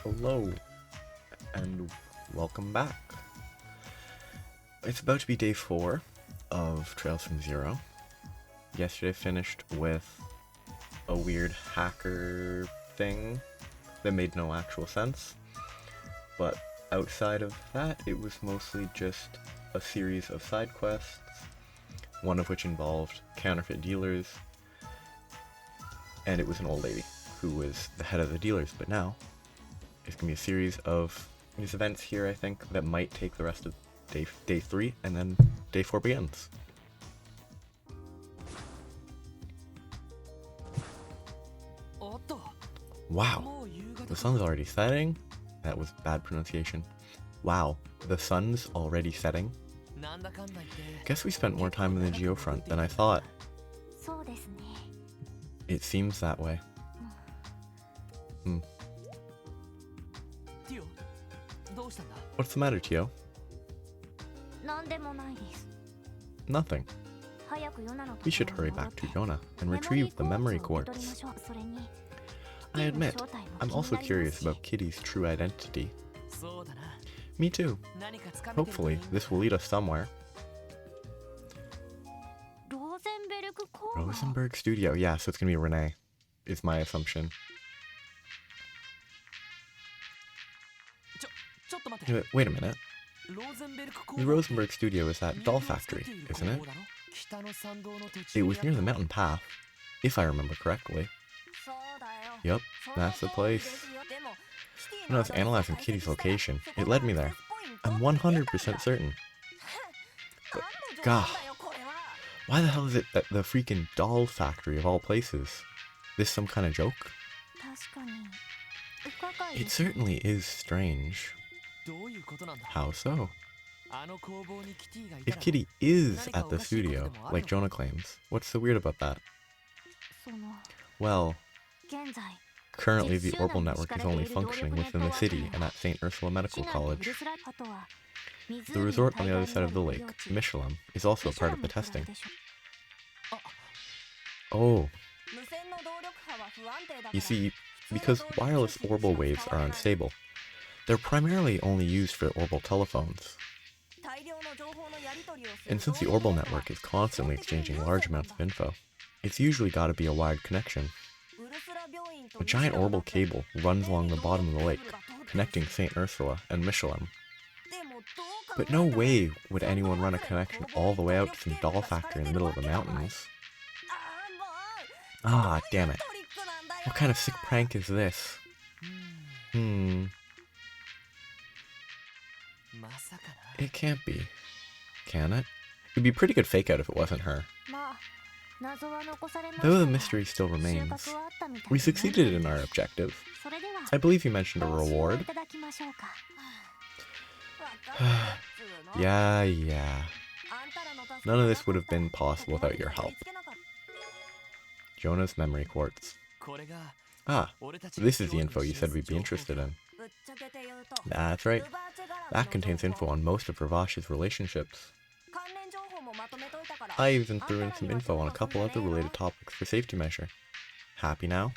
Hello, and welcome back. It's about to be day 4 of Trails from Zero. Yesterday finished with a weird hacker thing that made no actual sense, but outside of that, it was mostly just a series of side quests, one of which involved counterfeit dealers, and it was an old lady who was the head of the dealers, but now it's going to be a series of these events here, I think, that might take the rest of day 3, and then day 4 begins. Wow, the sun's already setting? That was bad pronunciation. Wow, the sun's already setting? Guess we spent more time in the geofront than I thought. It seems that way. What's the matter, Tio? Nothing. We should hurry back to Yona and retrieve the memory quartz. I admit, I'm also curious about Kitty's true identity. Me too. Hopefully, this will lead us somewhere. Rosenberg Studio. Yeah, so it's gonna be Renee, is my assumption. Wait a minute. The Rosenberg Studio is that doll factory, isn't it? It was near the mountain path, if I remember correctly. Yup, that's the place. When I was analyzing Kitty's location, it led me there. I'm 100% certain. But, gah, why the hell is it that the freaking doll factory of all places? This some kind of joke? It certainly is strange. How so? If Kitty is at the studio, like Jonah claims, what's so weird about that? Well, currently the Orbital Network is only functioning within the city and at St. Ursula Medical College. The resort on the other side of the lake, Michelin, is also a part of the testing. Oh. You see, because wireless orbital waves are unstable, they're primarily only used for orbital telephones. And since the orbital network is constantly exchanging large amounts of info, it's usually gotta be a wired connection. A giant orbital cable runs along the bottom of the lake, connecting St. Ursula and Michelin. But no way would anyone run a connection all the way out to some doll factory in the middle of the mountains. Ah, damn it. What kind of sick prank is this? It can't be. Can it? It'd be a pretty good fake out if it wasn't her. Though the mystery still remains, we succeeded in our objective. I believe you mentioned a reward. Yeah. None of this would have been possible without your help. Jonah's memory quartz. Ah, this is the info you said we'd be interested in. That's right. That contains info on most of Ravash's relationships. I even threw in some info on a couple other related topics for safety measure. Happy now?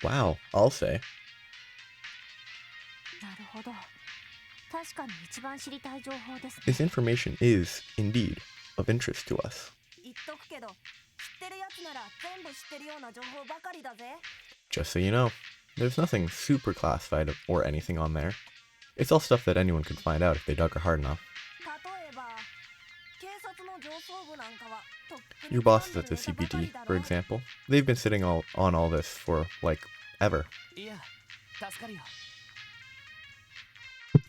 Wow, I'll say. This information is, indeed, of interest to us. Just so you know, there's nothing super classified or anything on there. It's all stuff that anyone could find out if they dug hard enough. Your bosses at the CPD, for example, they've been sitting on all this for, like, ever.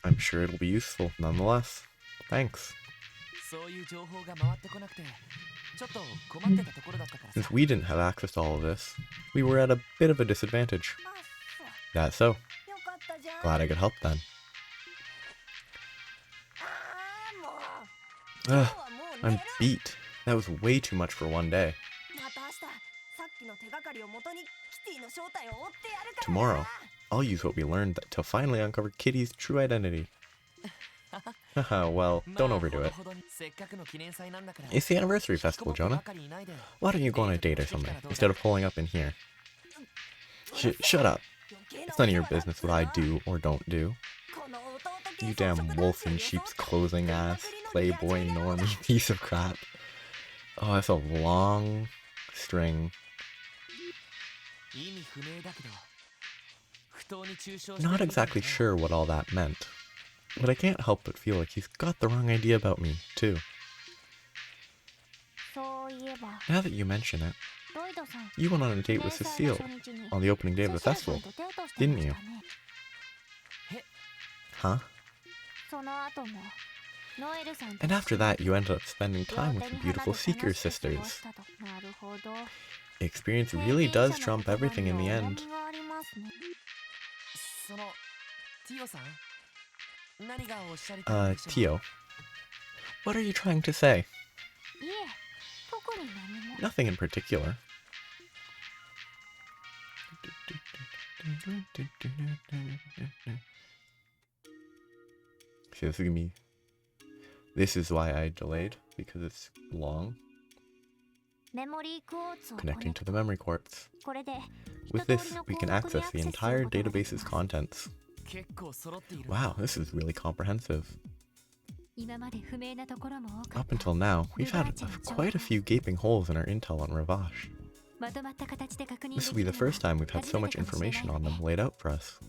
I'm sure it'll be useful, nonetheless. Thanks. Since we didn't have access to all of this, we were at a bit of a disadvantage. That's so. Glad I could help then. Ugh, I'm beat. That was way too much for one day. Tomorrow, I'll use what we learned to finally uncover Kitty's true identity. Haha, well, don't overdo it. It's the anniversary festival, Jonah. Why don't you go on a date or something, instead of pulling up in here? Shut up. It's none of your business what I do or don't do. You damn wolf in sheep's clothing ass, playboy normie piece of crap. Oh, that's a long string. Not exactly sure what all that meant, but I can't help but feel like he's got the wrong idea about me, too. Now that you mention it, you went on a date with Cecile on the opening day of the festival, didn't you? Huh? And after that, you ended up spending time with your beautiful Seeker sisters. Experience really does trump everything in the end. Tio, what are you trying to say? Nothing in particular. See, this is gonna be... This is why I delayed, because it's long. Connecting to the memory quartz. With this, we can access the entire database's contents. Wow, this is really comprehensive. Up until now, we've had quite a few gaping holes in our intel on Ravache. This will be the first time we've had so much information on them laid out for us.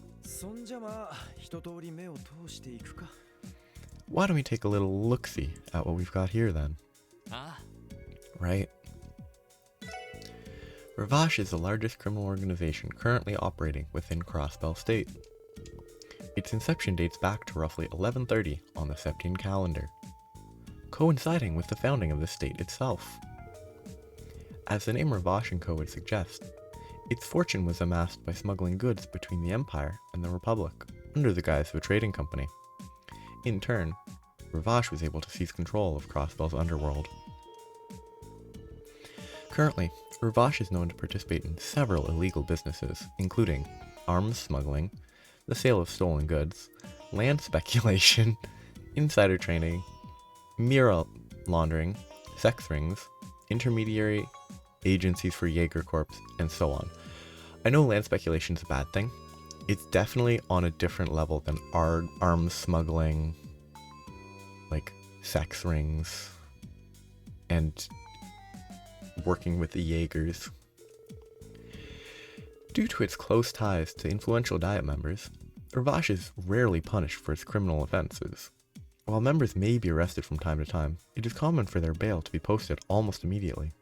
Why don't we take a little look-see at what we've got here then? Right. Ravache is the largest criminal organization currently operating within Crossbell State. Its inception dates back to roughly 1130 on the Septine calendar, coinciding with the founding of the state itself. As the name Ravache & Co. would suggest, its fortune was amassed by smuggling goods between the Empire and the Republic, under the guise of a trading company. In turn, Ravache was able to seize control of Crossbell's underworld. Currently, Ravache is known to participate in several illegal businesses, including arms smuggling, the sale of stolen goods, land speculation, insider trading, mirror laundering, sex rings, intermediary agencies for Jaeger Corps, and so on. I know land speculation is a bad thing. It's definitely on a different level than arms smuggling, like sex rings, and working with the Jaegers. Due to its close ties to influential Diet members, Ravache is rarely punished for its criminal offenses. While members may be arrested from time to time, it is common for their bail to be posted almost immediately.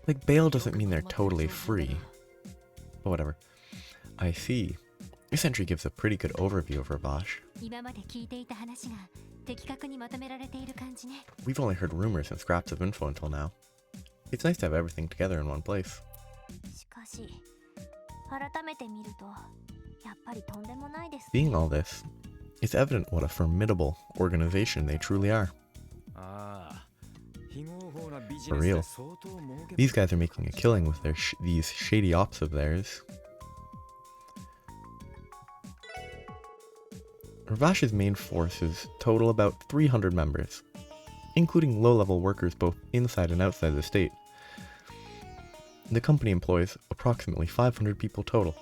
Like, bail doesn't mean they're totally free. But whatever. I see. This entry gives a pretty good overview of Ravache. We've only heard rumors and scraps of info until now. It's nice to have everything together in one place. Seeing all this, it's evident what a formidable organization they truly are. For real. These guys are making a killing with these shady ops of theirs. Ravache's main forces total about 300 members, including low-level workers both inside and outside the state. The company employs approximately 500 people total.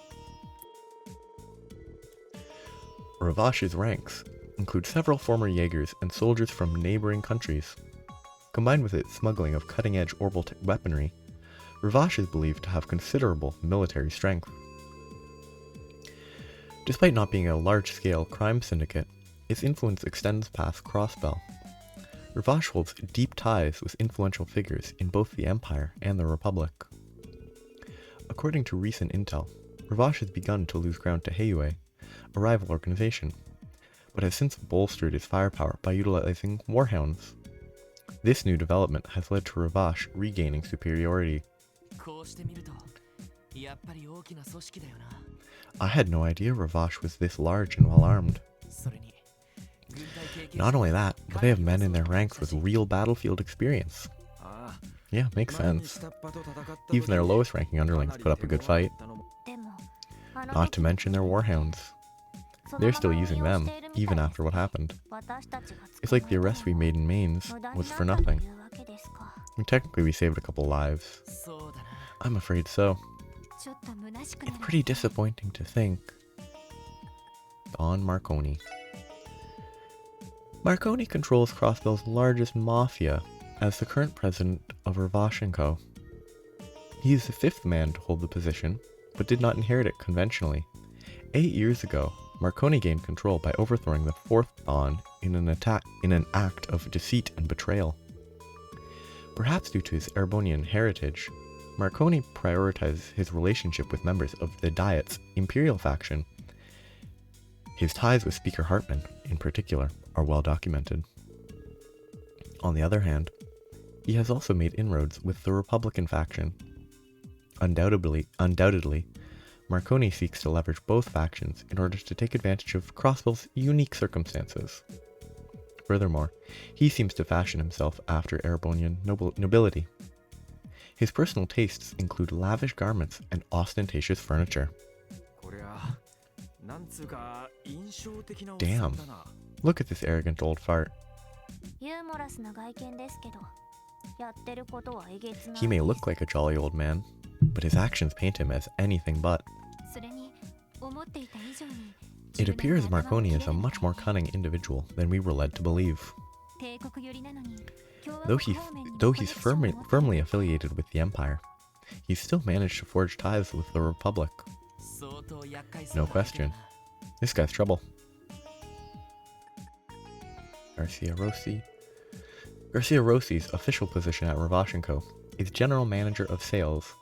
Ravache's ranks include several former Jaegers and soldiers from neighboring countries. Combined with its smuggling of cutting-edge orbital weaponry, Ravache is believed to have considerable military strength. Despite not being a large-scale crime syndicate, its influence extends past Crossbell. Ravache holds deep ties with influential figures in both the Empire and the Republic. According to recent intel, Ravache has begun to lose ground to Heiyue, a rival organization, but has since bolstered its firepower by utilizing warhounds. This new development has led to Ravache regaining superiority. I had no idea Ravache was this large and well armed. Not only that, but they have men in their ranks with real battlefield experience. Yeah, makes sense. Even their lowest ranking underlings put up a good fight. Not to mention their warhounds. They're still using them, even after what happened. It's like the arrest we made in Mainz was for nothing. I mean, technically we saved a couple lives. I'm afraid so. It's pretty disappointing to think. Don Marconi. Marconi controls Crossbell's largest mafia as the current president of Ravashenko. He is the fifth man to hold the position, but did not inherit it conventionally. 8 years ago, Marconi gained control by overthrowing the fourth Don in an act of deceit and betrayal. Perhaps due to his Erebonian heritage, Marconi prioritized his relationship with members of the Diet's Imperial faction. His ties with Speaker Hartman, in particular, are well documented. On the other hand, he has also made inroads with the Republican faction. Undoubtedly, Marconi seeks to leverage both factions in order to take advantage of Crossbell's unique circumstances. Furthermore, he seems to fashion himself after Erebonian nobility. His personal tastes include lavish garments and ostentatious furniture. Damn, look at this arrogant old fart. He may look like a jolly old man, but his actions paint him as anything but. It appears Marconi is a much more cunning individual than we were led to believe. Though he's firmly affiliated with the Empire, he's still managed to forge ties with the Republic. No question. This guy's trouble. Garcia Rossi's official position at Ravashenko is General Manager of Sales.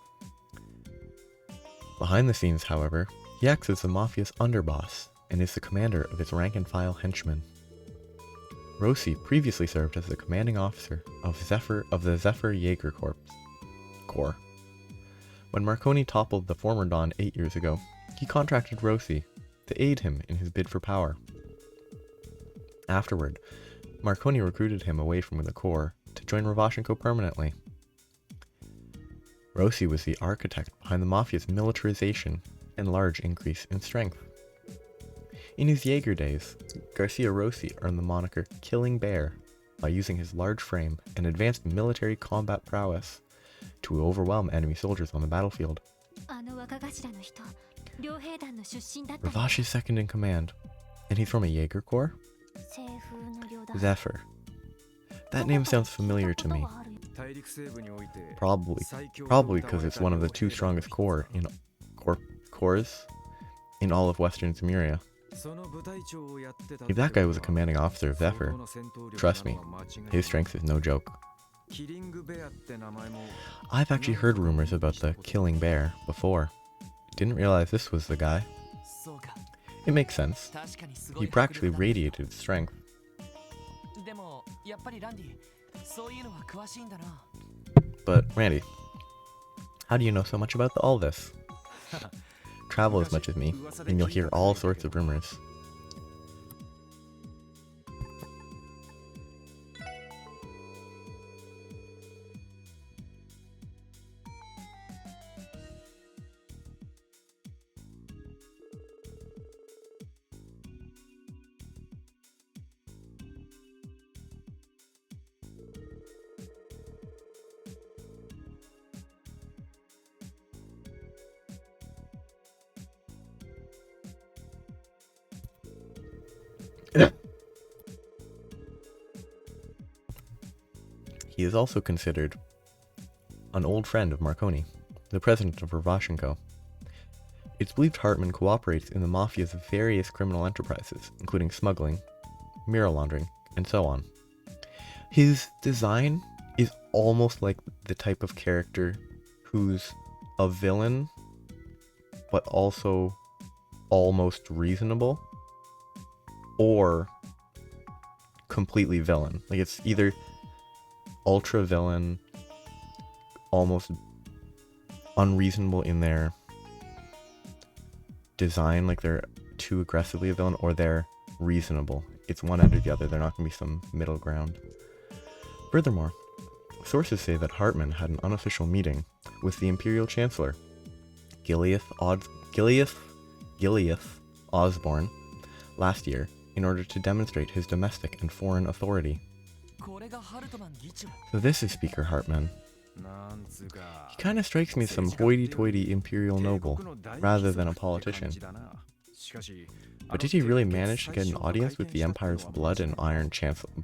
Behind the scenes, however, he acts as the Mafia's underboss and is the commander of its rank-and-file henchmen. Rossi previously served as the commanding officer of the Zephyr Jaeger Corps. When Marconi toppled the former Don 8 years ago, he contracted Rossi to aid him in his bid for power. Afterward, Marconi recruited him away from the Corps to join Ravashenko permanently. Rossi was the architect behind the Mafia's militarization and large increase in strength. In his Jaeger days, Garcia Rossi earned the moniker Killing Bear by using his large frame and advanced military combat prowess to overwhelm enemy soldiers on the battlefield. Ravash is second in command, and he's from a Jaeger Corps? Zephyr. That name sounds familiar to me. Probably because it's one of the two strongest corps in all of Western Cimmeria. If that guy was a commanding officer of Zephyr, trust me, his strength is no joke. I've actually heard rumors about the Killing Bear before. Didn't realize this was the guy. It makes sense. He practically radiated strength. But Randy, how do you know so much about all this? Travel as much as me, and you'll hear all sorts of rumors. He is also considered an old friend of Marconi, the president of Ravashenko. It's believed Hartman cooperates in the Mafia's various criminal enterprises, including smuggling, mirror laundering, and so on. His design is almost like the type of character who's a villain, but also almost reasonable, or completely villain. Like, it's either ultra villain, almost unreasonable in their design, like they're too aggressively a villain, or they're reasonable. It's one end or the other. They're not going to be some middle ground. Furthermore, sources say that Hartman had an unofficial meeting with the Imperial Chancellor, Gileath Osborne, last year in order to demonstrate his domestic and foreign authority. So this is Speaker Hartman, He kind of strikes me as some hoity-toity imperial noble, rather than a politician. But did he really manage to get an audience with the Emperor's Blood and Iron Chancellor?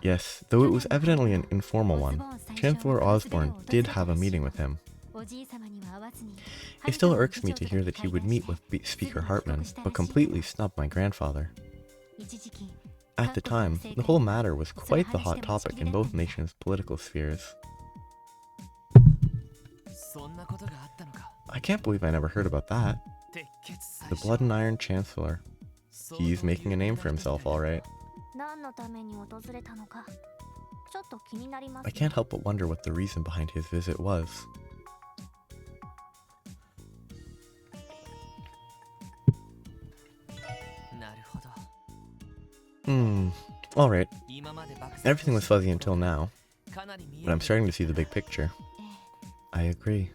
Yes, though it was evidently an informal one, Chancellor Osborne did have a meeting with him. It still irks me to hear that he would meet with Speaker Hartman, but completely snub my grandfather. At the time, the whole matter was quite the hot topic in both nations' political spheres. I can't believe I never heard about that. The Blood and Iron Chancellor. He's making a name for himself, alright. I can't help but wonder what the reason behind his visit was. Alright. Everything was fuzzy until now, but I'm starting to see the big picture. I agree.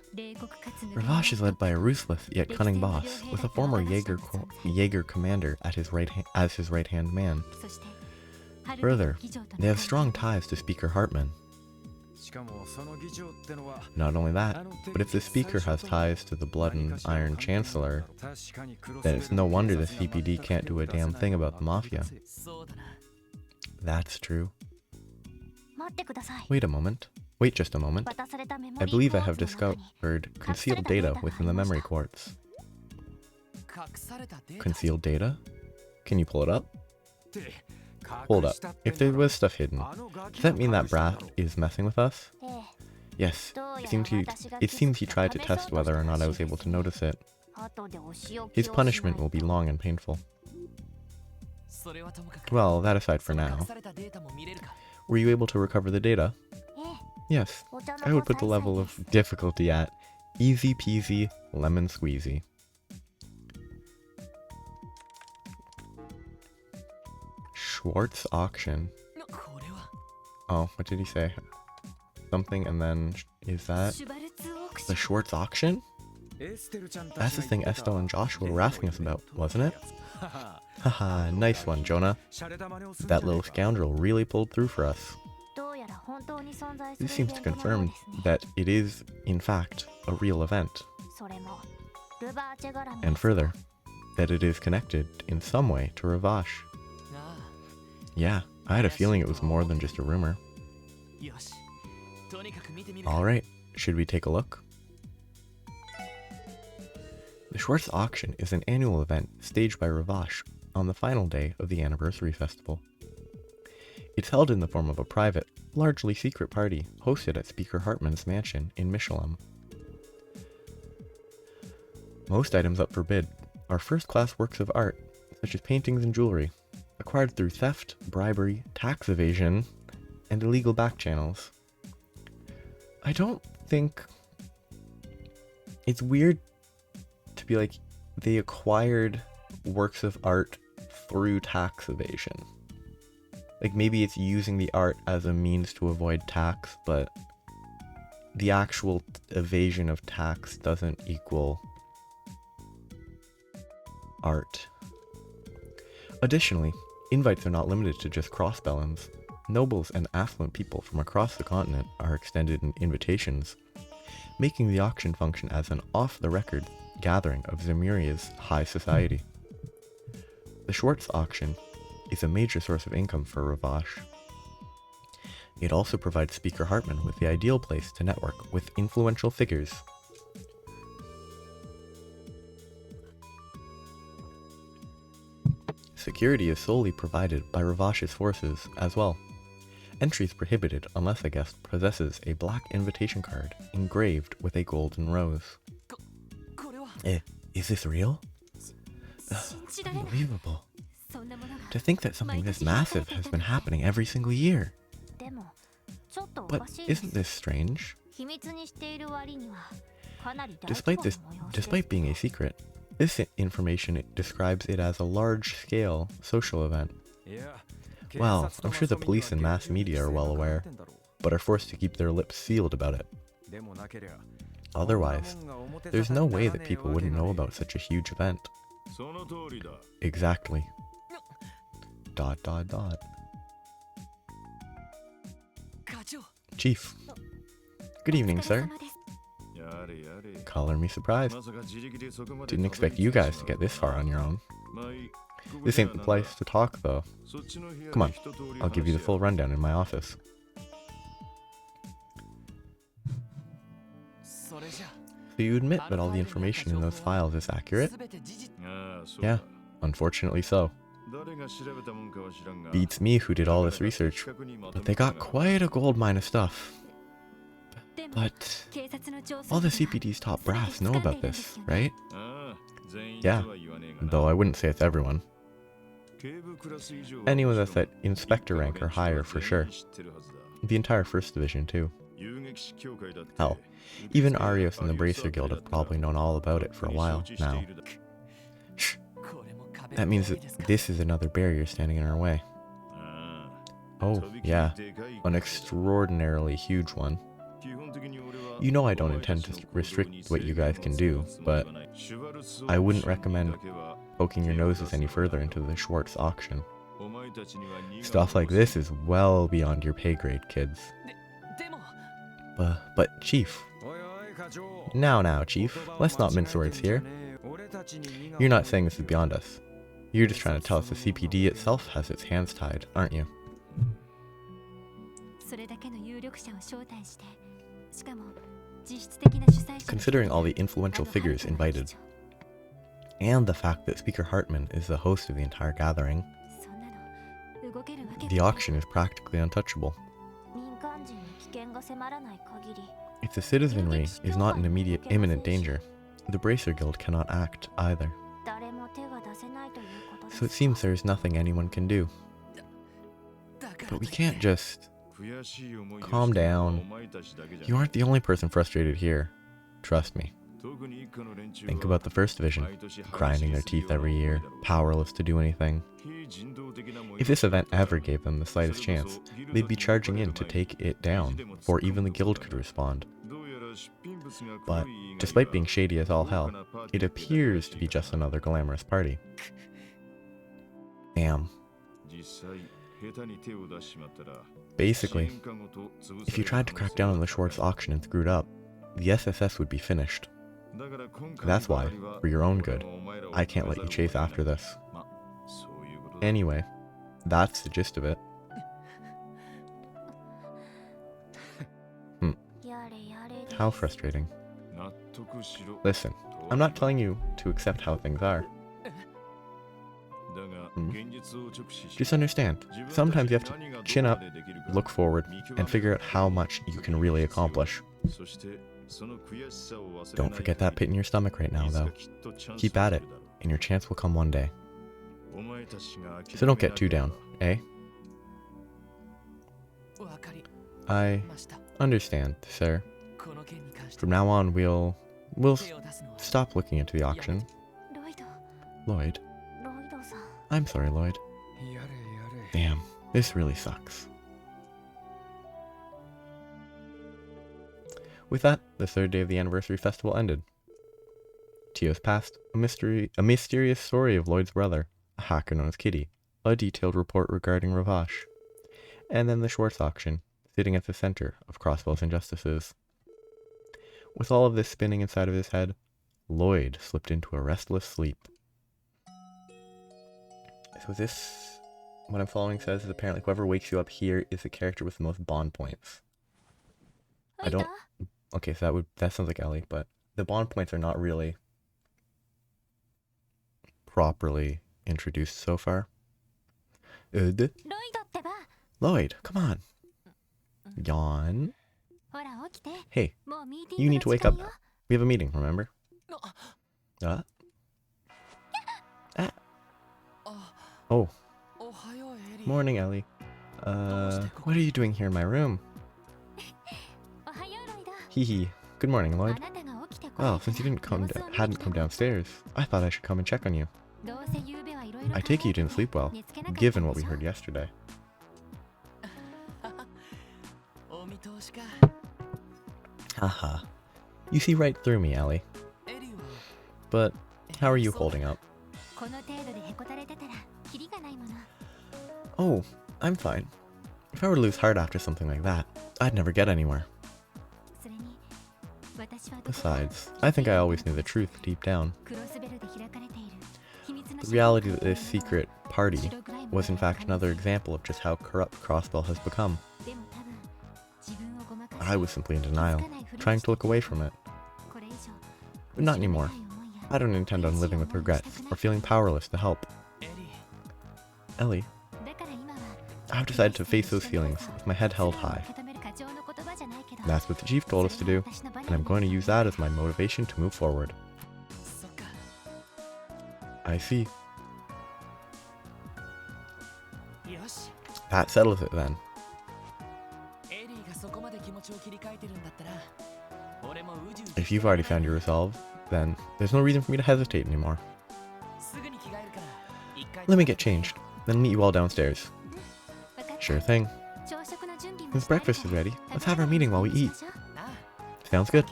Ravash is led by a ruthless yet cunning boss, with a former Jaeger commander at as his right-hand man. Further, they have strong ties to Speaker Hartman. Not only that, but if the Speaker has ties to the Blood and Iron Chancellor, then it's no wonder the CPD can't do a damn thing about the Mafia. That's true. Wait just a moment. I believe I have discovered concealed data within the memory quartz. Concealed data? Can you pull it up? Hold up. If there was stuff hidden, does that mean that Brat is messing with us? Yes. It seems he tried to test whether or not I was able to notice it. His punishment will be long and painful. Well, that aside for now. Were you able to recover the data? Yes. I would put the level of difficulty at easy peasy lemon squeezy. Schwartz auction. Oh, what did he say? Something and then is that the Schwartz auction? That's the thing Estelle and Joshua were asking us about, wasn't it? Haha, nice one, Jonah. That little scoundrel really pulled through for us. This seems to confirm that it is, in fact, a real event. And further, that it is connected in some way to Ravash. Yeah, I had a feeling it was more than just a rumor. Alright, should we take a look? The Schwartz Auction is an annual event staged by Ravash on the final day of the anniversary festival. It's held in the form of a private, largely secret party hosted at Speaker Hartman's mansion in Michelin. Most items up for bid are first-class works of art, such as paintings and jewelry, acquired through theft, bribery, tax evasion, and illegal back channels. I don't think... It's weird to be like, they acquired works of art through tax evasion. Like, maybe it's using the art as a means to avoid tax, but the actual evasion of tax doesn't equal art. Additionally, invites are not limited to just crossbellums. Nobles and affluent people from across the continent are extended in invitations, making the auction function as an off-the-record gathering of Zemuria's high society. The Schwartz auction is a major source of income for Ravash. It also provides Speaker Hartman with the ideal place to network with influential figures. Security is solely provided by Ravash's forces as well. Entry is prohibited unless a guest possesses a black invitation card engraved with a golden rose. Is this real? Unbelievable. To think that something this massive has been happening every single year. But isn't this strange? Despite being a secret, this information describes it as a large-scale social event. Well, I'm sure the police and mass media are well aware, but are forced to keep their lips sealed about it. Otherwise, there's no way that people wouldn't know about such a huge event. Exactly. ... Chief. Good evening, sir. Color me surprised. Didn't expect you guys to get this far on your own. This ain't the place to talk, though. Come on, I'll give you the full rundown in my office. So you admit that all the information in those files is accurate? Yeah, unfortunately so. Beats me who did all this research, but they got quite a goldmine of stuff. But all the CPD's top brass know about this, right? Yeah, though I wouldn't say it's everyone. Anyone that's at inspector rank or higher for sure. The entire 1st Division too. Hell, even Arios and the Bracer Guild have probably known all about it for a while now. Shh. That means that this is another barrier standing in our way. Oh, yeah, an extraordinarily huge one. You know I don't intend to restrict what you guys can do, but I wouldn't recommend poking your noses any further into the Schwartz auction. Stuff like this is well beyond your pay grade, kids. But Chief. Now, Chief, let's not mince words here. You're not saying this is beyond us. You're just trying to tell us the CPD itself has its hands tied, aren't you? Considering all the influential figures invited, and the fact that Speaker Hartman is the host of the entire gathering, the auction is practically untouchable. If the citizenry is not in imminent danger, the Bracer Guild cannot act either. So it seems there is nothing anyone can do. But we can't just... Calm down. You aren't the only person frustrated here. Trust me. Think about the 1st Division, grinding their teeth every year, powerless to do anything. If this event ever gave them the slightest chance, they'd be charging in to take it down before even the guild could respond. But, despite being shady as all hell, it appears to be just another glamorous party. Damn. Basically, if you tried to crack down on the Schwartz auction and screwed up, the SSS would be finished. That's why, for your own good, I can't let you chase after this. Anyway, that's the gist of it. How frustrating. Listen, I'm not telling you to accept how things are. Just understand, sometimes you have to chin up, look forward, and figure out how much you can really accomplish. Don't forget that pit in your stomach right now, though. Keep at it, and your chance will come one day. So don't get too down, eh? I understand, sir. From now on, we'll stop looking into the auction. Lloyd? I'm sorry, Lloyd. Damn, this really sucks. With that, the 3rd day of the anniversary festival ended. Teos passed, a mysterious story of Lloyd's brother, a hacker known as Kitty, a detailed report regarding Ravash, and then the Schwartz auction, sitting at the center of Crossbow's injustices. With all of this spinning inside of his head, Lloyd slipped into a restless sleep. So this, what I'm following says is apparently whoever wakes you up here is the character with the most bond points. Okay, so that sounds like Ellie, but the bond points are not really properly introduced so far. Lloyd, come on. Yawn. Hey, you need to wake up now. We have a meeting, remember? Oh. Morning, Ellie. What are you doing here in my room? Hee. Good morning, Lloyd. Well, since you hadn't come downstairs, I thought I should come and check on you. I take it you didn't sleep well, given what we heard yesterday. Haha. You see right through me, Ellie. But, how are you holding up? Oh, I'm fine. If I were to lose heart after something like that, I'd never get anywhere. Besides, I think I always knew the truth deep down. The reality that this secret party was in fact another example of just how corrupt Crossbell has become. I was simply in denial, trying to look away from it. But not anymore. I don't intend on living with regrets, or feeling powerless to help. Ellie, I've decided to face those feelings with my head held high. That's what the chief told us to do, and I'm going to use that as my motivation to move forward. I see. That settles it then. If you've already found your resolve, then there's no reason for me to hesitate anymore. Let me get changed, then meet you all downstairs. Sure thing. Since breakfast is ready, let's have our meeting while we eat. Sounds good.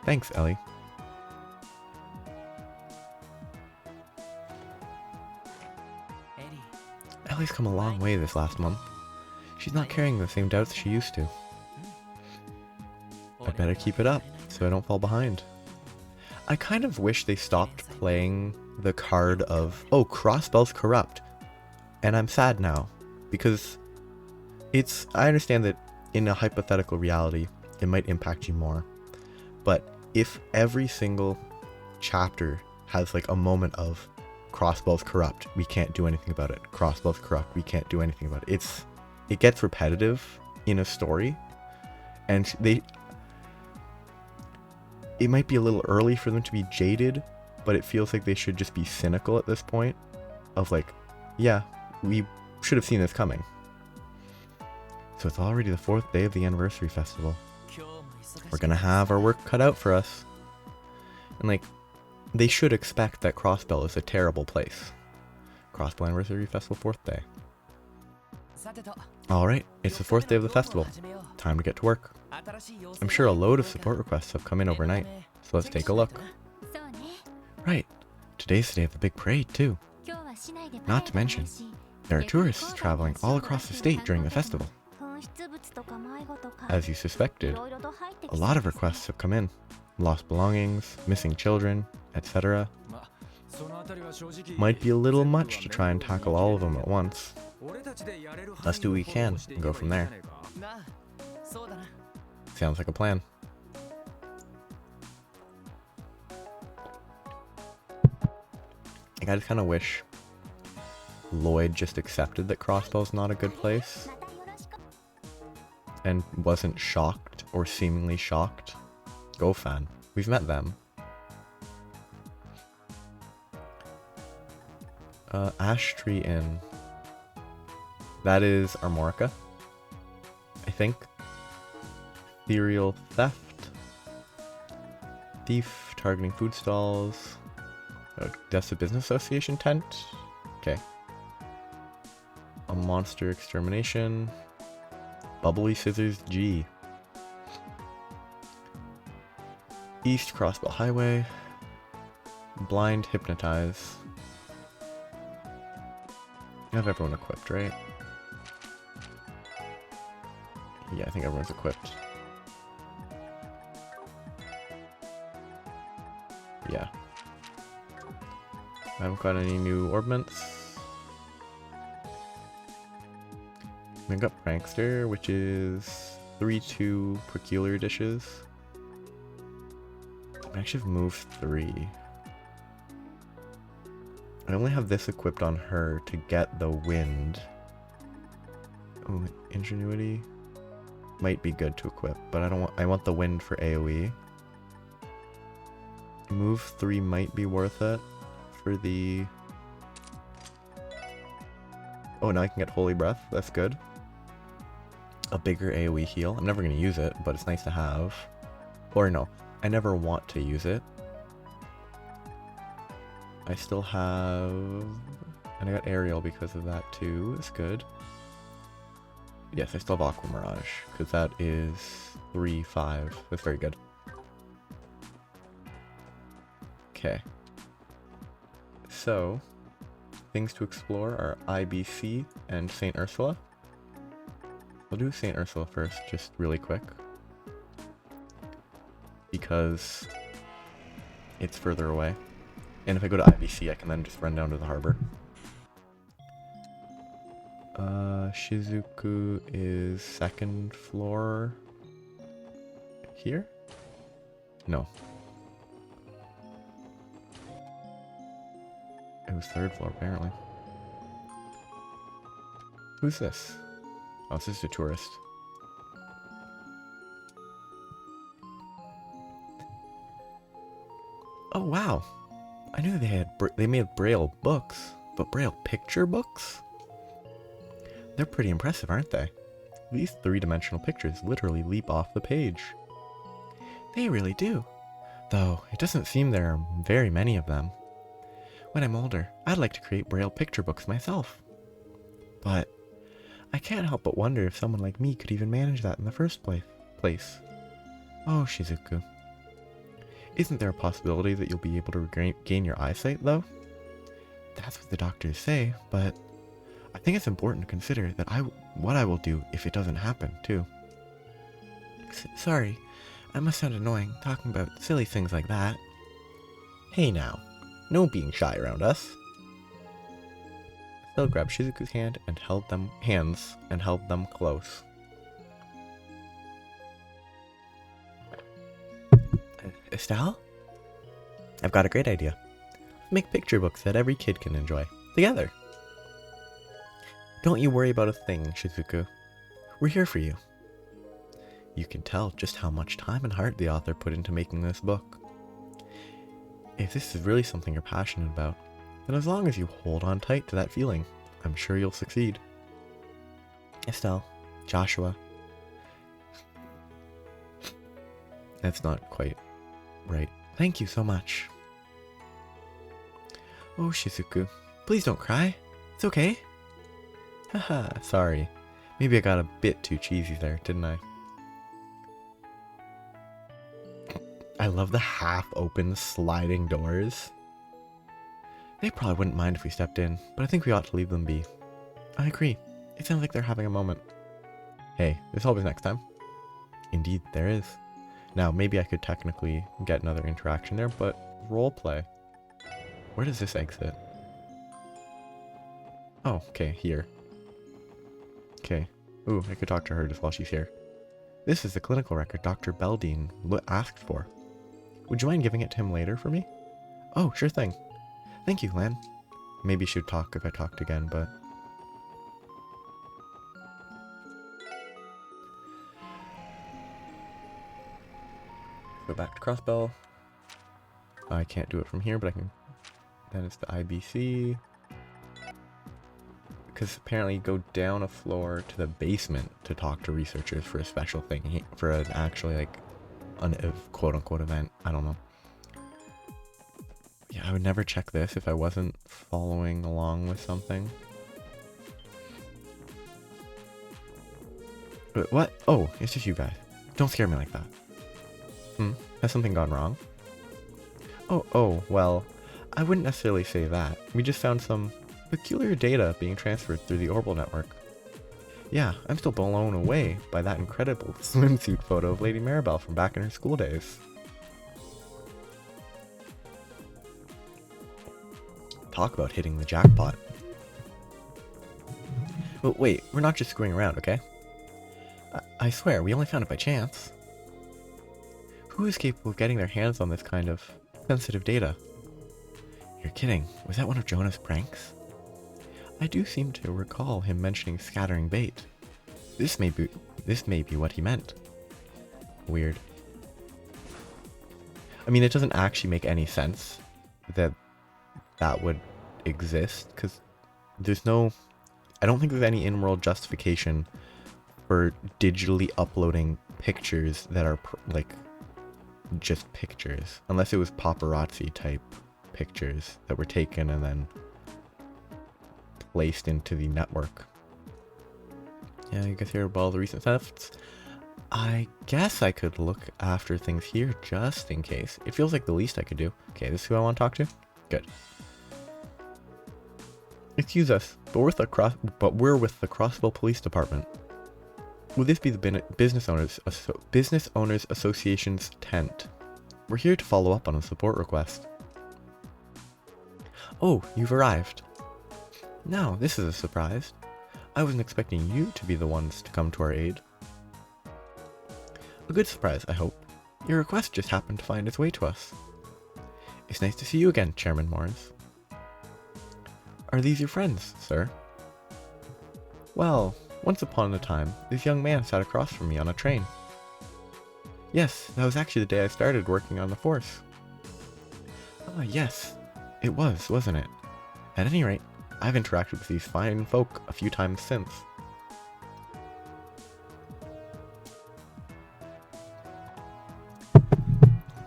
Thanks, Ellie. Ellie's come a long way this last month. She's not carrying the same doubts she used to. I'd better keep it up, so I don't fall behind. I kind of wish they stopped playing the card of, oh, Crossbell's corrupt. And I'm sad now, because I understand that in a hypothetical reality, it might impact you more. But if every single chapter has like a moment of Crossbell's corrupt, we can't do anything about it. Crossbell's corrupt, we can't do anything about it. It gets repetitive in a story, and it might be a little early for them to be jaded, but it feels like they should just be cynical at this point of like, yeah, we should have seen this coming. So it's already the 4th day of the anniversary festival. We're gonna have our work cut out for us. And like, they should expect that Crossbell is a terrible place. Crossbell Anniversary Festival 4th day. Alright, it's the 4th day of the festival. Time to get to work. I'm sure a load of support requests have come in overnight, so let's take a look. Right, today's the day of the big parade too. Not to mention, there are tourists traveling all across the state during the festival. As you suspected, a lot of requests have come in. Lost belongings, missing children, etc. Might be a little much to try and tackle all of them at once. Let's do what we can and go from there. Sounds like a plan. Like, I just kind of wish Lloyd just accepted that Crossbell's not a good place and wasn't shocked or seemingly shocked. Go fan. We've met them. Ash Tree Inn. That is Armorica, I think. Ethereal Theft. Thief targeting food stalls. That's a business association tent. Okay. A monster extermination. Bubbly Scissors G. East Crossbell Highway. Blind Hypnotize. You have everyone equipped, right? Yeah, I think everyone's equipped. Yeah. I haven't got any new orbments. I got Prankster, which is 3-2 peculiar dishes. I actually have moved 3. I only have this equipped on her to get the wind. Oh, ingenuity might be good to equip, but I want the wind for AoE. Move 3 might be worth it for the... Oh, now I can get Holy Breath. That's good. A bigger AoE heal. I'm never going to use it, but it's nice to have. Or no, I never want to use it. I still have... And I got Aerial because of that too. It's good. Yes, I still have Aqua Mirage, because that is 3-5. That's very good. Okay. So, things to explore are IBC and St. Ursula. I'll do St. Ursula first, just really quick. Because it's further away. And if I go to IBC, I can then just run down to the harbor. Shizuku is second floor here? No. It was third floor, apparently. Who's this? Oh, it's just a tourist. Oh, wow. I knew they made Braille books, but Braille picture books? They're pretty impressive, aren't they? These three-dimensional pictures literally leap off the page. They really do. Though, it doesn't seem there are very many of them. When I'm older, I'd like to create Braille picture books myself. But I can't help but wonder if someone like me could even manage that in the first place. Oh, Shizuku. Isn't there a possibility that you'll be able to regain your eyesight, though? That's what the doctors say, but I think it's important to consider that what I will do if it doesn't happen, too. Sorry, I must sound annoying talking about silly things like that. Hey now, no being shy around us. Estelle grabbed Shizuku's hand and held them close. Estelle? I've got a great idea. Make picture books that every kid can enjoy, together. Don't you worry about a thing, Shizuku. We're here for you. You can tell just how much time and heart the author put into making this book. If this is really something you're passionate about, then as long as you hold on tight to that feeling, I'm sure you'll succeed. Estelle, Joshua. That's not quite right. Thank you so much. Oh, Shizuku, please don't cry. It's okay. Haha, sorry. Maybe I got a bit too cheesy there, didn't I? I love the half-open sliding doors. They probably wouldn't mind if we stepped in, but I think we ought to leave them be. I agree. It sounds like they're having a moment. Hey, there's always next time. Indeed, there is. Now, maybe I could technically get another interaction there, but roleplay. Where does this exit? Oh, okay, here. Okay. Ooh, I could talk to her just while she's here. This is the clinical record Dr. Beldine asked for. Would you mind giving it to him later for me? Oh, sure thing. Thank you, Lan. Maybe she'd talk if I talked again, but... Go back to Crossbell. I can't do it from here, but I can... Then it's the IBC. Because apparently go down a floor to the basement to talk to researchers for a special thing. For an actually, like, quote-unquote event. I don't know. Yeah, I would never check this if I wasn't following along with something. But what? Oh, it's just you guys. Don't scare me like that. Has something gone wrong? Oh, well, I wouldn't necessarily say that. We just found some peculiar data being transferred through the orbital network. Yeah, I'm still blown away by that incredible swimsuit photo of Lady Maribel from back in her school days. Talk about hitting the jackpot. But wait, we're not just screwing around, okay? I swear, we only found it by chance. Who is capable of getting their hands on this kind of sensitive data? You're kidding. Was that one of Jonah's pranks? I do seem to recall him mentioning scattering bait. This may be what he meant. Weird. I mean, it doesn't actually make any sense that that would exist, because there's no... I don't think there's any in-world justification for digitally uploading pictures that are, like, just pictures. Unless it was paparazzi type pictures that were taken and then placed into the network. Yeah, you guys hear about all the recent thefts? I guess I could look after things here just in case. It feels like the least I could do. Okay, this is who I want to talk to? Good. Excuse us, but we're with the Crossville Police Department. Will this be the Business Owners Association's tent? We're here to follow up on a support request. Oh, you've arrived. Now, this is a surprise. I wasn't expecting you to be the ones to come to our aid. A good surprise, I hope. Your request just happened to find its way to us. It's nice to see you again, Chairman Morris. Are these your friends, sir? Well, once upon a time, this young man sat across from me on a train. Yes, that was actually the day I started working on the force. Ah, yes, it was, wasn't it? At any rate, I've interacted with these fine folk a few times since.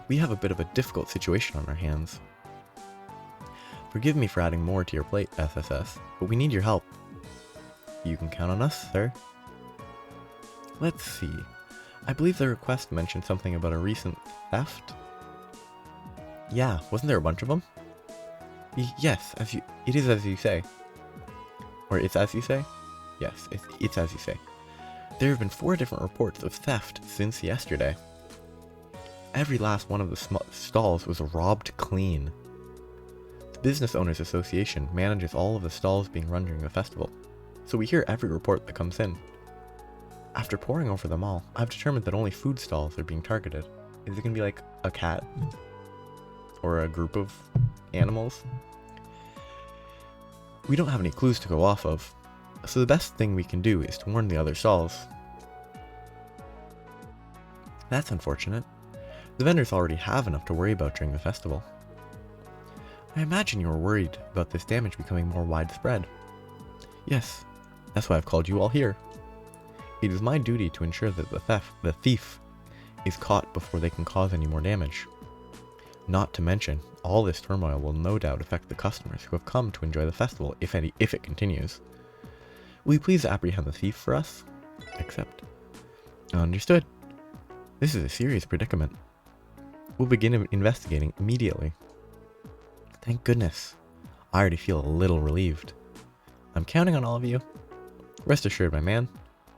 We have a bit of a difficult situation on our hands. Forgive me for adding more to your plate, SSS, but we need your help. You can count on us, sir. Let's see. I believe the request mentioned something about a recent theft. Yeah, wasn't there a bunch of them? Yes, it is as you say. Or it's as you say? Yes, it's as you say. There have been 4 different reports of theft since yesterday. Every last one of the stalls was robbed clean. The Business Owners Association manages all of the stalls being run during the festival, so we hear every report that comes in. After poring over them all, I've determined that only food stalls are being targeted. Is it going to be like a cat? Or a group of animals? We don't have any clues to go off of, so the best thing we can do is to warn the other stalls. That's unfortunate. The vendors already have enough to worry about during the festival. I imagine you were worried about this damage becoming more widespread. Yes, that's why I've called you all here. It is my duty to ensure that the thief is caught before they can cause any more damage. Not to mention, all this turmoil will no doubt affect the customers who have come to enjoy the festival if it continues. Will you please apprehend the thief for us? Accept. Understood. This is a serious predicament. We'll begin investigating immediately. Thank goodness. I already feel a little relieved. I'm counting on all of you. Rest assured, my man,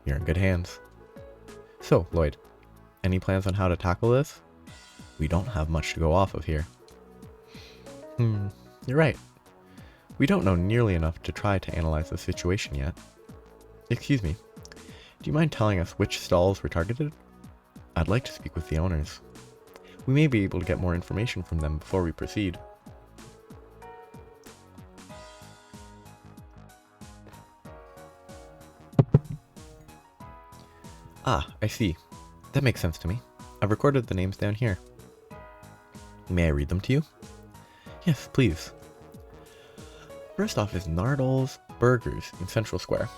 you're in good hands. So, Lloyd, any plans on how to tackle this? We don't have much to go off of here. You're right. We don't know nearly enough to try to analyze the situation yet. Excuse me, do you mind telling us which stalls were targeted? I'd like to speak with the owners. We may be able to get more information from them before we proceed. Ah, I see. That makes sense to me. I've recorded the names down here. May I read them to you? Yes, please. First off is Nardol's Burgers in Central Square,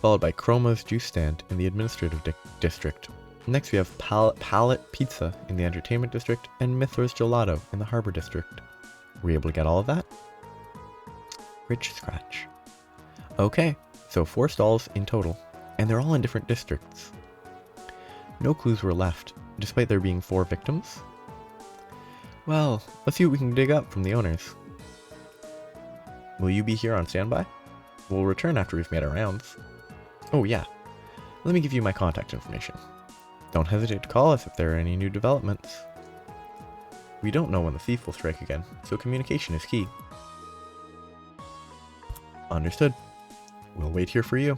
followed by Chroma's Juice Stand in the Administrative District. Next we have Palette Pizza in the Entertainment District and Mithra's Gelato in the Harbor District. Were you able to get all of that? Rich Scratch. Okay, so 4 stalls in total, and they're all in different districts. No clues were left, despite there being 4 victims. Well, let's see what we can dig up from the owners. Will you be here on standby? We'll return after we've made our rounds. Oh yeah, let me give you my contact information. Don't hesitate to call us if there are any new developments. We don't know when the thief will strike again, so communication is key. Understood. We'll wait here for you.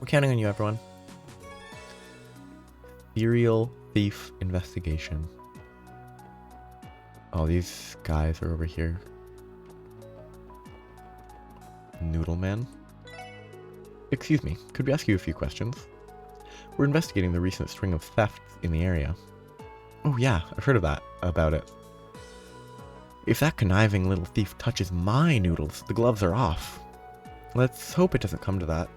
We're counting on you, everyone. Serial thief investigation. Oh, these guys are over here. Noodleman. Excuse me, could we ask you a few questions? We're investigating the recent string of thefts in the area. Oh yeah, I've heard about it. If that conniving little thief touches my noodles, the gloves are off. Let's hope it doesn't come to that.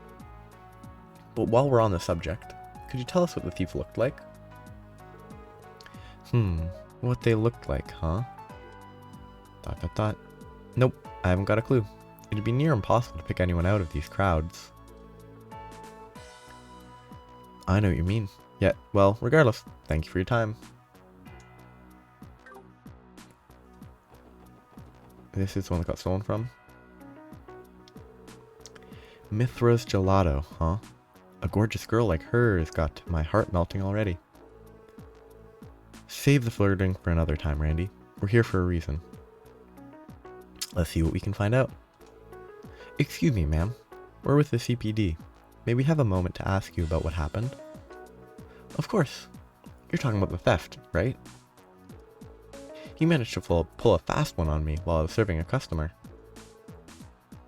But while we're on the subject, could you tell us what the thief looked like? What they looked like, huh? ... Nope, I haven't got a clue. It'd be near impossible to pick anyone out of these crowds. I know what you mean. Yeah, well, regardless, thank you for your time. This is the one that got stolen from. Mithra's Gelato, huh? A gorgeous girl like her has got my heart melting already. Save the flirting for another time, Randy. We're here for a reason. Let's see what we can find out. Excuse me, ma'am. We're with the CPD. May we have a moment to ask you about what happened? Of course. You're talking about the theft, right? He managed to pull a fast one on me while I was serving a customer.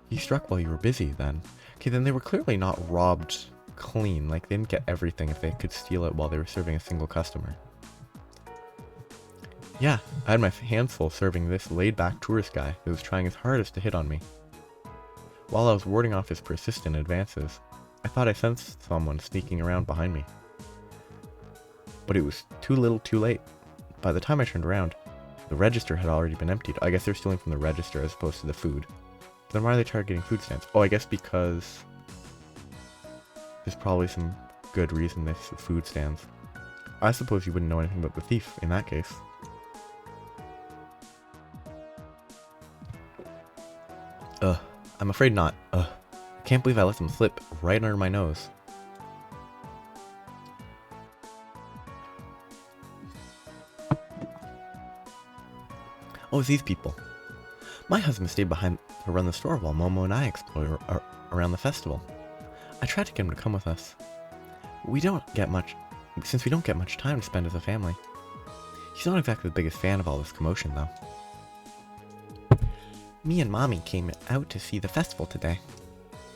He struck while you were busy, then. Okay, then they were clearly not robbed clean. Like, they didn't get everything if they could steal it while they were serving a single customer. Yeah, I had my hands full serving this laid-back tourist guy who was trying his hardest to hit on me. While I was warding off his persistent advances, I thought I sensed someone sneaking around behind me. But it was too little too late. By the time I turned around, the register had already been emptied. I guess they're stealing from the register as opposed to the food. Then why are they targeting food stamps? Oh, I guess because there's probably some good reason this is food stands. I suppose you wouldn't know anything about the thief in that case. I'm afraid not. I can't believe I let them slip right under my nose. Oh, it's these people. My husband stayed behind to run the store while Momo and I explored around the festival. I tried to get him to come with us. Since we don't get much time to spend as a family. He's not exactly the biggest fan of all this commotion, though. Me and Mommy came out to see the festival today.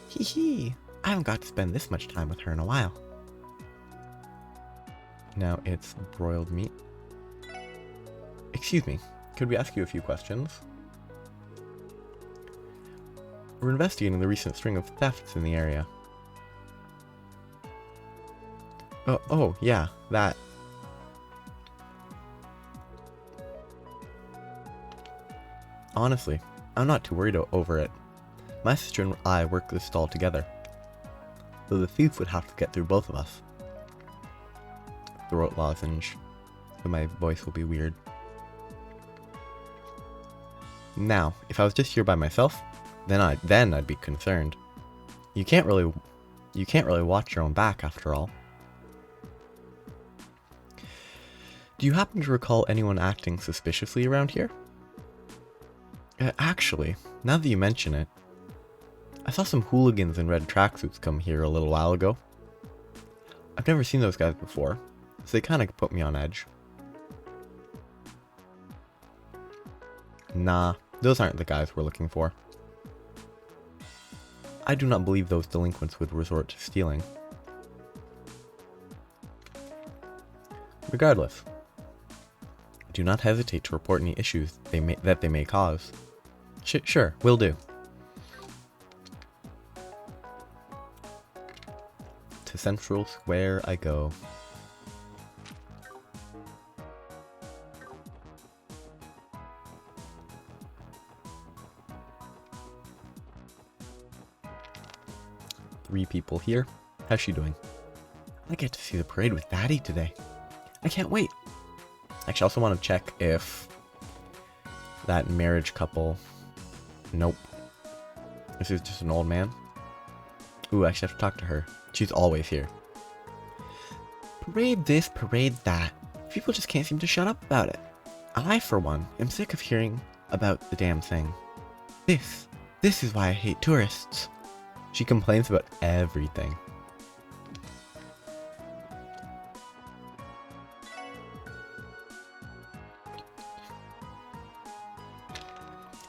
Hee hee, I haven't got to spend this much time with her in a while. Now it's broiled meat. Excuse me, could we ask you a few questions? We're investigating the recent string of thefts in the area. Oh, yeah, that. Honestly, I'm not too worried over it. My sister and I work this stall together, though the thief would have to get through both of us. Throat lozenge, so my voice will be weird. Now, if I was just here by myself, then I'd be concerned. You can't really watch your own back after all. Do you happen to recall anyone acting suspiciously around here? Actually, now that you mention it, I saw some hooligans in red tracksuits come here a little while ago. I've never seen those guys before, so they kind of put me on edge. Nah, those aren't the guys we're looking for. I do not believe those delinquents would resort to stealing. Regardless, do not hesitate to report any issues that they may cause. Sure, will do. To Central Square I go. Three people here. How's she doing? I get to see the parade with Daddy today. I can't wait. Actually, I also want to check if that marriage couple... Nope. This is just an old man. Ooh, I actually have to talk to her. She's always here. Parade this, parade that. People just can't seem to shut up about it. I, for one, am sick of hearing about the damn thing. This is why I hate tourists. She complains about everything.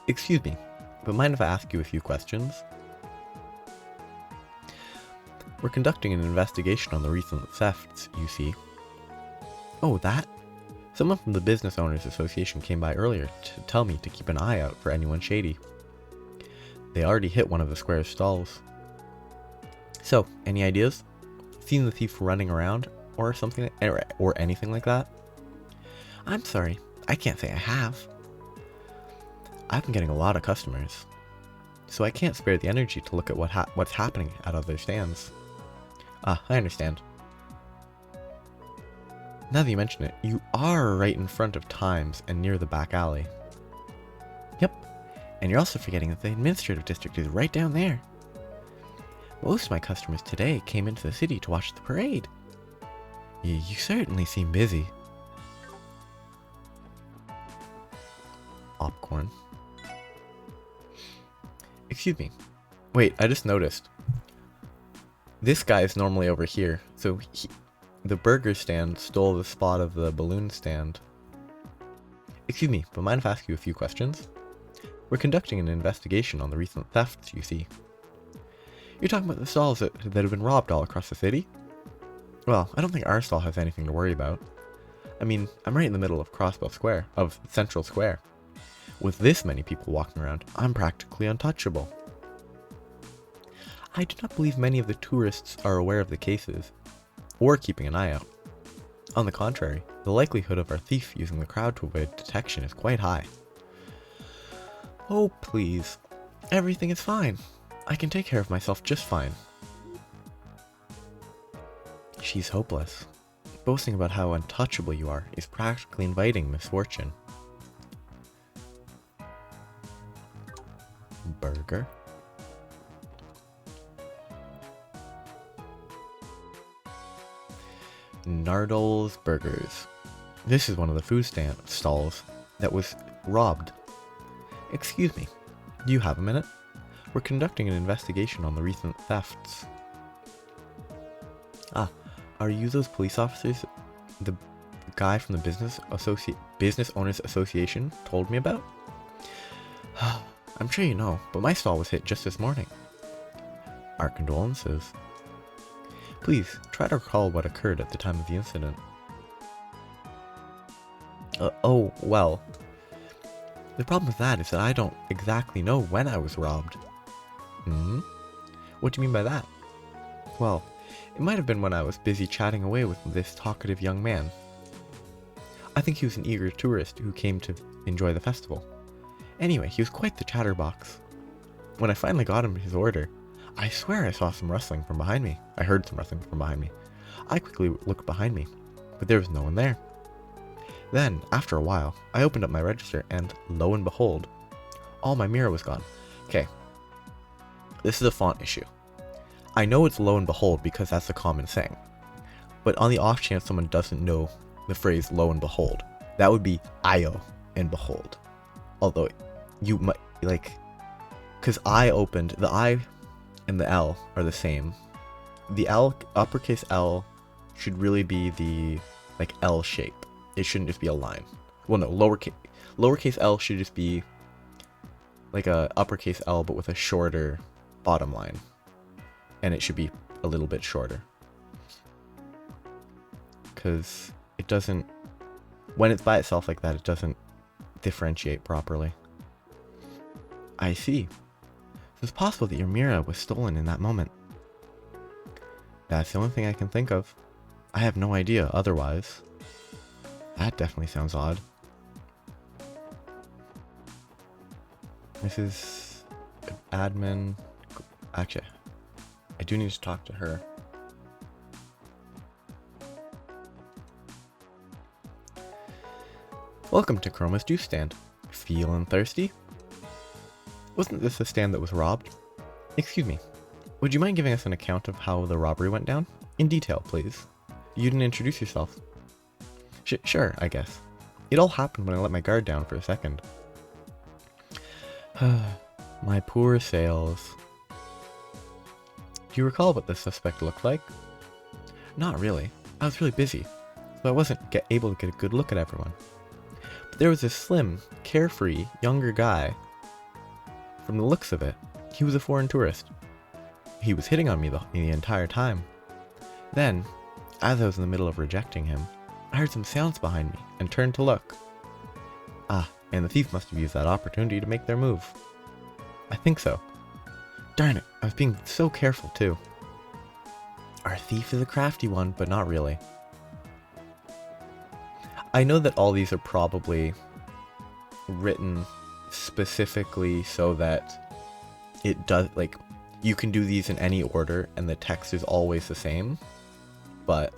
Excuse me, but mind if I ask you a few questions? We're conducting an investigation on the recent thefts, you see. Oh, that? Someone from the Business Owners Association came by earlier to tell me to keep an eye out for anyone shady. They already hit one of the square's stalls. So, any ideas? Seen the thief running around, or something, or anything like that? I'm sorry, I can't say I have. I've been getting a lot of customers, so I can't spare the energy to look at what's happening at other stands. Ah, I understand. Now that you mention it, you are right in front of Times and near the back alley. Yep, and you're also forgetting that the administrative district is right down there. Most of my customers today came into the city to watch the parade. You certainly seem busy. Popcorn. Excuse me. Wait, I just noticed. This guy is normally over here, so the burger stand stole the spot of the balloon stand. Excuse me, but mind if I ask you a few questions? We're conducting an investigation on the recent thefts, you see. You're talking about the stalls that have been robbed all across the city? Well, I don't think our stall has anything to worry about. I mean, I'm right in the middle of Central Square. With this many people walking around, I'm practically untouchable. I do not believe many of the tourists are aware of the cases, or keeping an eye out. On the contrary, the likelihood of our thief using the crowd to avoid detection is quite high. Oh, please. Everything is fine. I can take care of myself just fine. She's hopeless. Boasting about how untouchable you are is practically inviting misfortune. Burger. Nardol's Burgers. This is one of the food stalls that was robbed. Excuse me, do you have a minute? We're conducting an investigation on the recent thefts. Ah, are you those police officers the guy from the Business Owners Association told me about? I'm sure you know, but my stall was hit just this morning. Our condolences. Please, try to recall what occurred at the time of the incident. Oh, well. The problem with that is that I don't exactly know when I was robbed. Hmm? What do you mean by that? Well, it might have been when I was busy chatting away with this talkative young man. I think he was an eager tourist who came to enjoy the festival. Anyway, he was quite the chatterbox. When I finally got him his order, I swear I saw some rustling from behind me. I heard some rustling from behind me. I quickly looked behind me, but there was no one there. Then, after a while, I opened up my register and, lo and behold, all my mirror was gone. Okay, this is a font issue. I know it's lo and behold because that's a common saying. But on the off chance someone doesn't know the phrase lo and behold, that would be Io and behold. Although, you might, because I opened, the I and the L are the same. The L, uppercase L, should really be the, L shape. It shouldn't just be a line. Well, no, lowercase L should just be like a uppercase L, but with a shorter bottom line. And it should be a little bit shorter. Because it doesn't, when it's by itself like that, it doesn't differentiate properly. I see. So it's possible that your mirror was stolen in that moment. That's the only thing I can think of. I have no idea otherwise. That definitely sounds odd. This is admin. Actually, I do need to talk to her. Welcome to Chroma's Juice Stand. Feelin' thirsty? Wasn't this the stand that was robbed? Excuse me. Would you mind giving us an account of how the robbery went down? In detail, please. You didn't introduce yourself. Sure, I guess. It all happened when I let my guard down for a second. My poor sales. Do you recall what the suspect looked like? Not really. I was really busy, so I wasn't able to get a good look at everyone. But there was this slim, carefree, younger guy. From the looks of it, he was a foreign tourist. He was hitting on me the entire time. Then, as I was in the middle of rejecting him, I heard some sounds behind me and turned to look. Ah, and the thief must have used that opportunity to make their move. I think so. Darn it, I was being so careful too. Our thief is a crafty one, but not really. I know that all these are probably written specifically so that it does, you can do these in any order and the text is always the same, but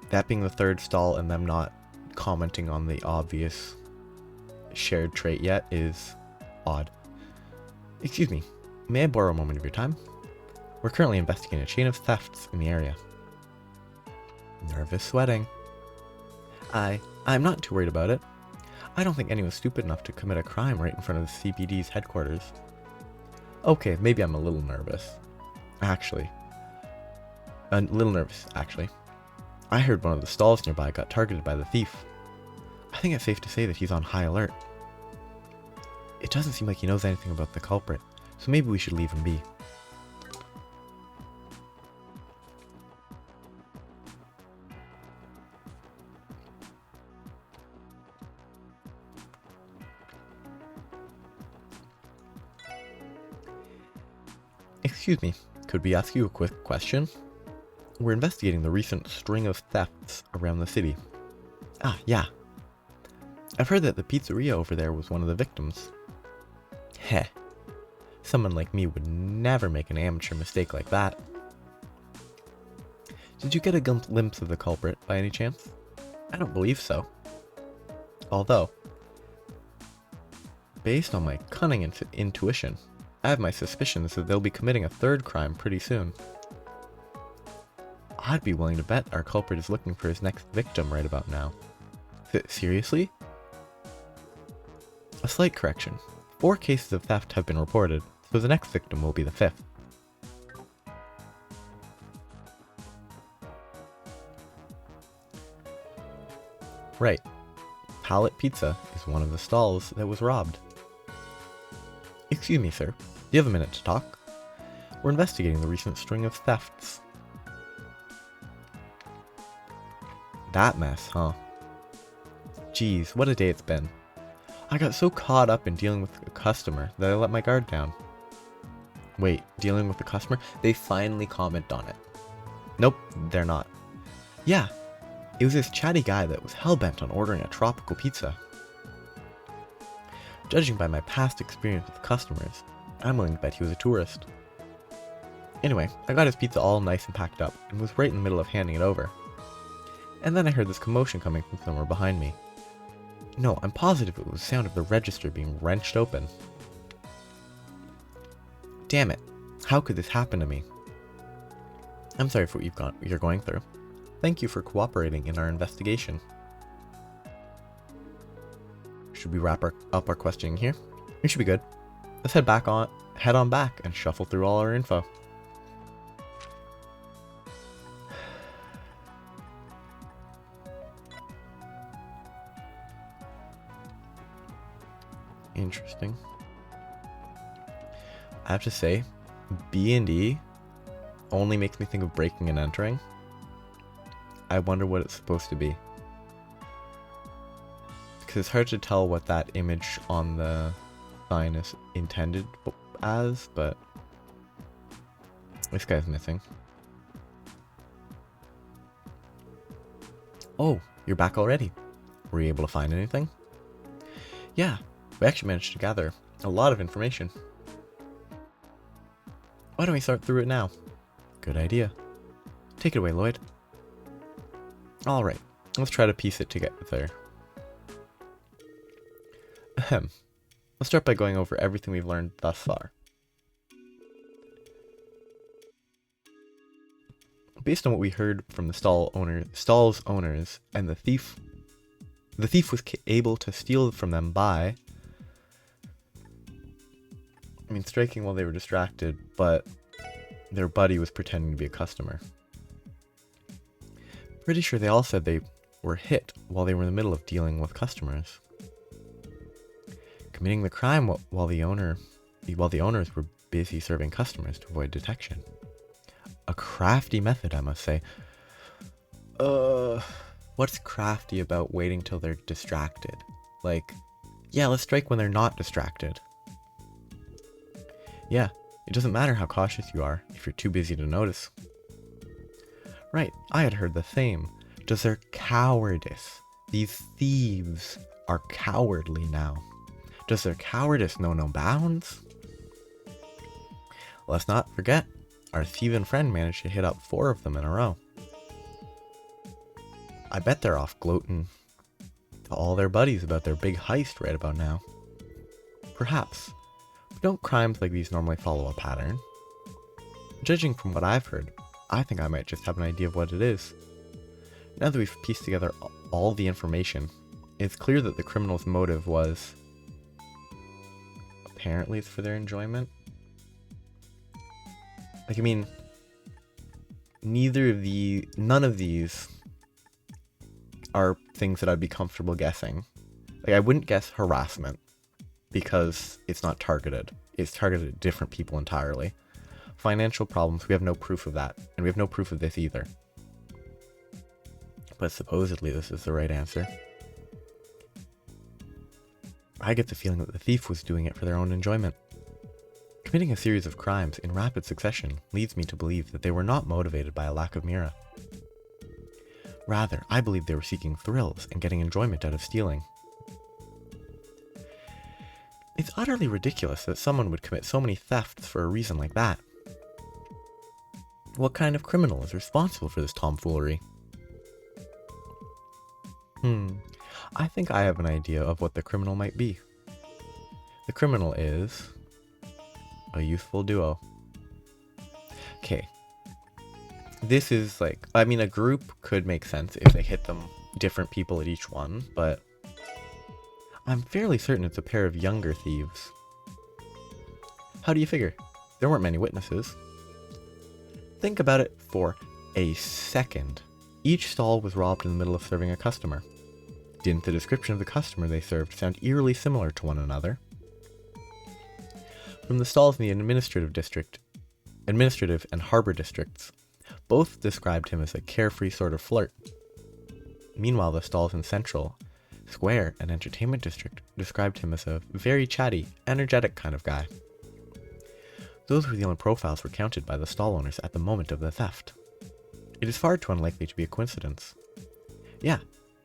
that being the third stall and them not commenting on the obvious shared trait yet is odd. Excuse me, May I borrow a moment of your time? We're currently investigating a chain of thefts in the area. Nervous sweating. I'm not too worried about it. I don't think anyone's stupid enough to commit a crime right in front of the CPD's headquarters. Okay, maybe I'm a little nervous. Actually. A little nervous, actually. I heard one of the stalls nearby got targeted by the thief. I think it's safe to say that he's on high alert. It doesn't seem like he knows anything about the culprit, so maybe we should leave him be. Excuse me, could we ask you a quick question? We're investigating the recent string of thefts around the city. Ah, yeah. I've heard that the pizzeria over there was one of the victims. Heh. Someone like me would never make an amateur mistake like that. Did you get a glimpse of the culprit by any chance? I don't believe so. Although, based on my cunning intuition, I have my suspicions that they'll be committing a third crime pretty soon. I'd be willing to bet our culprit is looking for his next victim right about now. Seriously? A slight correction. 4 cases of theft have been reported, so the next victim will be the 5th. Right. Pallet Pizza is one of the stalls that was robbed. Excuse me, sir. Do you have a minute to talk? We're investigating the recent string of thefts. That mess, huh? Geez, what a day it's been. I got so caught up in dealing with a customer that I let my guard down. Wait, dealing with the customer? They finally comment on it. Nope, they're not. Yeah, it was this chatty guy that was hellbent on ordering a tropical pizza. Judging by my past experience with customers, I'm willing to bet he was a tourist. Anyway, I got his pizza all nice and packed up, and was right in the middle of handing it over. And then I heard this commotion coming from somewhere behind me. No, I'm positive it was the sound of the register being wrenched open. Damn it, how could this happen to me? I'm sorry for what you're going through. Thank you for cooperating in our investigation. Should we wrap up our questioning here? We should be good. Let's head on back and shuffle through all our info. Interesting. I have to say, B&D only makes me think of breaking and entering. I wonder what it's supposed to be. Because it's hard to tell what that image on the sign is intended as, but this guy's missing. Oh, you're back already. Were you able to find anything? Yeah, we actually managed to gather a lot of information. Why don't we start through it now? Good idea. Take it away, Lloyd. Alright, let's try to piece it together. Ahem. Let's start by going over everything we've learned thus far. Based on what we heard from the stall's owners, and the thief was able to steal from them by, striking while they were distracted, but their buddy was pretending to be a customer. Pretty sure they all said they were hit while they were in the middle of dealing with customers. Committing the crime while the owners were busy serving customers to avoid detection. A crafty method, I must say. What's crafty about waiting till they're distracted? Like, yeah, let's strike when they're not distracted. Yeah, it doesn't matter how cautious you are if you're too busy to notice. Right, I had heard the same. Does their cowardice? These thieves are cowardly now. Does their cowardice know no bounds? Let's not forget, our thieving friend managed to hit up 4 of them in a row. I bet they're off gloating to all their buddies about their big heist right about now. Perhaps Don't crimes like these normally follow a pattern? Judging from what I've heard, I think I might just have an idea of what it is. Now that we've pieced together all the information, it's clear that the criminal's motive was... apparently it's for their enjoyment? Like, I mean... none of these are things that I'd be comfortable guessing. Like, I wouldn't guess harassment, because it's not targeted. It's targeted at different people entirely. Financial problems, we have no proof of that, and we have no proof of this either. But supposedly this is the right answer. I get the feeling that the thief was doing it for their own enjoyment. Committing a series of crimes in rapid succession leads me to believe that they were not motivated by a lack of mira. Rather, I believe they were seeking thrills and getting enjoyment out of stealing. It's utterly ridiculous that someone would commit so many thefts for a reason like that. What kind of criminal is responsible for this tomfoolery? I think I have an idea of what the criminal might be. The criminal is... a youthful duo. Okay. This is like... I mean, a group could make sense if they hit them different people at each one, but... I'm fairly certain it's a pair of younger thieves. How do you figure? There weren't many witnesses. Think about it for a second. Each stall was robbed in the middle of serving a customer. Didn't the description of the customer they served sound eerily similar to one another? From the stalls in the administrative and harbor districts, both described him as a carefree sort of flirt. Meanwhile, the stalls in Central, Square, and Entertainment District described him as a very chatty, energetic kind of guy. Those were the only profiles recounted by the stall owners at the moment of the theft. It is far too unlikely to be a coincidence. Yeah,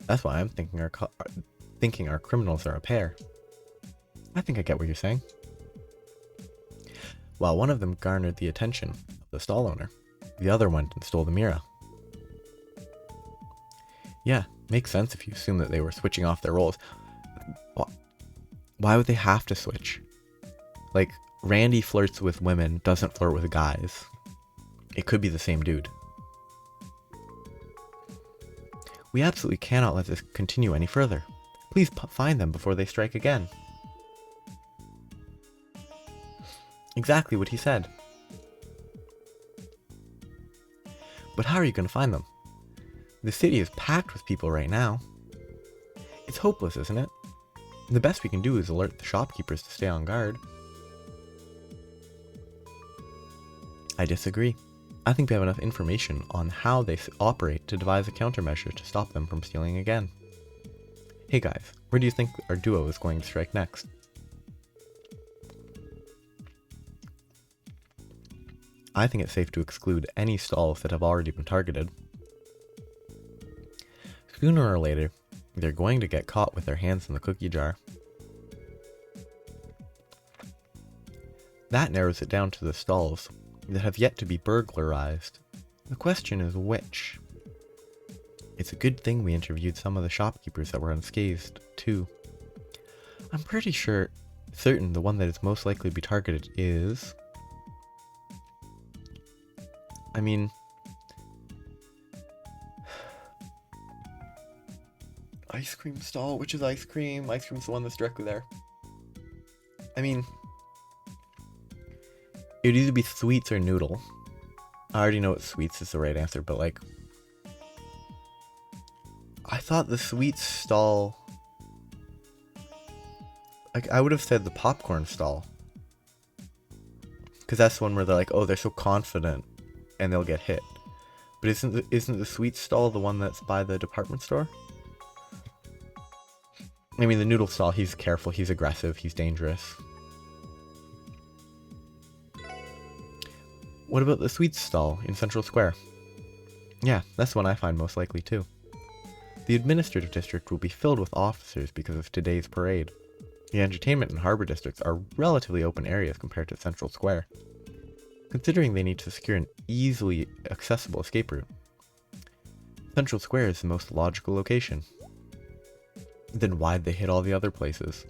that's why I'm thinking our criminals are a pair. I think I get what you're saying. While one of them garnered the attention of the stall owner, the other went and stole the mira. Yeah, makes sense if you assume that they were switching off their roles. Why would they have to switch? Like, Randy flirts with women, doesn't flirt with guys. It could be the same dude. We absolutely cannot let this continue any further. Please find them before they strike again. Exactly what he said. But how are you going to find them? The city is packed with people right now. It's hopeless, isn't it? The best we can do is alert the shopkeepers to stay on guard. I disagree. I think we have enough information on how they operate to devise a countermeasure to stop them from stealing again. Hey guys, where do you think our duo is going to strike next? I think it's safe to exclude any stalls that have already been targeted. Sooner or later, they're going to get caught with their hands in the cookie jar. That narrows it down to the stalls that have yet to be burglarized. The question is which? It's a good thing we interviewed some of the shopkeepers that were unscathed, too. I'm pretty certain the one that is most likely to be targeted is... I mean... ice cream stall? Which is ice cream? Ice cream's the one that's directly there. I mean... it would either be sweets or noodle. I already know what sweets is the right answer, but like... I thought the sweets stall... like, I would have said the popcorn stall. Because that's the one where they're like, oh, they're so confident and they'll get hit. But isn't the sweets stall the one that's by the department store? I mean, the noodle stall, he's careful, he's aggressive, he's dangerous. What about the sweets stall in Central Square? Yeah, that's the one I find most likely too. The administrative district will be filled with officers because of today's parade. The entertainment and harbor districts are relatively open areas compared to Central Square, considering they need to secure an easily accessible escape route. Central Square is the most logical location. Then why'd they hit all the other places?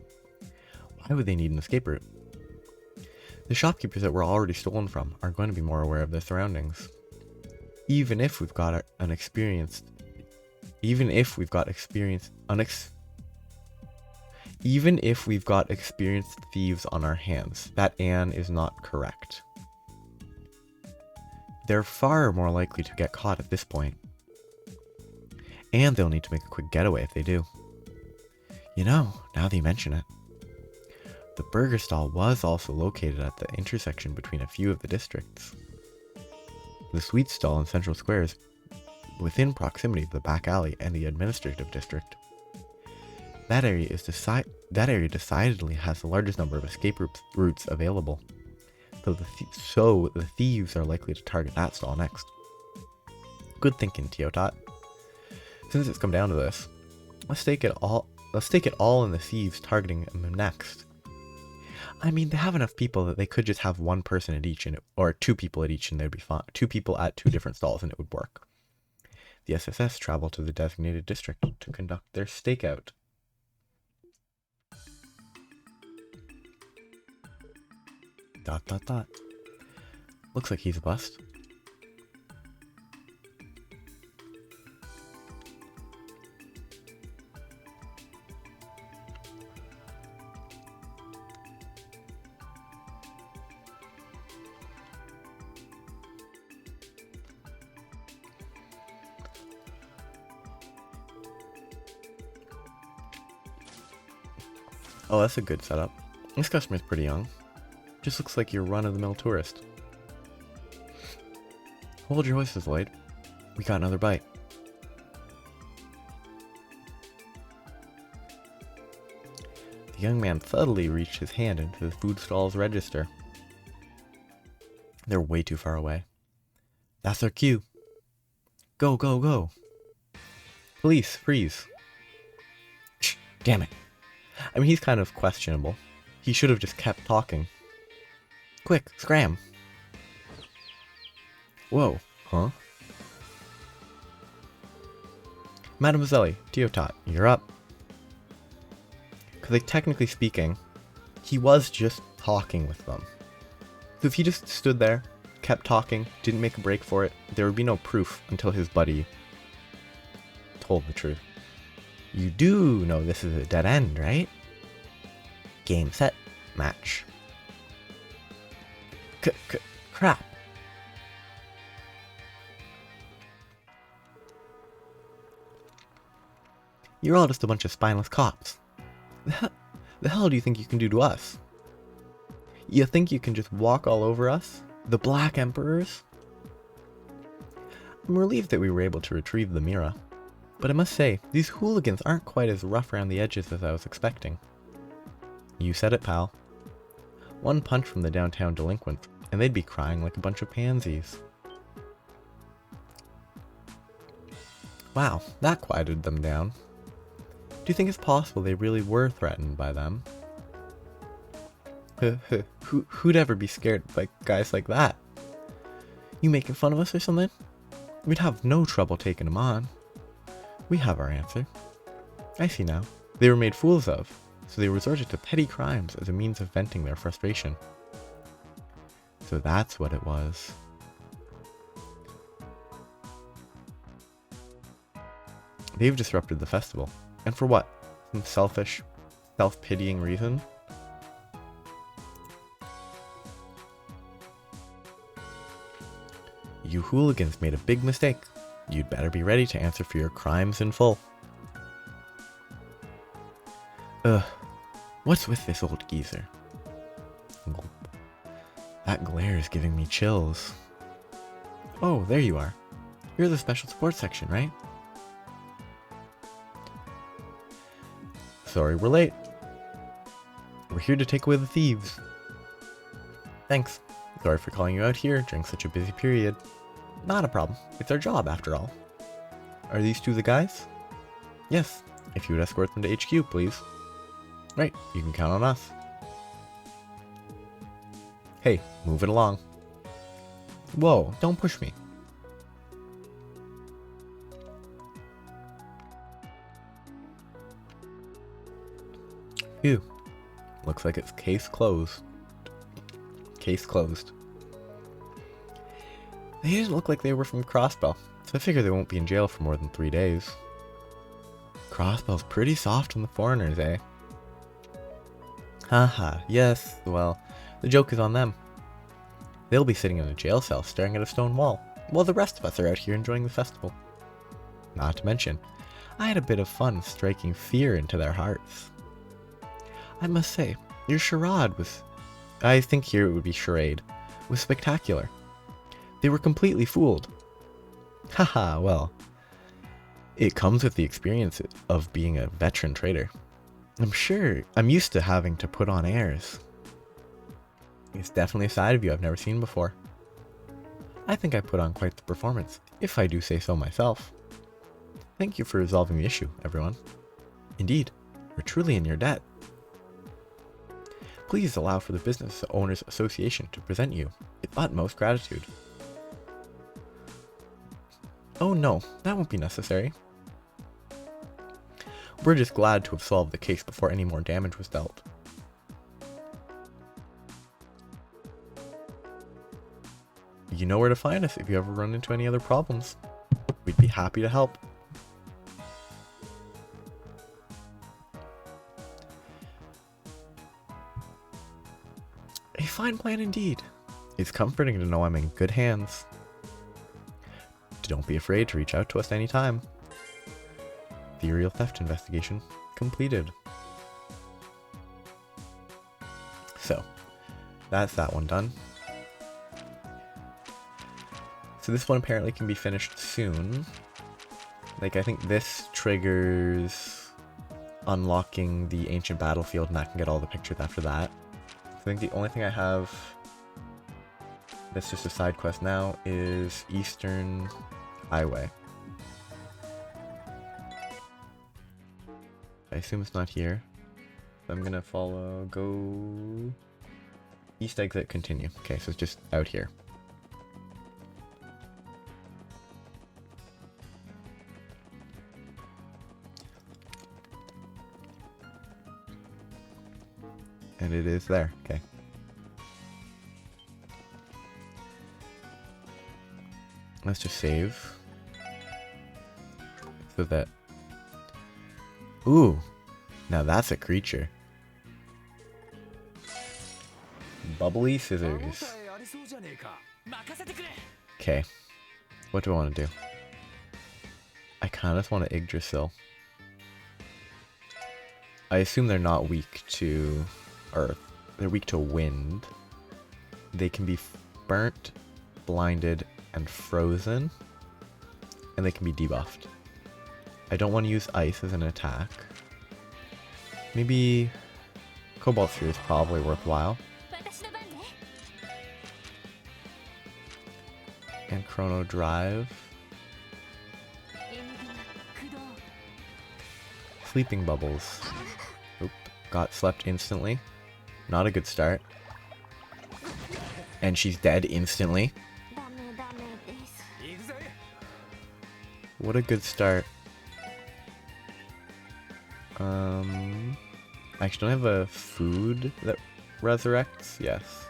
Why would they need an escape route? The shopkeepers that we're already stolen from are going to be more aware of their surroundings. Even if we've got experienced thieves on our hands, that Anne is not correct. They're far more likely to get caught at this point. And they'll need to make a quick getaway if they do. You know, now that you mention it, the burger stall was also located at the intersection between a few of the districts. The sweet stall in Central Square is within proximity to the back alley and the administrative district. That area decidedly has the largest number of escape routes available, so the thieves are likely to target that stall next. Good thinking, Teotot. Since it's come down to this, let's stake it all in the thieves targeting them next. I mean, they have enough people that they could just have one person at each, or 2 people at each, and they'd be fine. 2 people at 2 different stalls, and it would work. The SSS travel to the designated district to conduct their stakeout. ... Looks like he's a bust. Oh, that's a good setup. This customer's pretty young. Just looks like your run-of-the-mill tourist. Hold your horses, Lloyd. We got another bite. The young man subtly reached his hand into the food stall's register. They're way too far away. That's our cue. Go, go, go. Police, freeze. Shh, damn it. I mean, he's kind of questionable. He should have just kept talking. Quick, scram. Whoa, huh? Mademoiselle, Teotot, you're up. Because, like, technically speaking, he was just talking with them. So if he just stood there, kept talking, didn't make a break for it, there would be no proof until his buddy told the truth. You do know this is a dead end, right? Game, set, match. Crap. You're all just a bunch of spineless cops. The hell do you think you can do to us? You think you can just walk all over us? The Black Emperors? I'm relieved that we were able to retrieve the Mira. But I must say, these hooligans aren't quite as rough around the edges as I was expecting. You said it, pal. One punch from the downtown delinquents, and they'd be crying like a bunch of pansies. Wow, that quieted them down. Do you think it's possible they really were threatened by them? Who'd ever be scared by guys like that? You making fun of us or something? We'd have no trouble taking them on. We have our answer. I see now. They were made fools of, so they resorted to petty crimes as a means of venting their frustration. So that's what it was. They've disrupted the festival. And for what? Some selfish, self-pitying reason? You hooligans made a big mistake. You'd better be ready to answer for your crimes in full. What's with this old geezer? Gulp. That glare is giving me chills. Oh, there you are. You're the special support section, right? Sorry we're late. We're here to take away the thieves. Thanks. Sorry for calling you out here during such a busy period. Not a problem. It's our job, after all. Are these two the guys? Yes. If you would escort them to HQ, please. Right, you can count on us. Hey, move it along. Whoa, don't push me. Phew. Looks like it's case closed. Case closed. They didn't look like they were from Crossbell, so I figure they won't be in jail for more than 3 days. Crossbell's pretty soft on the foreigners, eh? Haha, yes, well, the joke is on them. They'll be sitting in a jail cell staring at a stone wall, while the rest of us are out here enjoying the festival. Not to mention, I had a bit of fun striking fear into their hearts. I must say, your charade was... I think here it would be charade, was spectacular. They were completely fooled. Haha, well, it comes with the experience of being a veteran trader. I'm used to having to put on airs. It's definitely a side of you I've never seen before. I think I put on quite the performance, if I do say so myself. Thank you for resolving the issue, everyone. Indeed, we're truly in your debt. Please allow for the Business Owners Association to present you with utmost gratitude. Oh no, that won't be necessary. We're just glad to have solved the case before any more damage was dealt. You know where to find us if you ever run into any other problems. We'd be happy to help. A fine plan indeed. It's comforting to know I'm in good hands. Don't be afraid to reach out to us anytime. The aerial theft investigation completed. So, that's that one done. So this one apparently can be finished soon. Like, I think this triggers unlocking the ancient battlefield, and I can get all the pictures after that. I think the only thing I have that's just a side quest now is Eastern Highway. I assume it's not here. So I'm gonna go east exit, continue. Okay, so it's just out here. And it is there, okay. Let's just save. So that... Ooh! Now that's a creature. Bubbly scissors. Okay. What do I want to do? I kind of want to Yggdrasil. I assume they're not weak to earth. They're weak to wind. They can be burnt, blinded, and frozen. And they can be debuffed. I don't want to use ice as an attack. Maybe Cobalt Sphere is probably worthwhile. And Chrono Drive. Sleeping Bubbles. Oop, got slept instantly. Not a good start. And she's dead instantly. What a good start. Actually, don't I have a food that resurrects? Yes.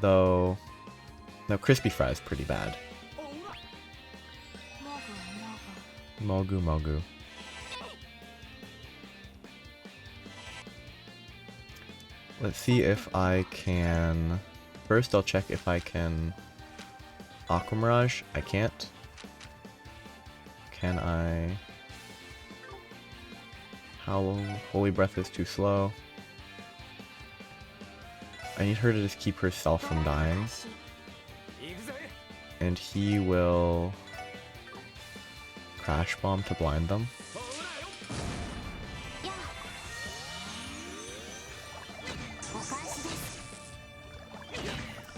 Though, no, Crispy Fry is pretty bad. Mogu Mogu. Let's see if I can... First, I'll check if I can... Aqua Mirage? I can't. Can I... Holy Breath is too slow. I need her to just keep herself from dying. And he will... Crash Bomb to blind them.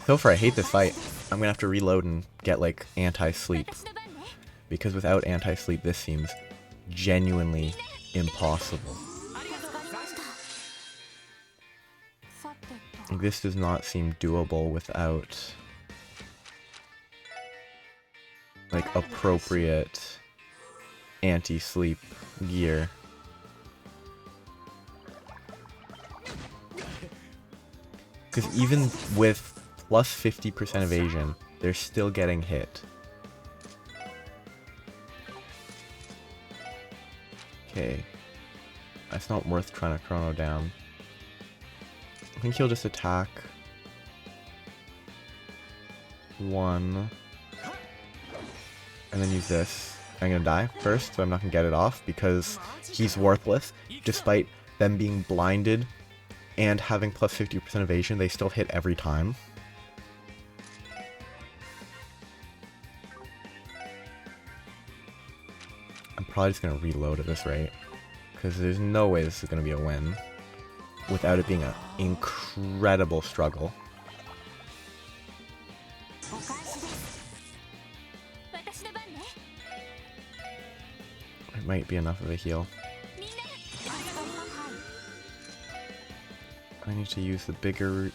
So far, I hate this fight. I'm gonna have to reload and get, like, anti-sleep. Because without anti-sleep, this seems genuinely impossible. This does not seem doable without, like, appropriate anti-sleep gear. Because even with plus 50% evasion, they're still getting hit. Okay. That's not worth trying to chrono down. I think he'll just attack 1. And then use this. I'm gonna die first, so I'm not gonna get it off because he's worthless. Despite them being blinded and having plus 50% evasion, they still hit every time. I'm probably just gonna reload at this rate, because there's no way this is gonna be a win without it being an incredible struggle. It might be enough of a heal. I need to use the bigger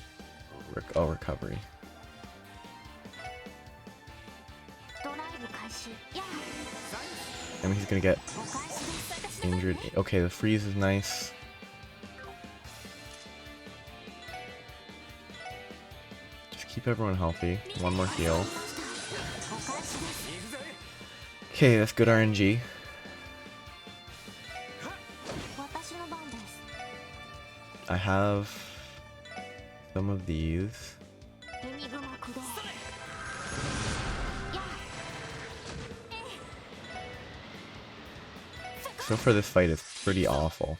recovery. I mean, he's gonna get injured. Okay, the freeze is nice. Just keep everyone healthy. One more heal. Okay, that's good RNG. I have some of these. So far this fight is pretty awful.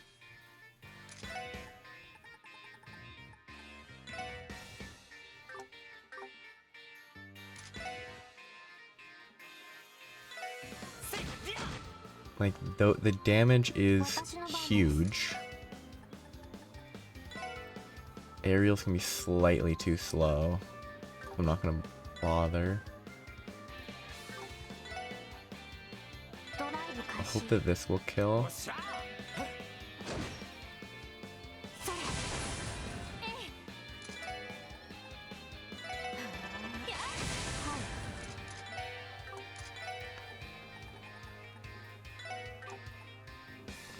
Like, the damage is huge. Aerials can be slightly too slow. I'm not gonna bother. I hope that this will kill.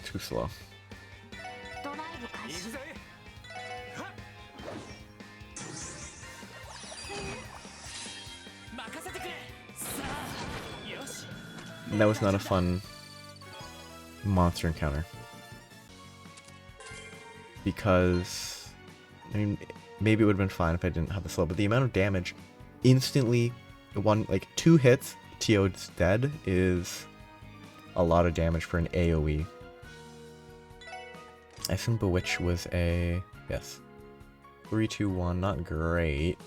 Too slow. That was not a fun monster encounter. Because, I mean, maybe it would have been fine if I didn't have the slow, but the amount of damage instantly, like 2 hits, TO's dead, is a lot of damage for an AoE. I assume Bewitch was a, yes. 3, 2, 1, not great.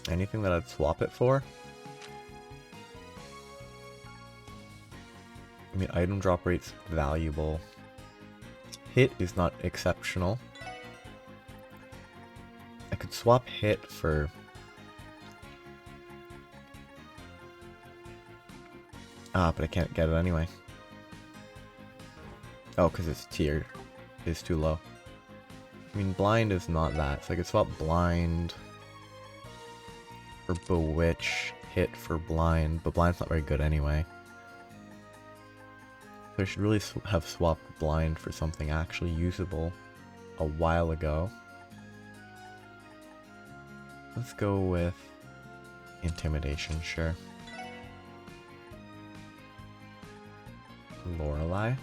Anything that I'd swap it for? I mean, item drop rate's valuable. Hit is not exceptional. I could swap hit for... but I can't get it anyway. Oh, because its tier is too low. I mean, blind is not that, so I could swap blind for Bewitch, hit for blind, but blind's not very good anyway. So I should really have swapped blind for something actually usable a while ago. Let's go with intimidation, sure. Lorelei.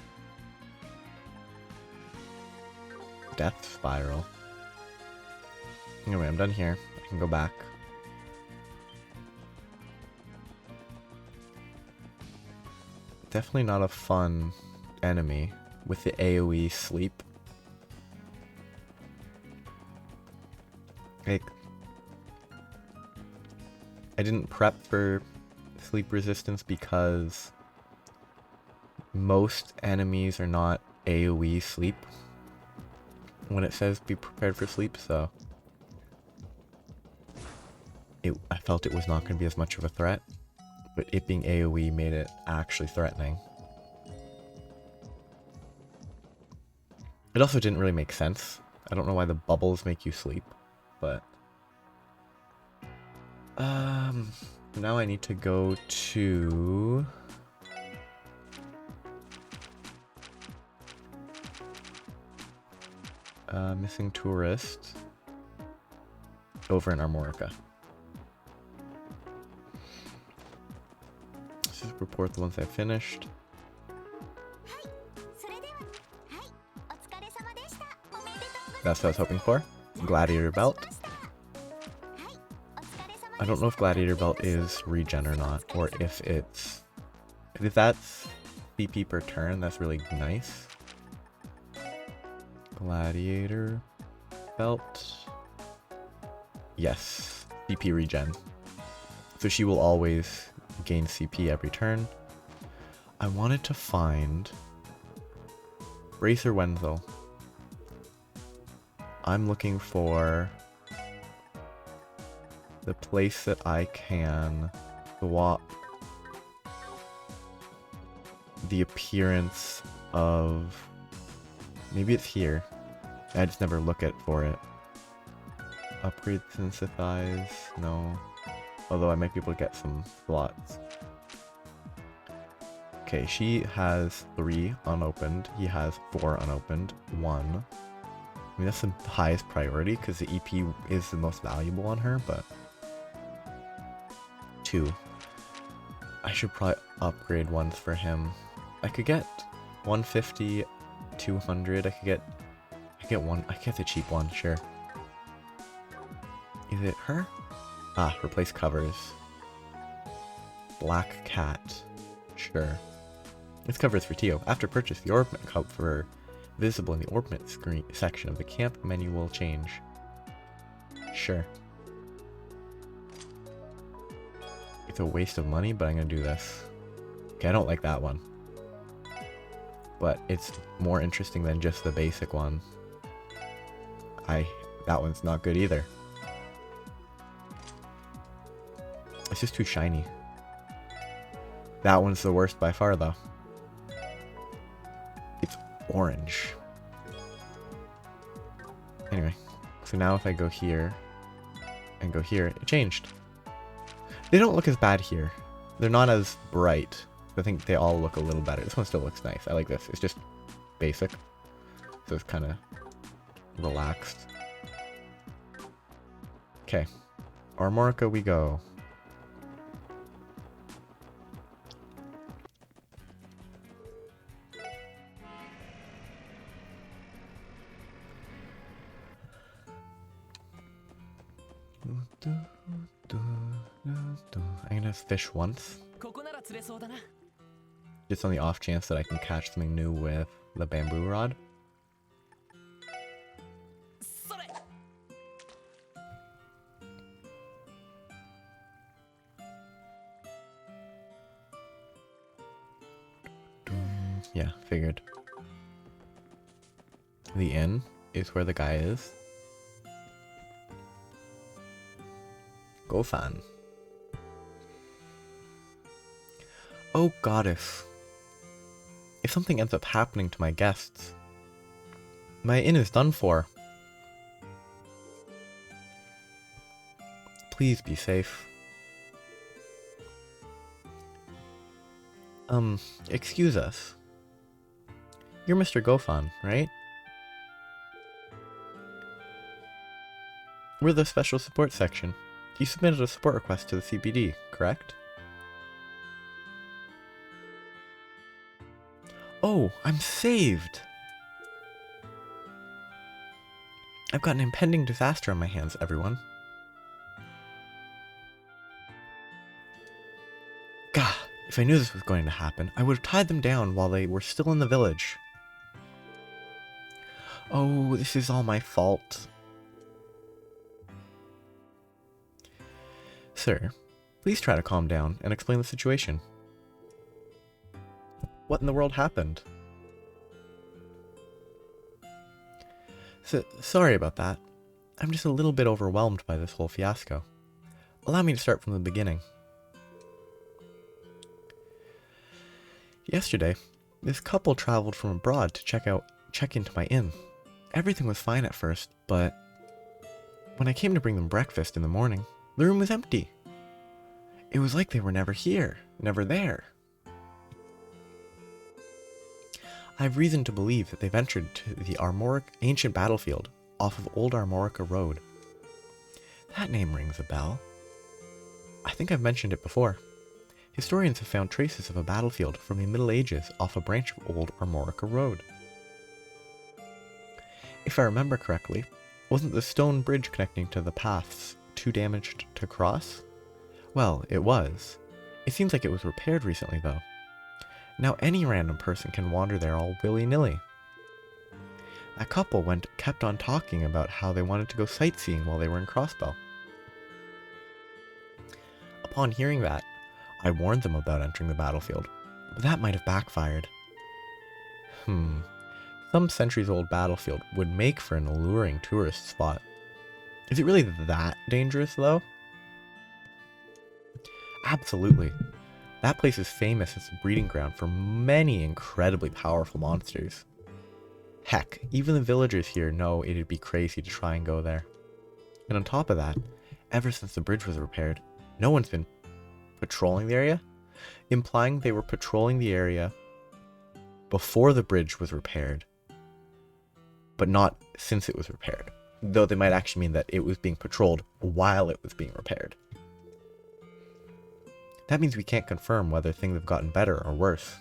Death Spiral. Anyway, I'm done here. I can go back. Definitely not a fun enemy with the AoE sleep. Like, I didn't prep for sleep resistance because most enemies are not AoE sleep when it says be prepared for sleep, so I felt it was not going to be as much of a threat. But it being AoE made it actually threatening. It also didn't really make sense. I don't know why the bubbles make you sleep, but... now I need to go to... Missing tourist. Over in Armorica. Let's just report the ones I finished. That's what I was hoping for. Gladiator belt. I don't know if Gladiator belt is regen or not, or if it's... If that's BP per turn, that's really nice. Gladiator belt. Yes, CP regen. So she will always gain CP every turn. I wanted to find Racer Wenzel. I'm looking for the place that I can swap the appearance of... Maybe it's here. I just never look at for it. Upgrade synthesize, no. Although I might be able to get some slots. Okay, she has 3 unopened. He has 4 unopened. 1. I mean, that's the highest priority because the EP is the most valuable on her, but... 2. I should probably upgrade ones for him. I could get 150, 200. I could get one. I get the cheap one, sure. Is it her? Ah, replace covers. Black cat. Sure. It's covers for Tio. After purchase, the orbment cover visible in the orbment screen section of the camp menu will change. Sure. It's a waste of money, but I'm gonna do this. Okay, I don't like that one. But it's more interesting than just the basic one. That one's not good either. It's just too shiny. That one's the worst by far, though. It's orange. Anyway, so now if I go here and go here, it changed. They don't look as bad here. They're not as bright. I think they all look a little better. This one still looks nice. I like this. It's just basic. So it's kind of relaxed. Okay. Armorica we go. I'm gonna fish once. Just on the off chance that I can catch something new with the bamboo rod. Yeah, figured. The inn is where the guy is. Gofan. Oh goddess. If something ends up happening to my guests, my inn is done for. Please be safe. Excuse us. You're Mr. Gofan, right? We're the special support section. You submitted a support request to the CBD, correct? Oh, I'm saved! I've got an impending disaster on my hands, everyone. Gah, if I knew this was going to happen, I would have tied them down while they were still in the village. Oh, this is all my fault. Sir, please try to calm down and explain the situation. What in the world happened? Sorry about that. I'm just a little bit overwhelmed by this whole fiasco. Allow me to start from the beginning. Yesterday, this couple traveled from abroad to check into my inn. Everything was fine at first, but when I came to bring them breakfast in the morning, the room was empty. It was like they were never here, never there. I have reason to believe that they ventured to the Armoric ancient battlefield off of Old Armorica Road. That name rings a bell. I think I've mentioned it before. Historians have found traces of a battlefield from the Middle Ages off a branch of Old Armorica Road. If I remember correctly, wasn't the stone bridge connecting to the paths too damaged to cross? Well, it was. It seems like it was repaired recently, though. Now any random person can wander there all willy-nilly. That couple kept on talking about how they wanted to go sightseeing while they were in Crossbell. Upon hearing that, I warned them about entering the battlefield, but that might have backfired. Some centuries-old battlefield would make for an alluring tourist spot. Is it really that dangerous, though? Absolutely. That place is famous as a breeding ground for many incredibly powerful monsters. Heck, even the villagers here know it'd be crazy to try and go there. And on top of that, ever since the bridge was repaired, no one's been patrolling the area, implying they were patrolling the area before the bridge was repaired, but not since it was repaired, though they might actually mean that it was being patrolled while it was being repaired. That means we can't confirm whether things have gotten better or worse.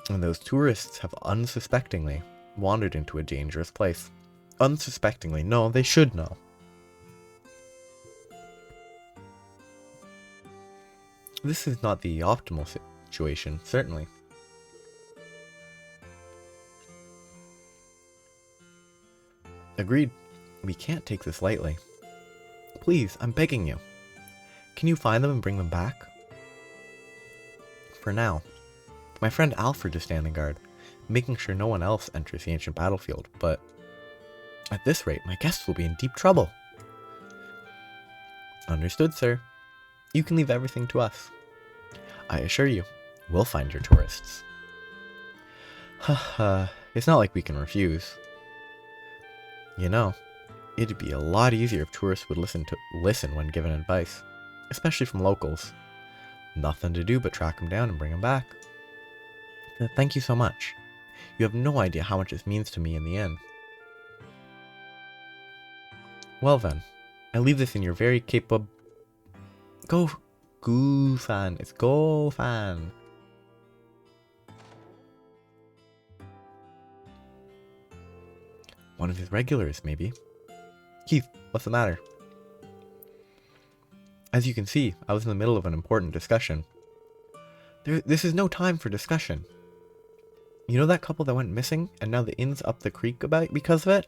And those tourists have unsuspectingly wandered into a dangerous place. Unsuspectingly, no, they should know. This is not the optimal situation, certainly. Agreed. We can't take this lightly. Please, I'm begging you. Can you find them and bring them back? For now. My friend Alfred is standing guard, making sure no one else enters the ancient battlefield, but at this rate, my guests will be in deep trouble. Understood, sir. You can leave everything to us. I assure you, we'll find your tourists. Haha, it's not like we can refuse. You know, it'd be a lot easier if tourists would listen when given advice, especially from locals. Nothing to do but track them down and bring them back. Thank you so much. You have no idea how much this means to me in the end. Well then, I leave this in your very capable... Go-fan. It's go-fan. One of his regulars, maybe. Keith, what's the matter? As you can see, I was in the middle of an important discussion. This is no time for discussion. You know that couple that went missing, and now the inn's up the creek because of it?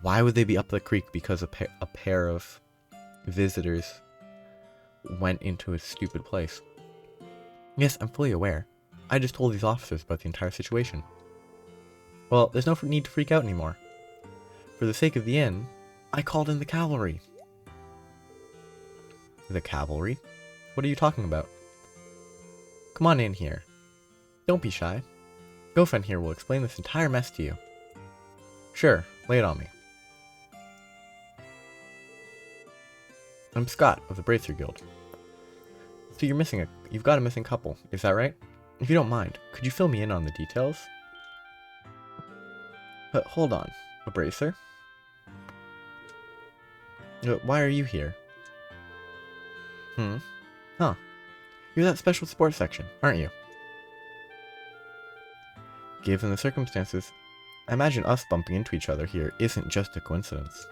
Why would they be up the creek because a pair of visitors went into a stupid place? Yes, I'm fully aware. I just told these officers about the entire situation. Well, there's no need to freak out anymore. For the sake of the inn, I called in the cavalry. The cavalry? What are you talking about? Come on in here. Don't be shy. Gofan here will explain this entire mess to you. Sure, lay it on me. I'm Scott of the Bracer Guild. So you've got a missing couple, is that right? If you don't mind, could you fill me in on the details? But hold on, a bracer? Why are you here? Huh. You're that special sports section, aren't you? Given the circumstances, I imagine us bumping into each other here isn't just a coincidence.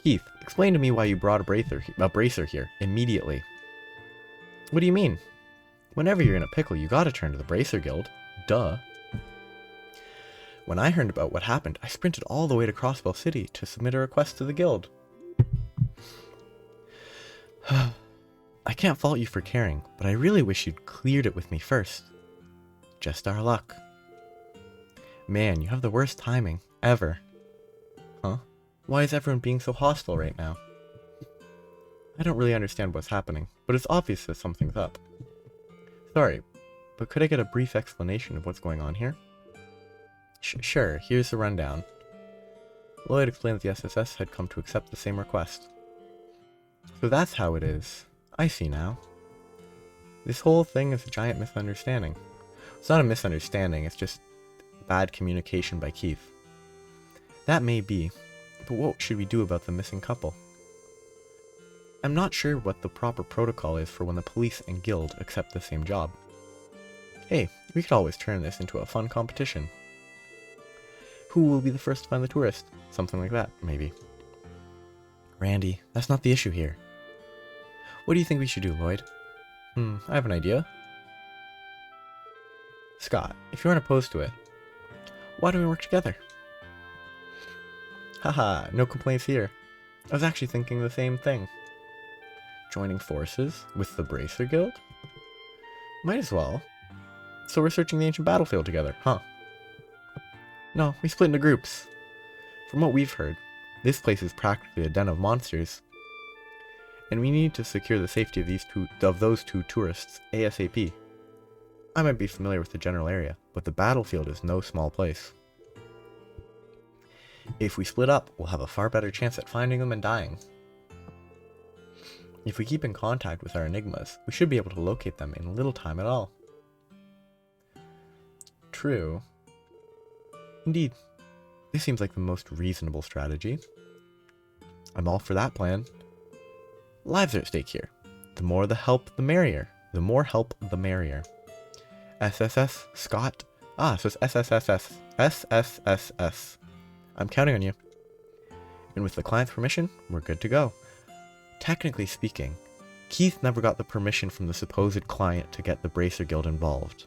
Keith, explain to me why you brought a bracer here, immediately. What do you mean? Whenever you're in a pickle, you gotta turn to the Bracer Guild. Duh. When I heard about what happened, I sprinted all the way to Crossbell City to submit a request to the guild. I can't fault you for caring, but I really wish you'd cleared it with me first. Just our luck. Man, you have the worst timing, ever. Huh? Why is everyone being so hostile right now? I don't really understand what's happening, but it's obvious that something's up. Sorry, but could I get a brief explanation of what's going on here? Sure, here's the rundown. Lloyd explained that the SSS had come to accept the same request. So that's how it is. I see now. This whole thing is a giant misunderstanding. It's not a misunderstanding, it's just bad communication by Keith. That may be, but what should we do about the missing couple? I'm not sure what the proper protocol is for when the police and guild accept the same job. Hey, we could always turn this into a fun competition. Who will be the first to find the tourist? Something like that, maybe. Randy, that's not the issue here. What do you think we should do, Lloyd? I have an idea. Scott, if you aren't opposed to it, why don't we work together? Haha, no complaints here. I was actually thinking the same thing. Joining forces with the Bracer Guild? Might as well. So we're searching the ancient battlefield together, huh? No, we split into groups. From what we've heard, this place is practically a den of monsters. And we need to secure the safety of those two tourists ASAP. I might be familiar with the general area, but the battlefield is no small place. If we split up, we'll have a far better chance at finding them and dying. If we keep in contact with our enigmas, we should be able to locate them in little time at all. True. Indeed. This seems like the most reasonable strategy. I'm all for that plan. Lives are at stake here. The more the help, the merrier. The more help, the merrier. SSS, Scott. So it's SSSS. SSSS. I'm counting on you. And with the client's permission, we're good to go. Technically speaking, Keith never got the permission from the supposed client to get the Bracer Guild involved.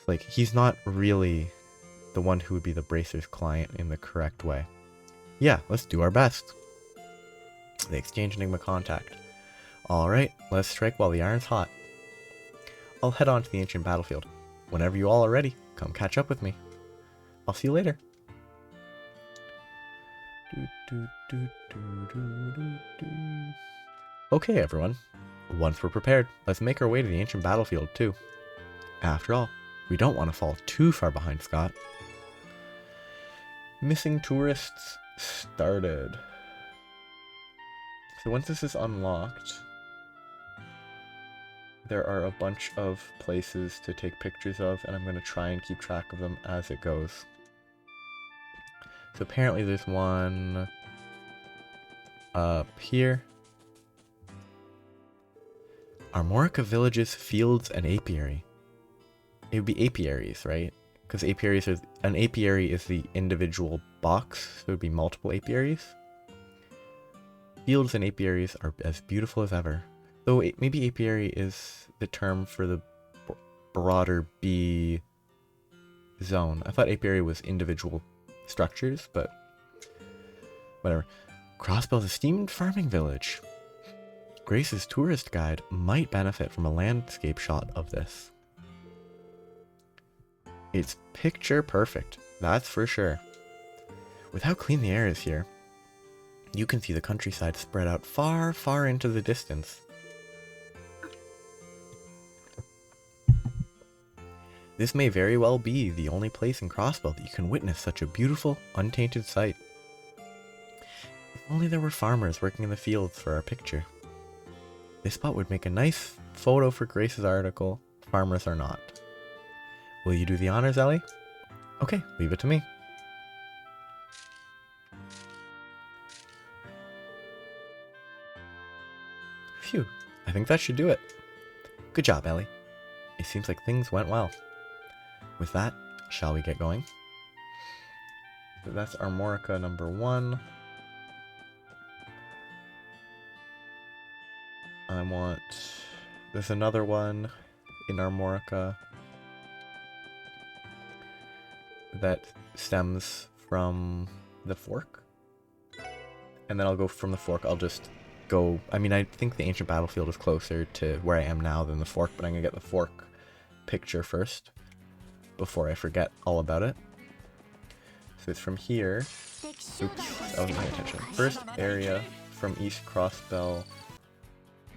Like, he's not really the one who would be the Bracer's client in the correct way. Yeah, let's do our best. They exchange Enigma contact. Alright, let's strike while the iron's hot. I'll head on to the ancient battlefield. Whenever you all are ready, come catch up with me. I'll see you later. Okay, everyone. Once we're prepared, let's make our way to the ancient battlefield, too. After all, we don't want to fall too far behind Scott. Missing tourists started. So once this is unlocked, there are a bunch of places to take pictures of, and I'm going to try and keep track of them as it goes. So apparently there's one up here. Armorica Village's Fields and Apiary. It would be apiaries, right? Because apiaries are, an apiary is the individual box, so it would be multiple apiaries. Fields and apiaries are as beautiful as ever. Though maybe apiary is the term for the broader bee zone. I thought apiary was individual structures, but whatever. Crossbell's esteemed farming village. Grace's tourist guide might benefit from a landscape shot of this. It's picture perfect, that's for sure. With how clean the air is here, you can see the countryside spread out far, far into the distance. This may very well be the only place in Crossbell that you can witness such a beautiful, untainted sight. If only there were farmers working in the fields for our picture. This spot would make a nice photo for Grace's article, Farmers Are Not. Will you do the honors, Ellie? Okay, leave it to me. Phew, I think that should do it. Good job, Ellie. It seems like things went well. With that, shall we get going? So that's Armorica number 1. There's another one in Armorica that stems from the fork. And then I'll go from the fork, I think the ancient battlefield is closer to where I am now than the fork, but I'm gonna get the fork picture first before I forget all about it. So it's from here. Oops, I wasn't paying attention. First area from East Crossbell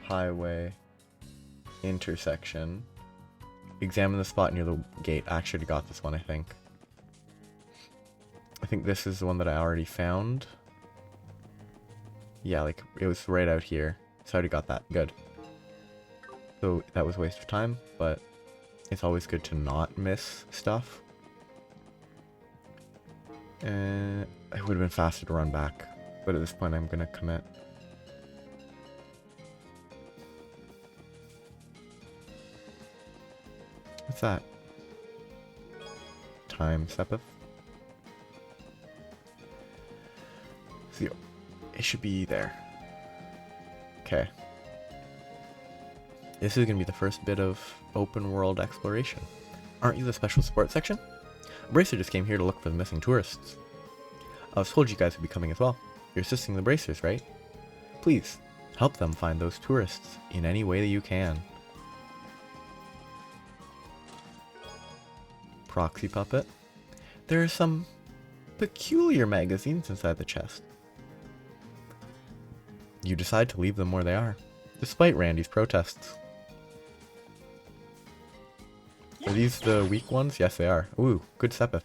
Highway intersection. Examine the spot near the gate. I actually got this one, I think. I think this is the one that I already found. Yeah, like, it was right out here. So I already got that. Good. So that was a waste of time, but it's always good to not miss stuff. And it would have been faster to run back, but at this point I'm gonna commit. What's that? Time, Sepith. See, it should be there. Okay. This is gonna be the first bit of open world exploration. Aren't you the special support section? A bracer just came here to look for the missing tourists. I was told you guys would be coming as well. You're assisting the bracers, right? Please, help them find those tourists in any way that you can. Proxy puppet. There are some peculiar magazines inside the chest. You decide to leave them where they are, despite Randy's protests. Are these the weak ones? Yes, they are. Ooh, good Sepith.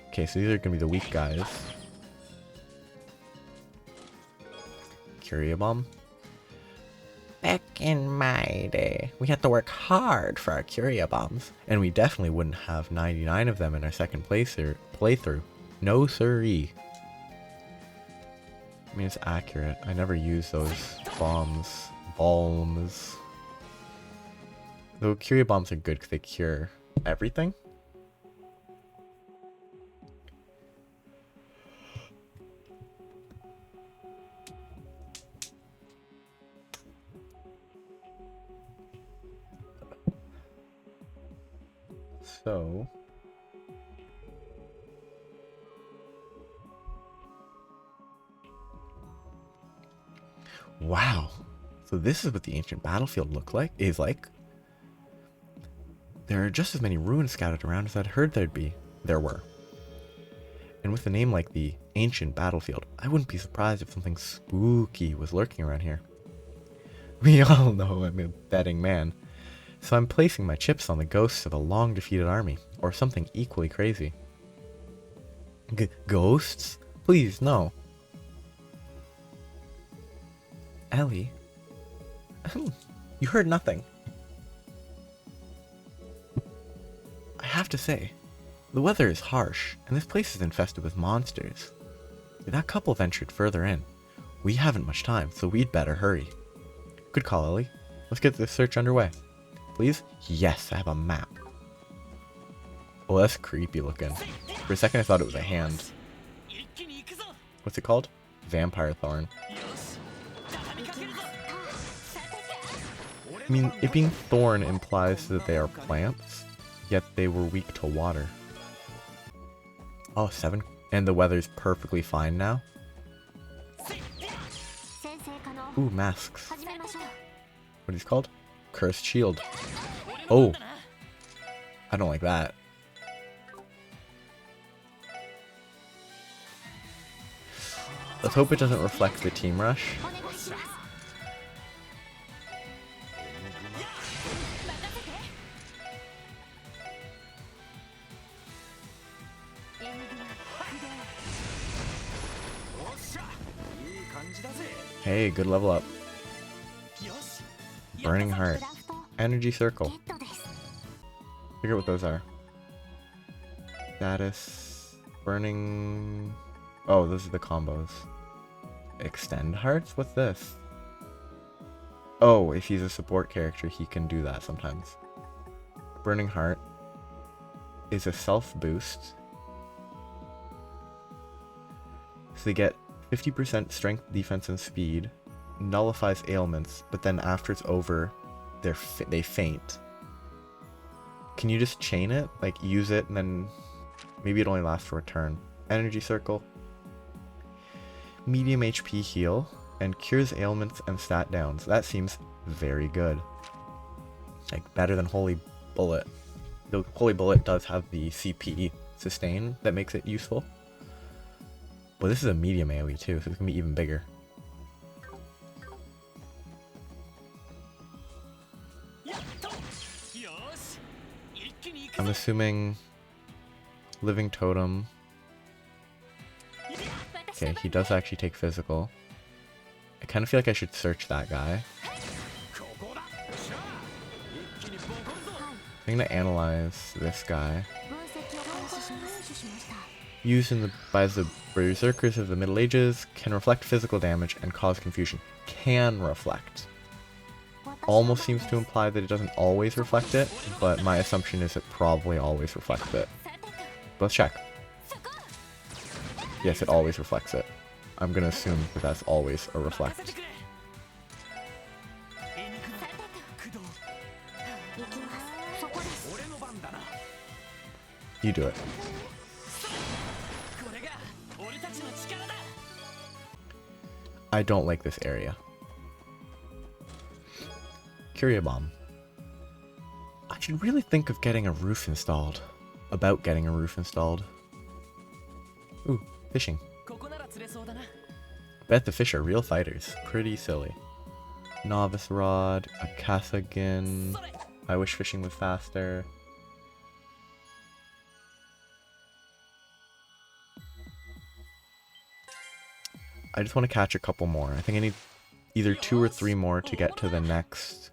Okay, so these are going to be the weak guys. Curia Bomb. Back in my day, we had to work hard for our Curia Bombs. And we definitely wouldn't have 99 of them in our second playthrough. No siree. I mean, it's accurate. I never use those bombs. Balms. Though Curia Bombs are good because they cure everything. So... wow. So this is what the ancient battlefield is like. There are just as many ruins scattered around as I'd heard there were. And with a name like the ancient battlefield, I wouldn't be surprised if something spooky was lurking around here. We all know I'm a betting man, so I'm placing my chips on the ghosts of a long defeated army, or something equally crazy. Ghosts? Please, no. Ellie? You heard nothing. I have to say, the weather is harsh, and this place is infested with monsters. If that couple ventured further in, we haven't much time, so we'd better hurry. Good call, Ellie. Let's get this search underway. Please? Yes, I have a map. Oh, that's creepy looking. For a second I thought it was a hand. What's it called? Vampire Thorn. I mean, it being thorn implies that they are plants, yet they were weak to water. Oh, 7. And the weather's perfectly fine now? Ooh, masks. What are these called? Cursed Shield. Oh. I don't like that. Let's hope it doesn't reflect the team rush. Hey, good level up. Burning Heart. Energy Circle. Figure out what those are. Status. Burning... oh, those are the combos. Extend Hearts? What's this? Oh, if he's a support character, he can do that sometimes. Burning Heart is a self boost. So they get 50% strength, defense, and speed. Nullifies ailments, but then after it's over, they faint. Can you just chain it? Like, use it and then maybe it only lasts for a turn. Energy Circle. Medium HP heal and cures ailments and stat downs. That seems very good. Like, better than Holy Bullet. The Holy Bullet does have the CP sustain that makes it useful. Well, this is a medium AoE too, so it's gonna be even bigger. I'm assuming Living Totem. Okay, he does actually take physical. I kind of feel like I should search that guy. I'm gonna analyze this guy. Used by the berserkers of the Middle Ages, can reflect physical damage and cause confusion. Can reflect. Almost seems to imply that it doesn't always reflect it, but my assumption is it probably always reflects it. Let's check. Yes, it always reflects it. I'm gonna assume that that's always a reflect. You do it. I don't like this area. Curia bomb. I should really think of getting a roof installed. About getting a roof installed. Ooh, fishing. Bet the fish are real fighters. Pretty silly. Novice rod, a Kathagin. I wish fishing was faster. I just want to catch a couple more. I think I need either 2 or 3 more to get to the next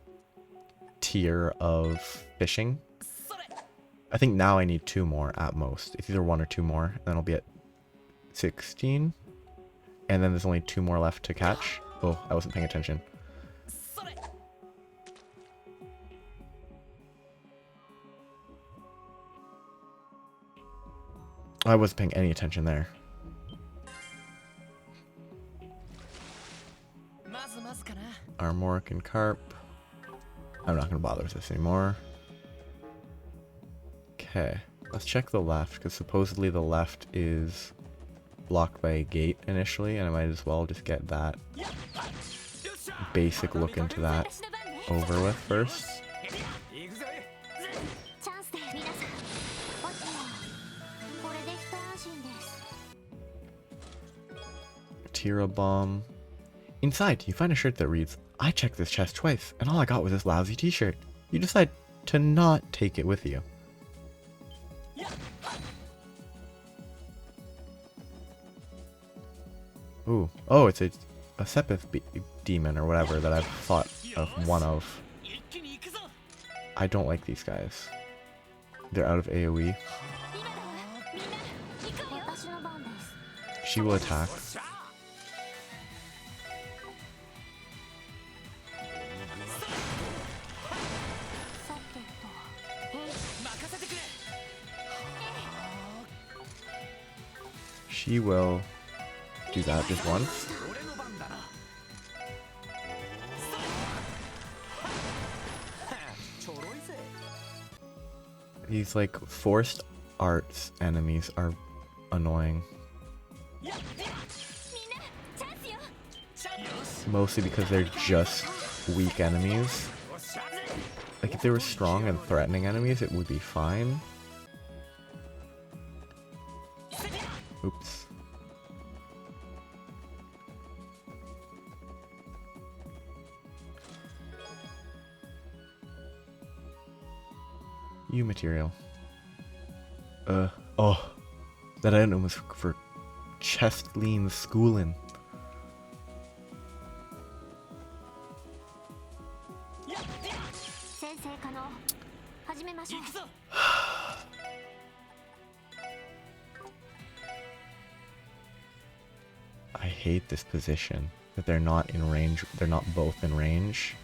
tier of fishing. I think now I need 2 more at most. It's either 1 or 2 more, and then I'll be at 16. And then there's only 2 more left to catch. Oh, I wasn't paying attention. I wasn't paying any attention there. Armoric and Carp. I'm not going to bother with this anymore. Okay, let's check the left, because supposedly the left is blocked by a gate initially, and I might as well just get that basic look into that over with first. Tira bomb. Inside, you find a shirt that reads, "I checked this chest twice, and all I got was this lousy t-shirt." You decide to not take it with you. Ooh. Oh, it's a Sepith demon or whatever that I've fought one of. I don't like these guys. They're out of AoE. She will attack. She will do that just once. These like forced arts enemies are annoying. Mostly because they're just weak enemies. Like if they were strong and threatening enemies, it would be fine. Oops. U material. Oh. That item was for chest lean schooling. I hate this position, that they're not in range, they're not both in range.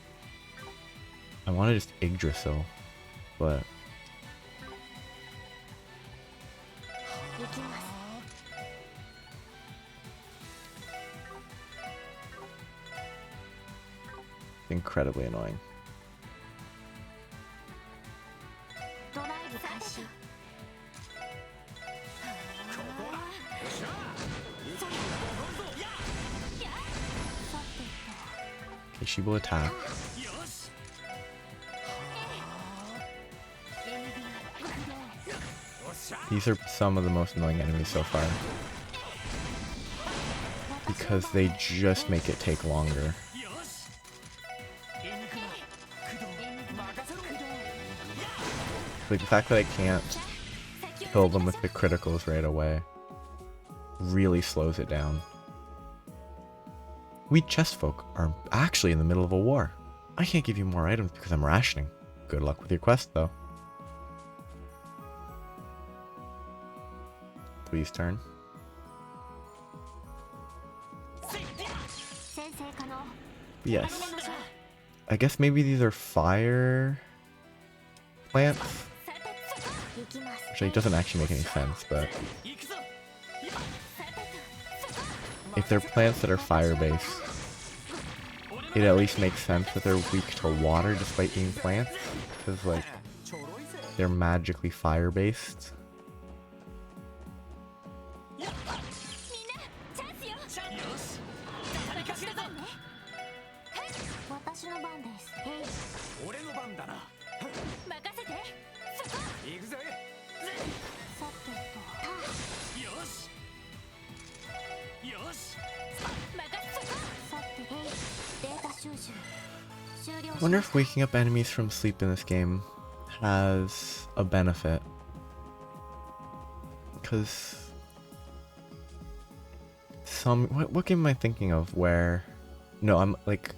I want to just Yggdrasil, but... incredibly annoying. Okay, she will attack. These are some of the most annoying enemies so far. Because they just make it take longer. Like the fact that I can't kill them with the criticals right away really slows it down. We chest folk are actually in the middle of a war. I can't give you more items because I'm rationing. Good luck with your quest though. Lee's turn. Yes. I guess maybe these are fire plants? Which like, doesn't actually make any sense, but... if they're plants that are fire-based, it at least makes sense that they're weak to water despite being plants. Because, like, they're magically fire-based. I wonder if waking up enemies from sleep in this game has a benefit. Because what game am I thinking of where... No, I'm like...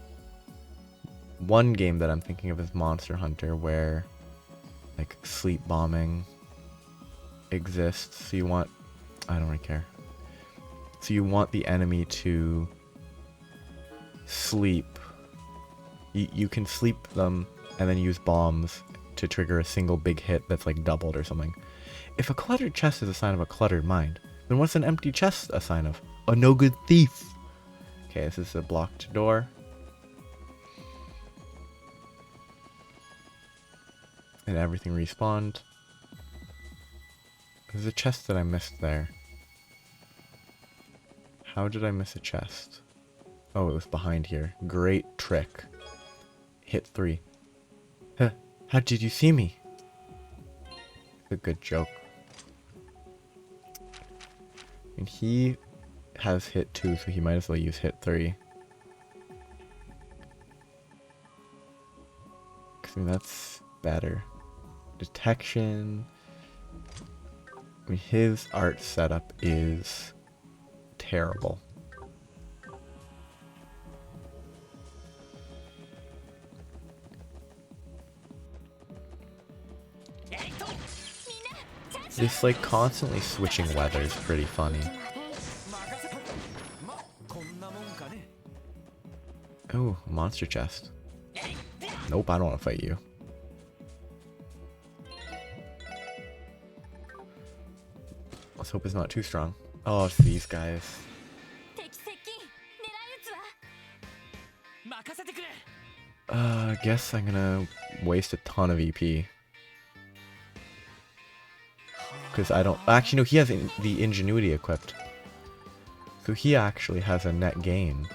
one game that I'm thinking of is Monster Hunter, where like sleep bombing exists. So you want... I don't really care. So you want the enemy to sleep. You can sleep them and then use bombs to trigger a single big hit that's like doubled or something. If a cluttered chest is a sign of a cluttered mind, then what's an empty chest a sign of? A no good thief. Okay, this is a blocked door. And everything respawned. There's a chest that I missed there. How did I miss a chest? Oh, it was behind here. Great trick. Hit 3. Huh, how did you see me? A good joke. And he has hit 2, so he might as well use hit 3. I mean, that's better. Detection. I mean, his art setup is terrible. This like constantly switching weather is pretty funny. Oh, monster chest. Nope, I don't want to fight you. Let's hope it's not too strong. Oh, it's these guys. I guess I'm gonna waste a ton of EP. Because I don't... Actually, no, he has the ingenuity equipped. So he actually has a net gain.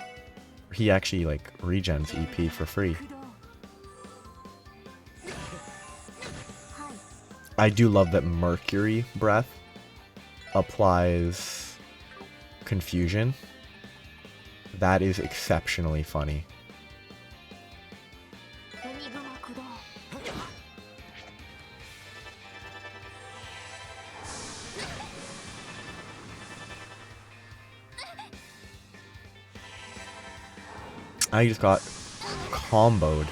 He actually, like, regens EP for free. I do love that Mercury Breath applies confusion. That is exceptionally funny. I just got comboed.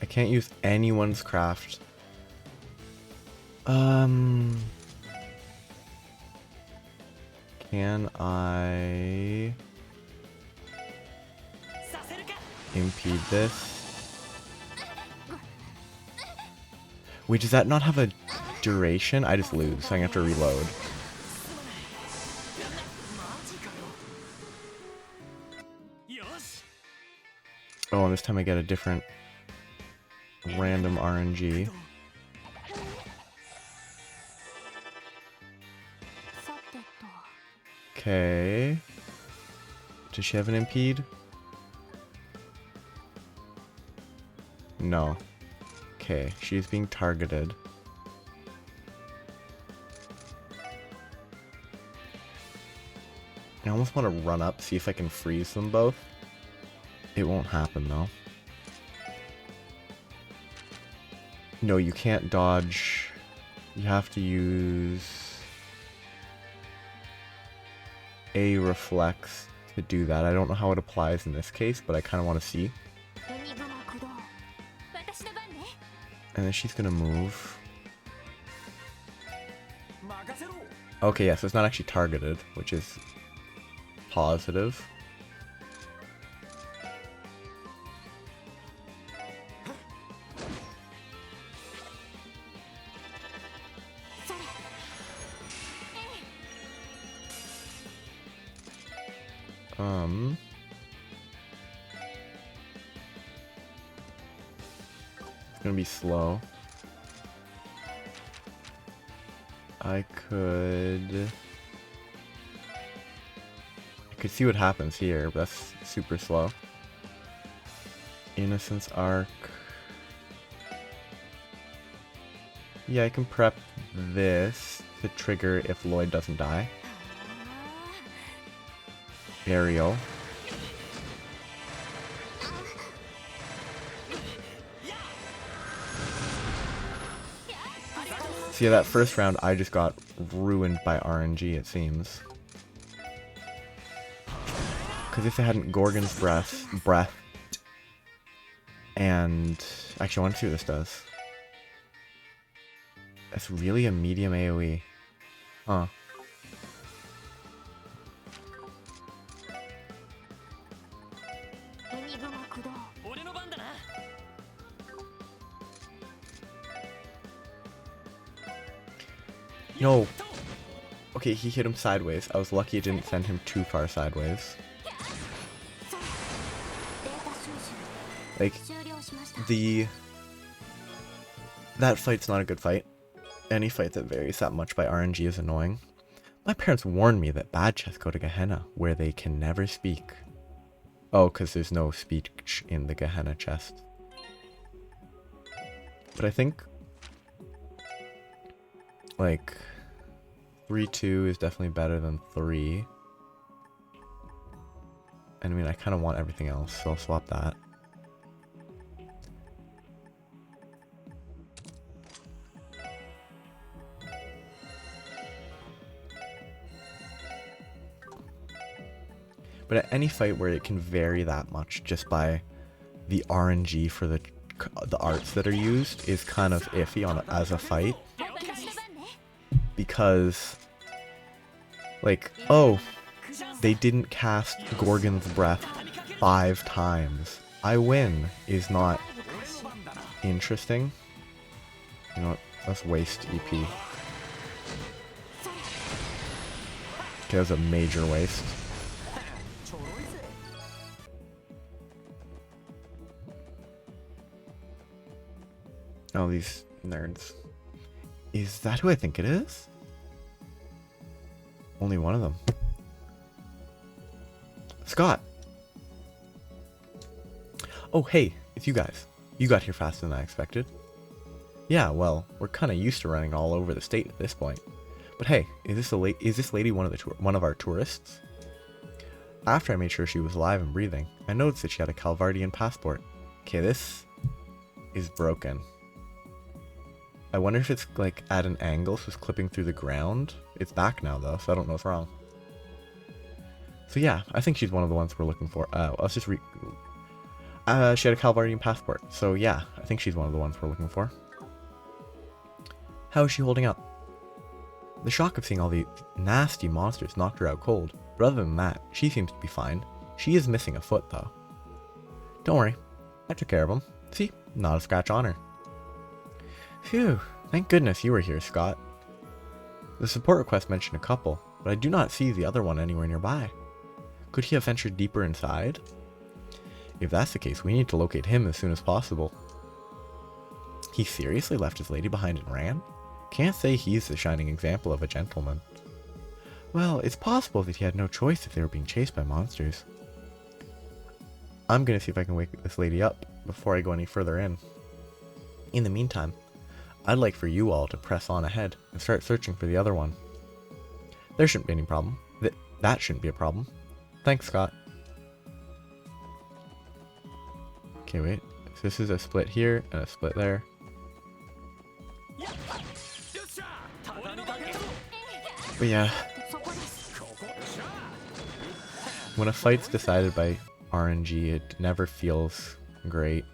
I can't use anyone's craft. Can I impede this? Wait, does that not have a duration? I just lose, so I have to reload. Oh, and this time I get a different random RNG. Okay. Does she have an impede? No. Okay, she's being targeted. I almost want to run up, see if I can freeze them both. It won't happen though. No, you can't dodge. You have to use... A reflex to do that. I don't know how it applies in this case, but I kind of want to see. And then she's gonna move. Okay, yes, it's not actually targeted, which is positive. It's gonna be slow. I could see what happens here, but that's super slow. Innocence Arc. Yeah, I can prep this to trigger if Lloyd doesn't die. Burial. So yeah, that first round I just got ruined by RNG, it seems. Because if it hadn't Gorgon's breath, and actually I want to see what this does. That's really a medium AoE. Huh. No. Okay, he hit him sideways. I was lucky it didn't send him too far sideways. Like, that fight's not a good fight. Any fight that varies that much by RNG is annoying. My parents warned me that bad chests go to Gehenna, where they can never speak. Oh, because there's no speech in the Gehenna chest. But I think, like, 3-2 is definitely better than 3. And I mean, I kind of want everything else, so I'll swap that. But at any fight where it can vary that much just by the RNG for the arts that are used is kind of iffy as a fight. Because, like, oh, they didn't cast Gorgon's Breath 5 times. I win is not interesting. You know what? Let's waste EP. Okay, that was a major waste. Oh, these nerds. Is that who I think it is? Only one of them. Scott! Oh, hey, it's you guys. You got here faster than I expected. Yeah, well, we're kind of used to running all over the state at this point. But hey, is this lady one of our tourists? After I made sure she was alive and breathing, I noticed that she had a Calvardian passport. Okay, this is broken. I wonder if it's like at an angle, so it's clipping through the ground. It's back now though, so I don't know what's wrong. So yeah, I think she's one of the ones we're looking for. Let's just she had a Calvardian passport, so yeah, I think she's one of the ones we're looking for. How is she holding up? The shock of seeing all the nasty monsters knocked her out cold, but other than that, she seems to be fine. She is missing a foot though. Don't worry, I took care of him. See, not a scratch on her. Phew, thank goodness you were here, Scott. The support request mentioned a couple, but I do not see the other one anywhere nearby. Could he have ventured deeper inside? If that's the case, we need to locate him as soon as possible. He seriously left his lady behind and ran? Can't say he's the shining example of a gentleman. Well, it's possible that he had no choice if they were being chased by monsters. I'm gonna see if I can wake this lady up before I go any further in. In the meantime, I'd like for you all to press on ahead and start searching for the other one. There shouldn't be any problem. That shouldn't be a problem. Thanks, Scott. Okay, wait. So this is a split here and a split there. But yeah. When a fight's decided by RNG, it never feels great.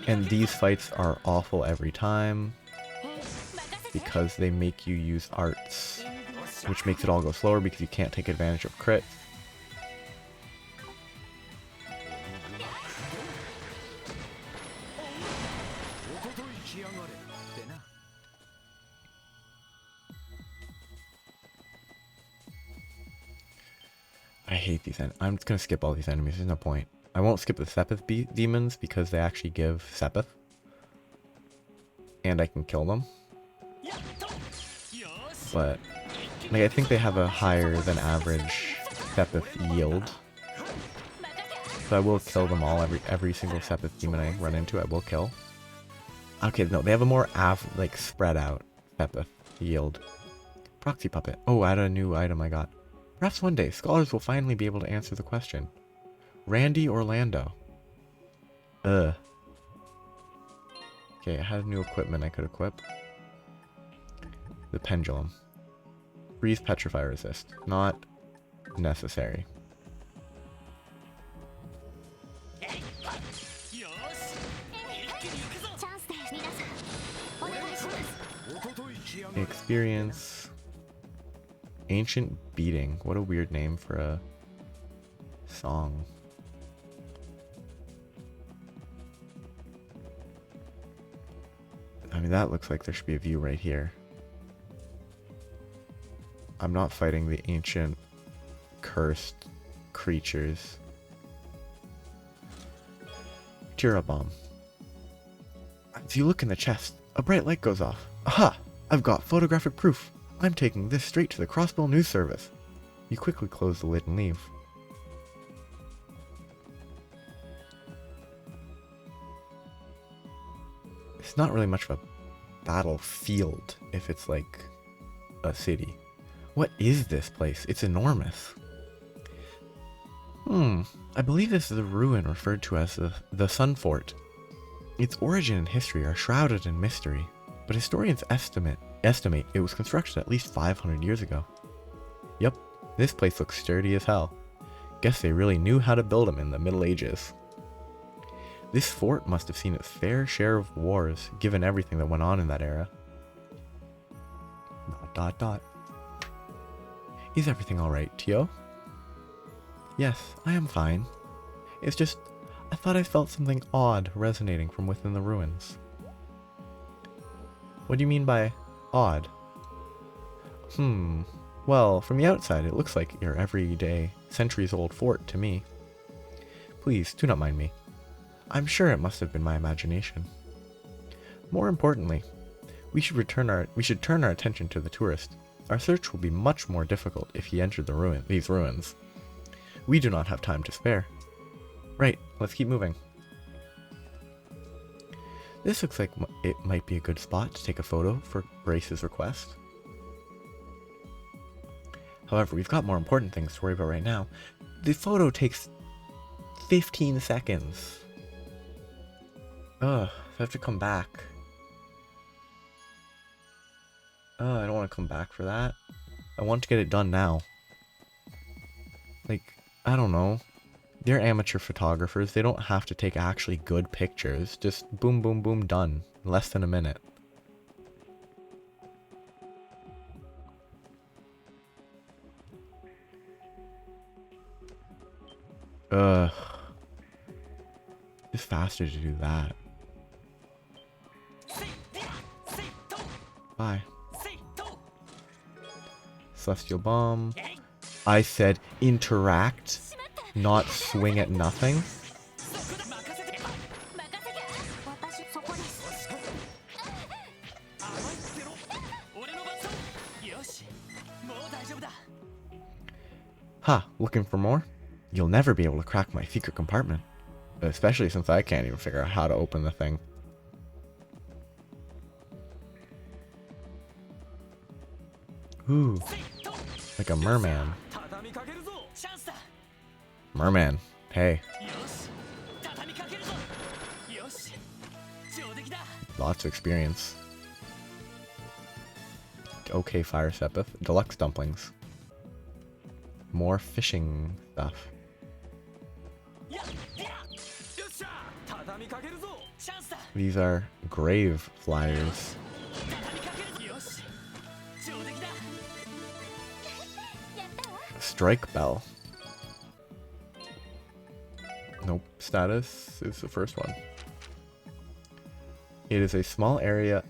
And these fights are awful every time because they make you use arts, which makes it all go slower because you can't take advantage of crits. I hate these I'm just gonna skip all these enemies, there's no point. I won't skip the Sepith demons because they actually give Sepith. And I can kill them. But like, I think they have a higher than average Sepith yield. So I will kill them all, every single Sepith demon I run into I will kill. Okay, no, they have a more like spread out Sepith yield. Proxy puppet. Oh, add a new item I got. Perhaps one day, scholars will finally be able to answer the question. Randy or Lando? Okay, I had new equipment I could equip. The pendulum. Freeze, petrify, resist. Not necessary. Experience. Ancient Beating. What a weird name for a song. I mean, that looks like there should be a view right here. I'm not fighting the ancient cursed creatures. Tira bomb. As you look in the chest, a bright light goes off. Aha! I've got photographic proof. I'm taking this straight to the Crossbill News Service. You quickly close the lid and leave. It's not really much of a battlefield if it's like a city. What is this place? It's enormous. I believe this is a ruin referred to as the Sun Fort. Its origin and history are shrouded in mystery, but historians estimate it was constructed at least 500 years ago. Yep, this place looks sturdy as hell. Guess they really knew how to build them in the Middle Ages. This fort must have seen its fair share of wars, given everything that went on in that era. ... Is everything alright, Tio? Yes, I am fine. It's just, I thought I felt something odd resonating from within the ruins. What do you mean by odd? Well, from the outside it looks like your everyday, centuries-old fort to me. Please, do not mind me. I'm sure it must have been my imagination. More importantly, we should turn our attention to the tourist. Our search will be much more difficult if he entered these ruins. We do not have time to spare. Right, let's keep moving. This looks like it might be a good spot to take a photo for Brace's request. However, we've got more important things to worry about right now. The photo takes 15 seconds. Ugh, I have to come back. I don't want to come back for that. I want to get it done now. Like, I don't know. They're amateur photographers. They don't have to take actually good pictures. Just boom, boom, boom, done. Less than a minute. Ugh. It's faster to do that. Bye. Celestial Bomb. I said interact, not swing at nothing. Ha, looking for more? You'll never be able to crack my secret compartment. Especially since I can't even figure out how to open the thing. Ooh. Like a merman. Merman. Hey. Lots of experience. Okay, fire sepith. Deluxe dumplings. More fishing stuff. These are grave flyers. Strike bell. Nope. Status is the first one. It is a small area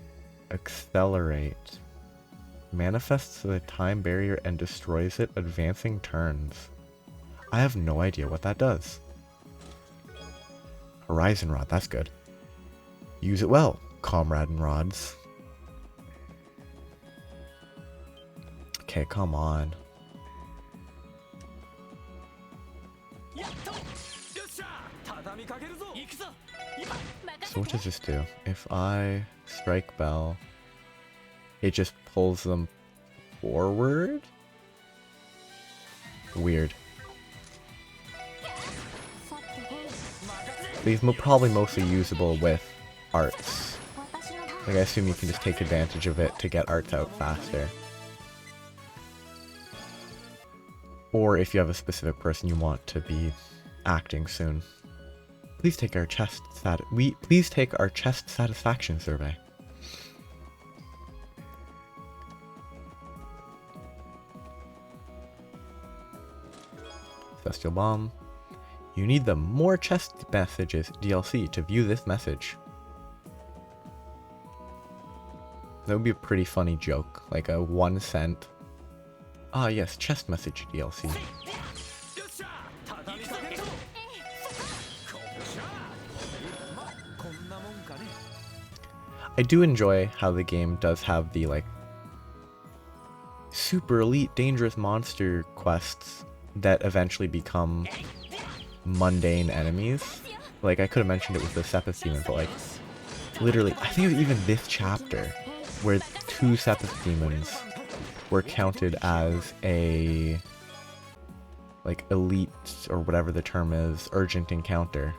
accelerate. Manifests the time barrier and destroys it advancing turns. I have no idea what that does. Horizon rod, that's good. Use it well, comrade and rods. Okay, come on. So what does this do? If I strike bell, it just pulls them forward? Weird. These are probably mostly usable with arts. Like, I assume you can just take advantage of it to get arts out faster. Or if you have a specific person you want to be acting soon. Please take our chest satisfaction survey. Celestial Bomb. You need the More Chest Messages DLC to view this message. That would be a pretty funny joke, like a 1 cent. Ah yes, chest message DLC. I do enjoy how the game does have the like super elite dangerous monster quests that eventually become mundane enemies. Like, I could have mentioned it with the Sepith Demon, but like literally, I think it was even this chapter where 2 Sepith Demons were counted as a like elite, or whatever the term is, urgent encounter.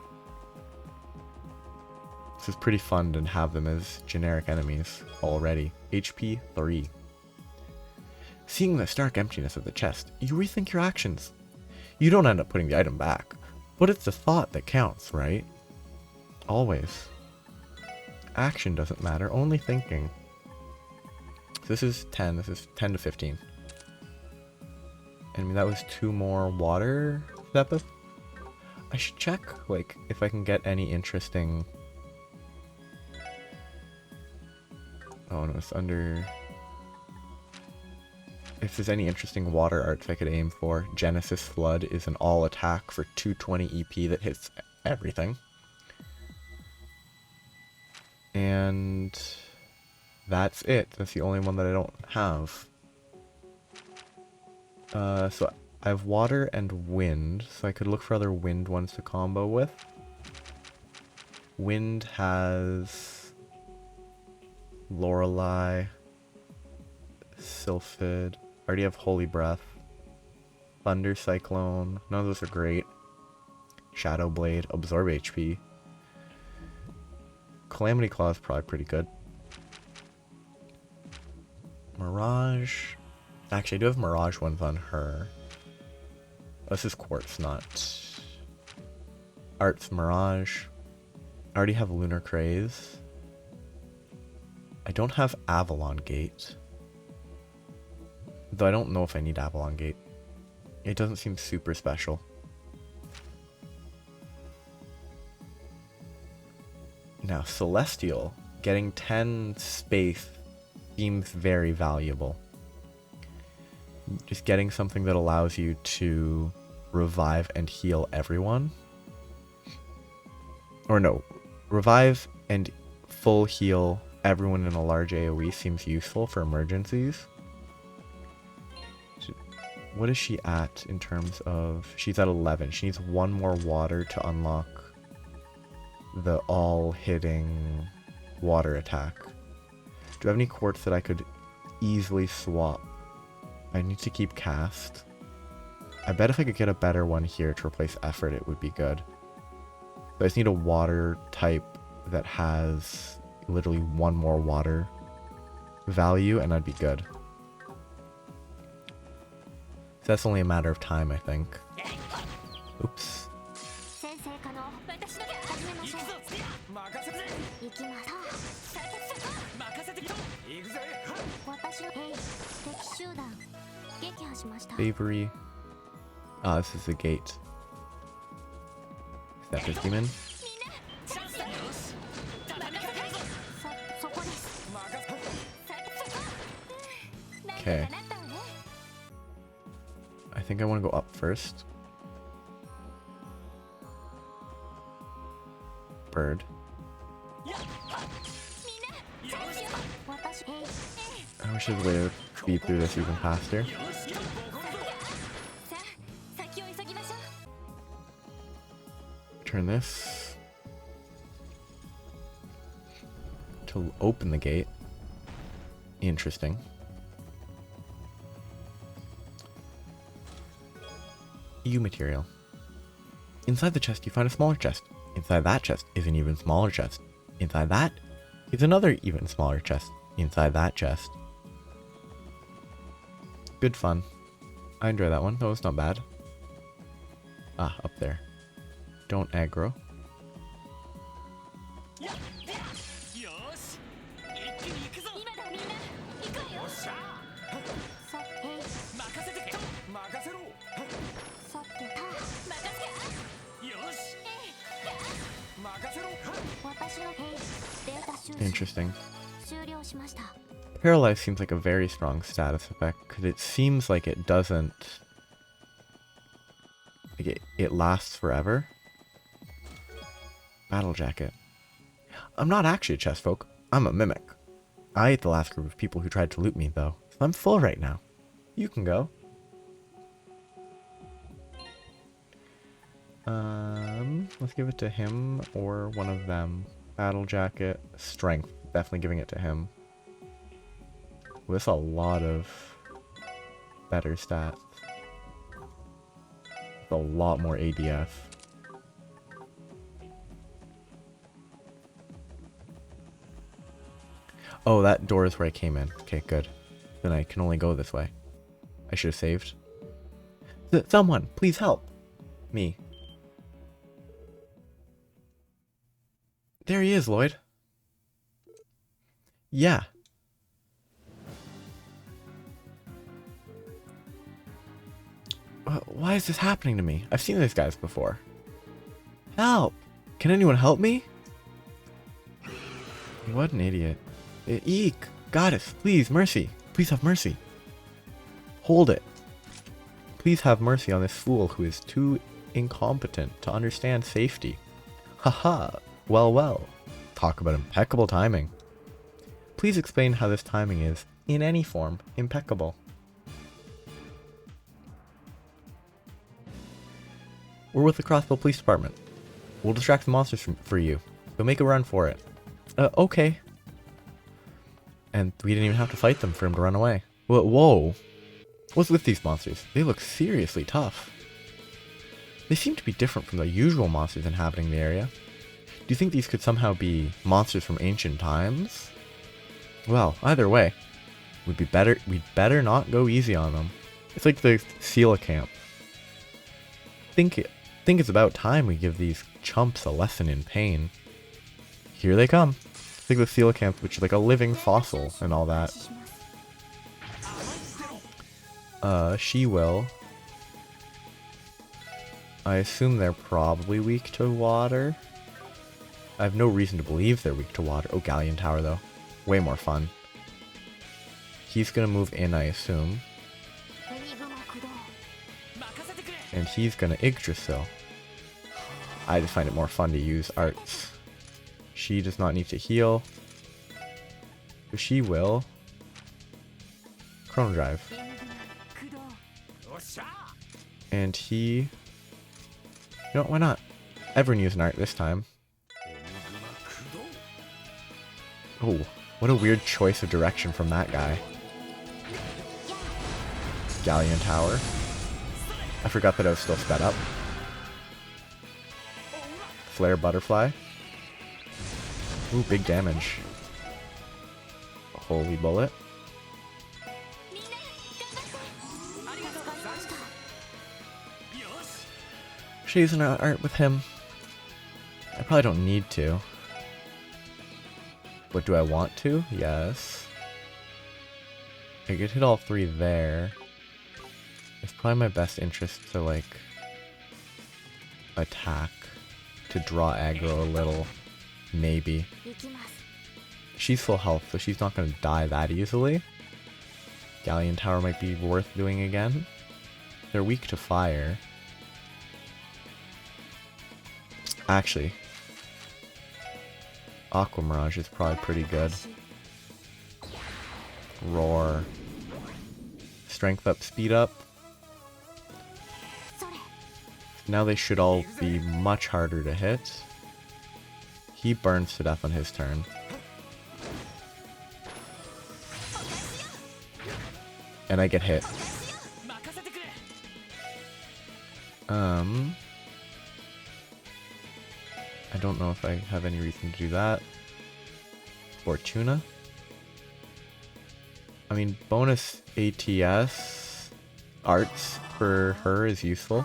This is pretty fun to have them as generic enemies already. HP 3. Seeing the stark emptiness of the chest, you rethink your actions. You don't end up putting the item back, but it's the thought that counts, right? Always. Action doesn't matter, only thinking. This is 10, this is 10 to 15. I mean, that was 2 more water Sepith. I should check, like, if I can get any interesting... Oh no, it's under... If there's any interesting water arts I could aim for. Genesis Flood is an all attack for 220 EP that hits everything. And that's it. That's the only one that I don't have. So I have water and wind, so I could look for other wind ones to combo with. Wind has Lorelei, Sylphid. I already have Holy Breath. Thunder Cyclone. None of those are great. Shadow Blade. Absorb HP. Calamity Claw is probably pretty good. Mirage. Actually, I do have Mirage ones on her. This is Quartz, not... Arts Mirage. I already have Lunar Craze. I don't have Avalon Gate. Though I don't know if I need Avalon Gate. It doesn't seem super special. Now, Celestial. Getting 10 space seems very valuable. Just getting something that allows you to revive and heal everyone. Or no, revive and full heal everyone in a large AoE seems useful for emergencies. What is she at in terms of... She's at 11. She needs 1 more water to unlock the all-hitting water attack. Do I have any quartz that I could easily swap? I need to keep cast. I bet if I could get a better one here to replace effort, it would be good. So I just need a water type that has literally one more water value, and I'd be good. So that's only a matter of time, I think. Oops. Savory. Ah, this is the gate. Is that this demon? Okay. I think I want to go up first. Bird. I wish there was a way to speed through this even faster. Turn this to open the gate. Interesting. EU material. Inside the chest you find a smaller chest. Inside that chest is an even smaller chest. Inside that is another even smaller chest. Inside that chest. Good fun. I enjoy that one. That was not bad. Ah, up there. Don't aggro. Interesting. Paralyzed seems like a very strong status effect, because it seems like it doesn't... Like it lasts forever. Battle jacket. I'm not actually a chest folk. I'm a mimic. I ate the last group of people who tried to loot me, though. So I'm full right now. You can go. Let's give it to him or one of them. Battle jacket. Strength. Definitely giving it to him. With a lot of better stats. With a lot more ADF. Oh, that door is where I came in. Okay, good. Then I can only go this way. I should have saved. Someone, please help me. There he is, Lloyd. Yeah. Why is this happening to me? I've seen these guys before. Help! Can anyone help me? What an idiot. Eek! Goddess, please, mercy! Please have mercy! Hold it! Please have mercy on this fool who is too incompetent to understand safety. Haha! Well, well. Talk about impeccable timing. Please explain how this timing is, in any form, impeccable. We're with the Crossbow Police Department. We'll distract the monsters for you. You'll make a run for it. Okay. And we didn't even have to fight them for him to run away. Whoa. What's with these monsters? They look seriously tough. They seem to be different from the usual monsters inhabiting the area. Do you think these could somehow be monsters from ancient times? Well, either way, we'd better not go easy on them. It's like the coelacanth. Think it's about time we give these chumps a lesson in pain. Here they come. It's like the coelacanth, which is like a living fossil and all that. She will. I assume they're probably weak to water. I have no reason to believe they're weak to water. Oh, Galleon Tower, though. Way more fun. He's gonna move in, I assume. And he's gonna Yggdrasil. I just find it more fun to use arts. She does not need to heal. So she will. Chrono Drive. And he... You know what, why not? Everyone use an art this time. Oh, what a weird choice of direction from that guy. Galleon Tower. I forgot that I was still sped up. Flare Butterfly. Ooh, big damage. Holy Bullet. Should I use an art with him? I probably don't need to. But do I want to? Yes. I could hit all three there. It's probably my best interest to, like, attack. To draw aggro a little. Maybe. She's full health, so she's not going to die that easily. Galleon Tower might be worth doing again. They're weak to fire. Actually, Aqua Mirage is probably pretty good. Roar. Strength up, speed up. Now they should all be much harder to hit. He burns to death on his turn. And I get hit. I don't know if I have any reason to do that. Fortuna? I mean, bonus ATS arts for her is useful.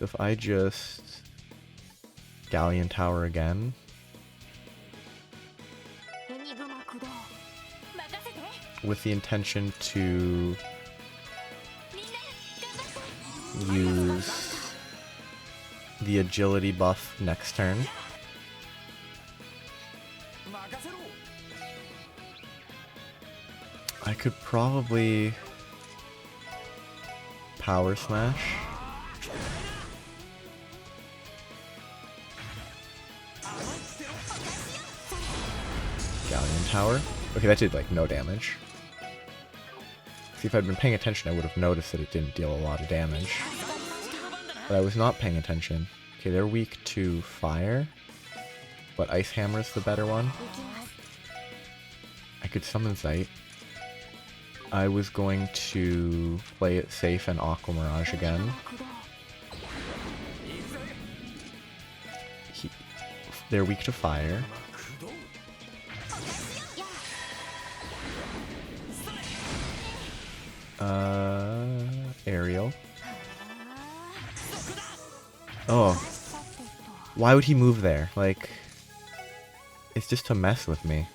If I just Galleon Tower again. With the intention to use the agility buff next turn. I could probably Power Smash. Galleon Tower. Okay, that did like no damage. See, if I'd been paying attention, I would have noticed that it didn't deal a lot of damage. But I was not paying attention. Okay, they're weak to fire, but Ice Hammer's the better one. I could summon Sight. I was going to play it safe and Aqua Mirage again. They're weak to fire. Aerial. Oh. Why would he move there? Like, it's just to mess with me.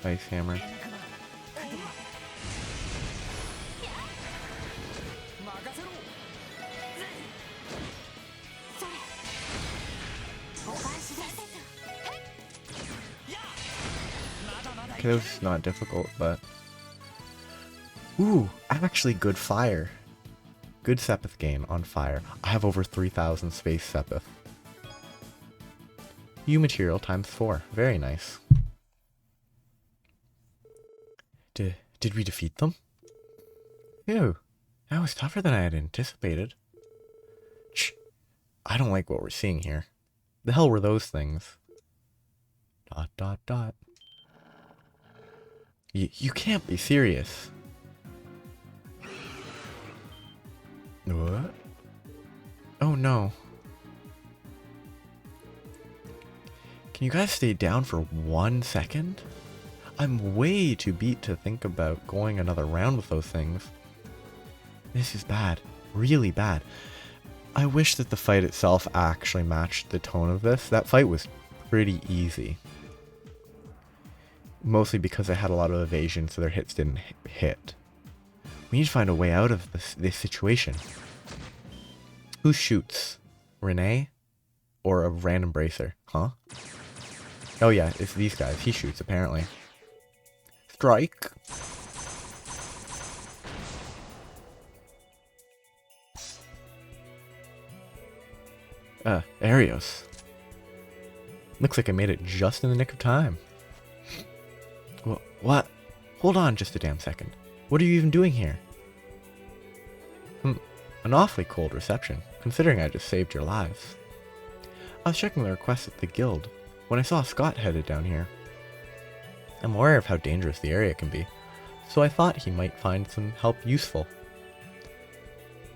Ice Hammer. Okay, that was not difficult, but... Ooh, actually good fire. Good Sepith gain on fire. I have over 3,000 space Sepith. U material times 4. Very nice. Did we defeat them? Ew, that was tougher than I had anticipated. Shh, I don't like what we're seeing here. The hell were those things? ... You can't be serious. What? Oh no. Can you guys stay down for 1 second? I'm way too beat to think about going another round with those things. This is bad. Really bad. I wish that the fight itself actually matched the tone of this. That fight was pretty easy. Mostly because I had a lot of evasion, so their hits didn't hit. We need to find a way out of this situation. Who shoots? Renee? Or a random bracer? Huh? Oh yeah, it's these guys. He shoots, apparently. Strike! Arios. Looks like I made it just in the nick of time. What? Hold on just a damn second. What are you even doing here? An awfully cold reception, considering I just saved your lives. I was checking the requests at the guild when I saw Scott headed down here. I'm aware of how dangerous the area can be, so I thought he might find some help useful.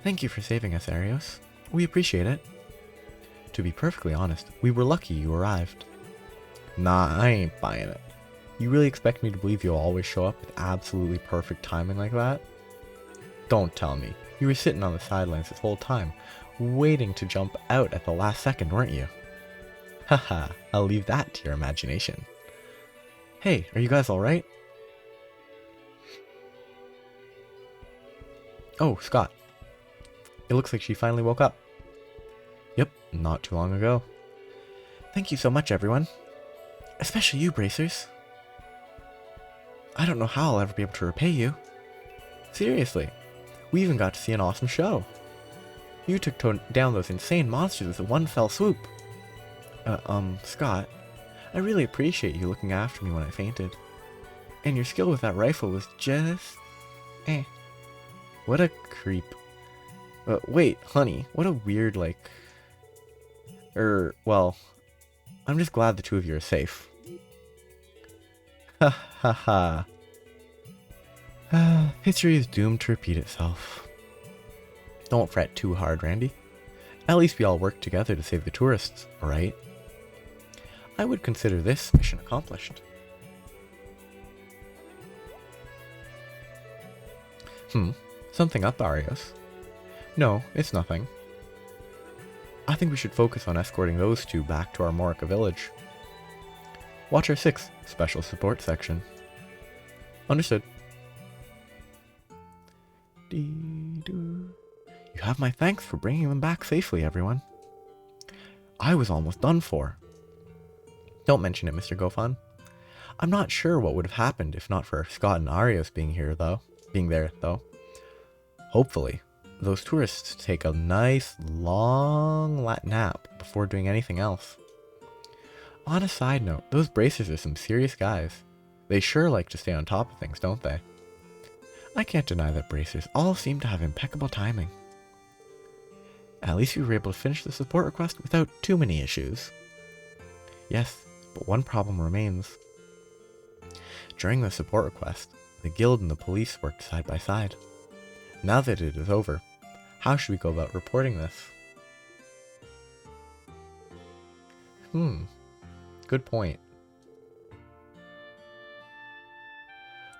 Thank you for saving us, Arios. We appreciate it. To be perfectly honest, we were lucky you arrived. Nah, I ain't buying it. You really expect me to believe you'll always show up with absolutely perfect timing like that? Don't tell me. You were sitting on the sidelines this whole time, waiting to jump out at the last second, weren't you? Haha, I'll leave that to your imagination. Hey, are you guys alright? Oh, Scott. It looks like she finally woke up. Yep, not too long ago. Thank you so much, everyone. Especially you, Bracers. I don't know how I'll ever be able to repay you. Seriously, we even got to see an awesome show. You took down those insane monsters with a one fell swoop. Scott, I really appreciate you looking after me when I fainted. And your skill with that rifle was just... What a creep. Wait, honey, what a weird, well, I'm just glad the two of you are safe. Ha ha ha. History is doomed to repeat itself. Don't fret too hard, Randy. At least we all worked together to save the tourists, right? I would consider this mission accomplished. Something up, Arios? No, it's nothing. I think we should focus on escorting those two back to our Morica village. Watcher 6, Special Support Section. Understood. You have my thanks for bringing them back safely, everyone. I was almost done for. Don't mention it, Mr. Gofan. I'm not sure what would have happened if not for Scott and Arios being there, though. Hopefully, those tourists take a nice, long nap before doing anything else. On a side note, those Bracers are some serious guys. They sure like to stay on top of things, don't they? I can't deny that Bracers all seem to have impeccable timing. At least we were able to finish the support request without too many issues. Yes, but one problem remains. During the support request, the guild and the police worked side by side. Now that it is over, how should we go about reporting this? Good point.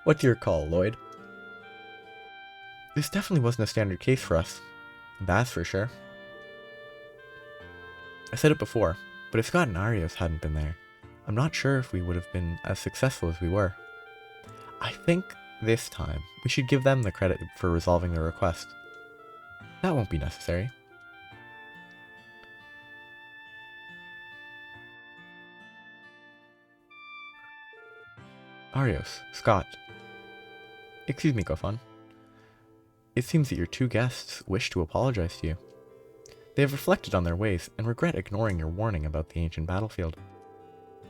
What's your call, Lloyd? This definitely wasn't a standard case for us. That's for sure. I said it before, but if Scott and Arios hadn't been there, I'm not sure if we would have been as successful as we were. I think this time we should give them the credit for resolving the request. That won't be necessary. Arios, Scott. Excuse me, Gofan. It seems that your two guests wish to apologize to you. They have reflected on their ways and regret ignoring your warning about the ancient battlefield.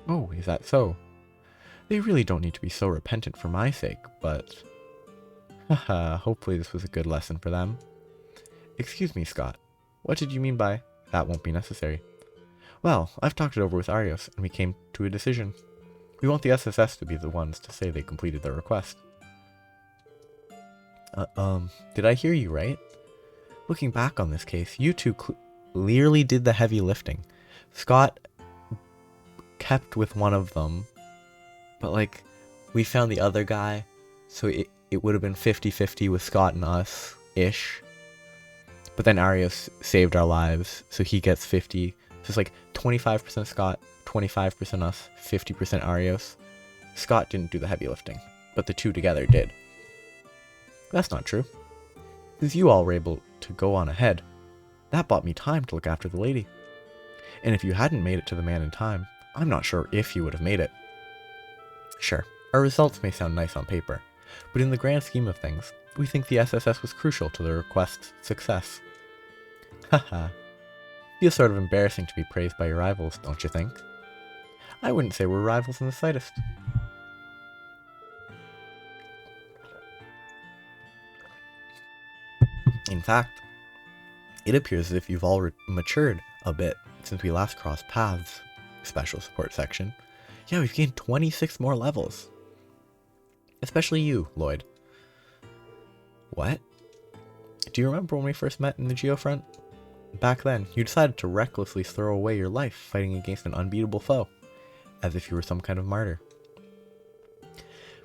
Oh, is that so? They really don't need to be so repentant for my sake, but... Haha, hopefully this was a good lesson for them. Excuse me, Scott. What did you mean by, that won't be necessary? Well, I've talked it over with Arios, and we came to a decision. We want the SSS to be the ones to say they completed their request. Did I hear you right? Looking back on this case, you two clearly did the heavy lifting. Scott kept with one of them, but we found the other guy, so it would have been 50-50 with Scott and us-ish. But then Arios saved our lives, so he gets 50. So it's 25% Scott, 25% us, 50% Arios. Scott didn't do the heavy lifting, but the two together did. That's not true, because you all were able to go on ahead. That bought me time to look after the lady. And if you hadn't made it to the man in time, I'm not sure if you would have made it. Sure, our results may sound nice on paper, but in the grand scheme of things, we think the SSS was crucial to the request's success. Haha. Feels sort of embarrassing to be praised by your rivals, don't you think? I wouldn't say we're rivals in the slightest. In fact, It appears as if you've all matured a bit since we last crossed paths. Special support section. Yeah, we've gained 26 more levels. Especially you, Lloyd. What? Do you remember when we first met in the Geofront? Back then, you decided to recklessly throw away your life fighting against an unbeatable foe, as if you were some kind of martyr.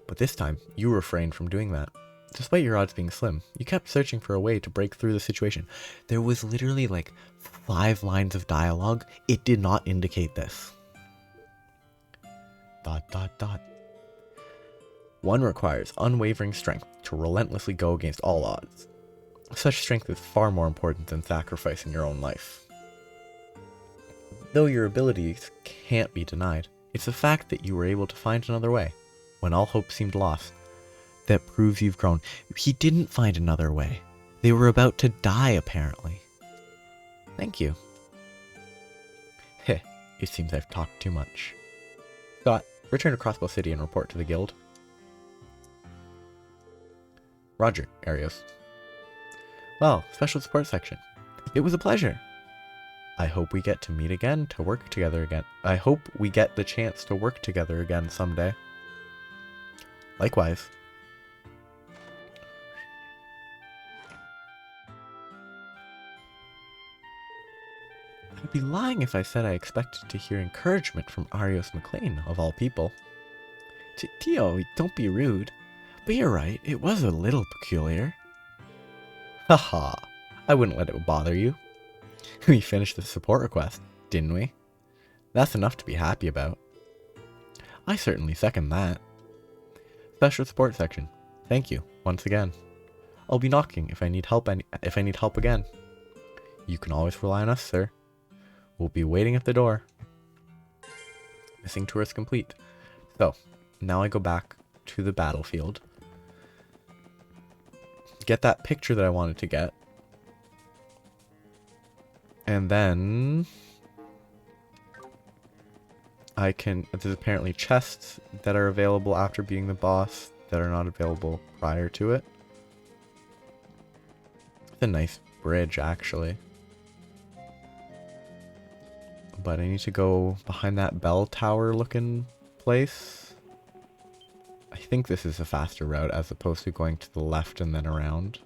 But this time, you refrained from doing that. Despite your odds being slim, you kept searching for a way to break through the situation. There was literally like 5 lines of dialogue. It did not indicate this. ... One requires unwavering strength to relentlessly go against all odds. Such strength is far more important than sacrificing your own life. Though your abilities can't be denied, it's the fact that you were able to find another way, when all hope seemed lost, that proves you've grown. He didn't find another way. They were about to die, apparently. Thank you. Heh, it seems I've talked too much. Scott, return to Crossbow City and report to the guild. Roger, Arios. Well, special support section. It was a pleasure. I hope we get to meet again, to work together again. I hope we get the chance to work together again someday. Likewise. I'd be lying if I said I expected to hear encouragement from Arios McLean, of all people. Tio, don't be rude. But you're right, it was a little peculiar. Haha, I wouldn't let it bother you. We finished the support request, didn't we? That's enough to be happy about. I certainly second that. Special support section. Thank you, once again. I'll be knocking if I need help again. You can always rely on us, sir. We'll be waiting at the door. Missing tourist complete. So, now I go back to the battlefield. Get that picture that I wanted to get. And then I can, there's apparently chests that are available after beating the boss that are not available prior to it. It's a nice bridge, actually. But I need to go behind that bell tower looking place. I think this is a faster route as opposed to going to the left and then around.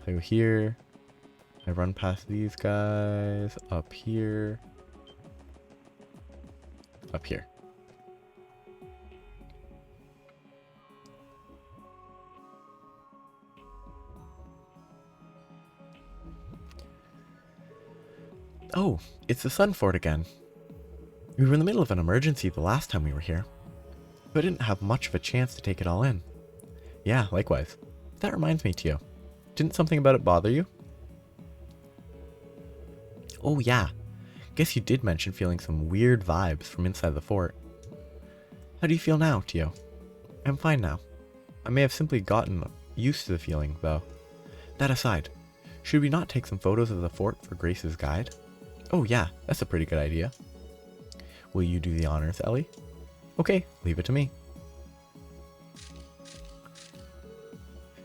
So here, I run past these guys, up here, up here. Oh, it's the Sun Fort again. We were in the middle of an emergency the last time we were here, so I didn't have much of a chance to take it all in. Yeah, likewise. That reminds me, Tio. Didn't something about it bother you? Oh yeah, guess you did mention feeling some weird vibes from inside the fort. How do you feel now, Tio? I'm fine now. I may have simply gotten used to the feeling, though. That aside, should we not take some photos of the fort for Grace's guide? Oh yeah, that's a pretty good idea. Will you do the honors, Ellie? Okay, leave it to me.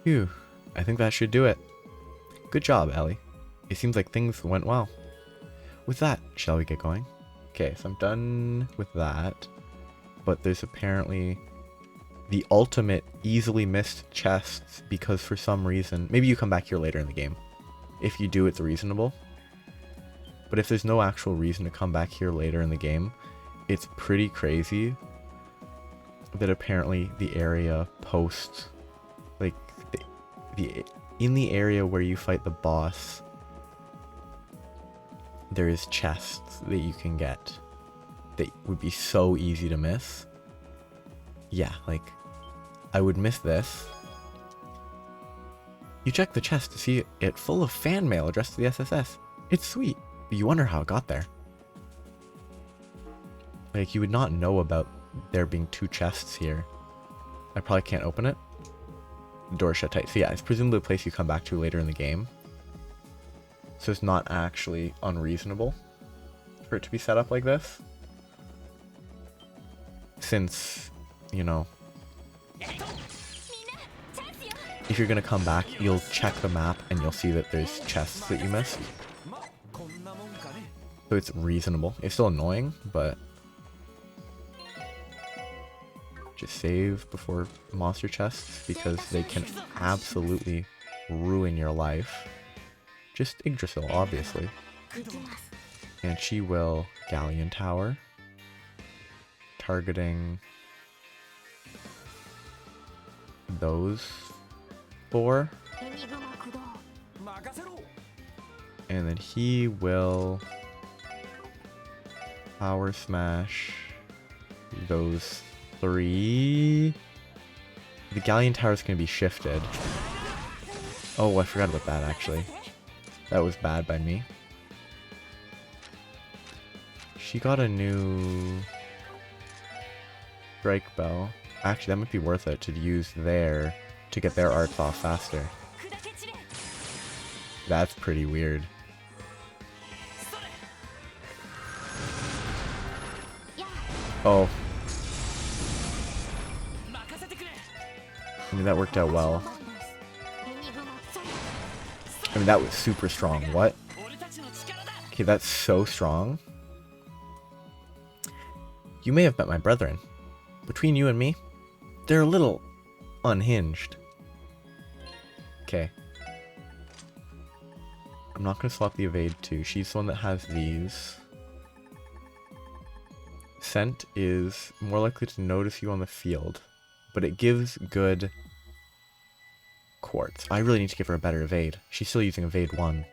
Phew, I think that should do it. Good job, Ellie. It seems like things went well. With that, shall we get going? Okay, so I'm done with that. But there's apparently the ultimate easily missed chests because for some reason, maybe you come back here later in the game. If you do, it's reasonable. But if there's no actual reason to come back here later in the game, it's pretty crazy that apparently the area post, like in the area where you fight the boss, there is chests that you can get that would be so easy to miss. Yeah, like I would miss this. You check the chest to see it full of fan mail addressed to the SSS. It's sweet, but you wonder how it got there. Like, you would not know about there being 2 chests here. I probably can't open it. The door's shut tight. So yeah, it's presumably a place you come back to later in the game. So it's not actually unreasonable for it to be set up like this. Since, you know, if you're gonna come back, you'll check the map and you'll see that there's chests that you missed. So it's reasonable. It's still annoying, but just save before monster chests because they can absolutely ruin your life. Just Yggdrasil, obviously. And she will Galleon Tower, targeting those 4. And then he will Power Smash those 3. The Galleon Tower is going to be shifted. Oh, I forgot about that actually. That was bad by me. She got a new strike bow. Actually, that might be worth it to use there to get their arts off faster. That's pretty weird. Oh. I mean, that worked out well. I mean, that was super strong. What? Okay, that's so strong. You may have met my brethren. Between you and me, they're a little unhinged. Okay. I'm not going to swap the evade too. She's the one that has these. Scent is more likely to notice you on the field, but it gives good quartz. I really need to give her a better evade. She's still using evade 1.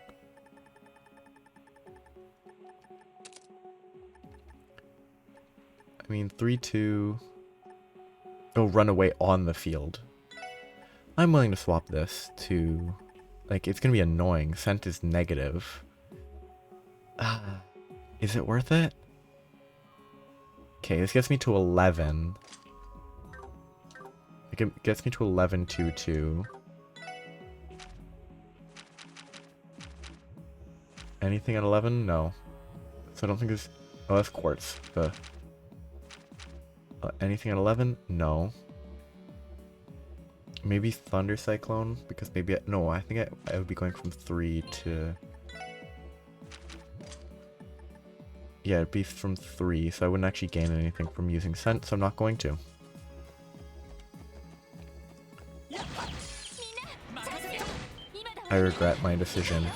I mean, 3-2. Oh, run away on the field. I'm willing to swap this to... Like, it's gonna be annoying. Scent is negative. Is it worth it? Okay, this gets me to 11. It gets me to 11-2-2. Anything at 11? No. So I don't think there's... Oh, that's quartz. Anything at 11? No. Maybe Thunder Cyclone? Because maybe... No, I think I would be going from 3 to... Yeah, it'd be from 3, so I wouldn't actually gain anything from using Scent, so I'm not going to. I regret my decision.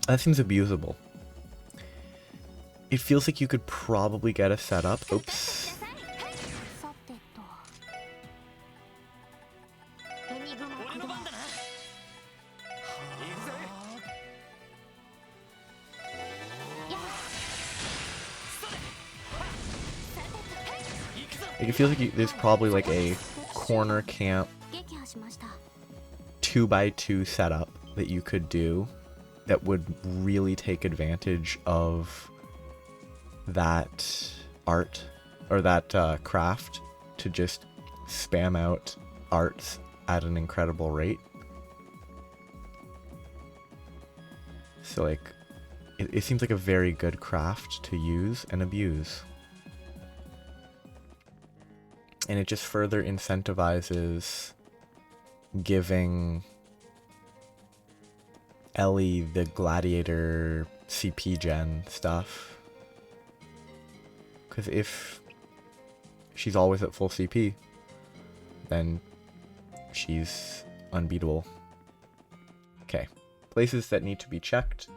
That seems abusable. It feels like you could probably get a setup. Oops. Like, it feels like there's probably like a corner camp 2x2 setup that you could do that would really take advantage of that art or that craft to just spam out arts at an incredible rate. So like it seems like a very good craft to use and abuse. And it just further incentivizes giving Ellie the gladiator CP gen stuff. Because if she's always at full CP, then she's unbeatable. Okay, places that need to be checked.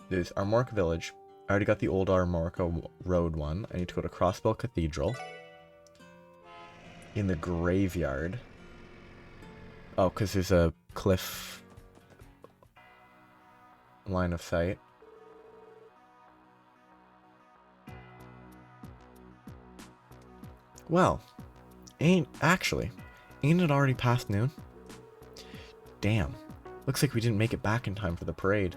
There's Armorica Village. I already got the old Armorica Road one. I need to go to Crossbell Cathedral. In the graveyard. Oh, because there's a cliff line of sight. Well, ain't it already past noon? Damn. Looks like we didn't make it back in time for the parade.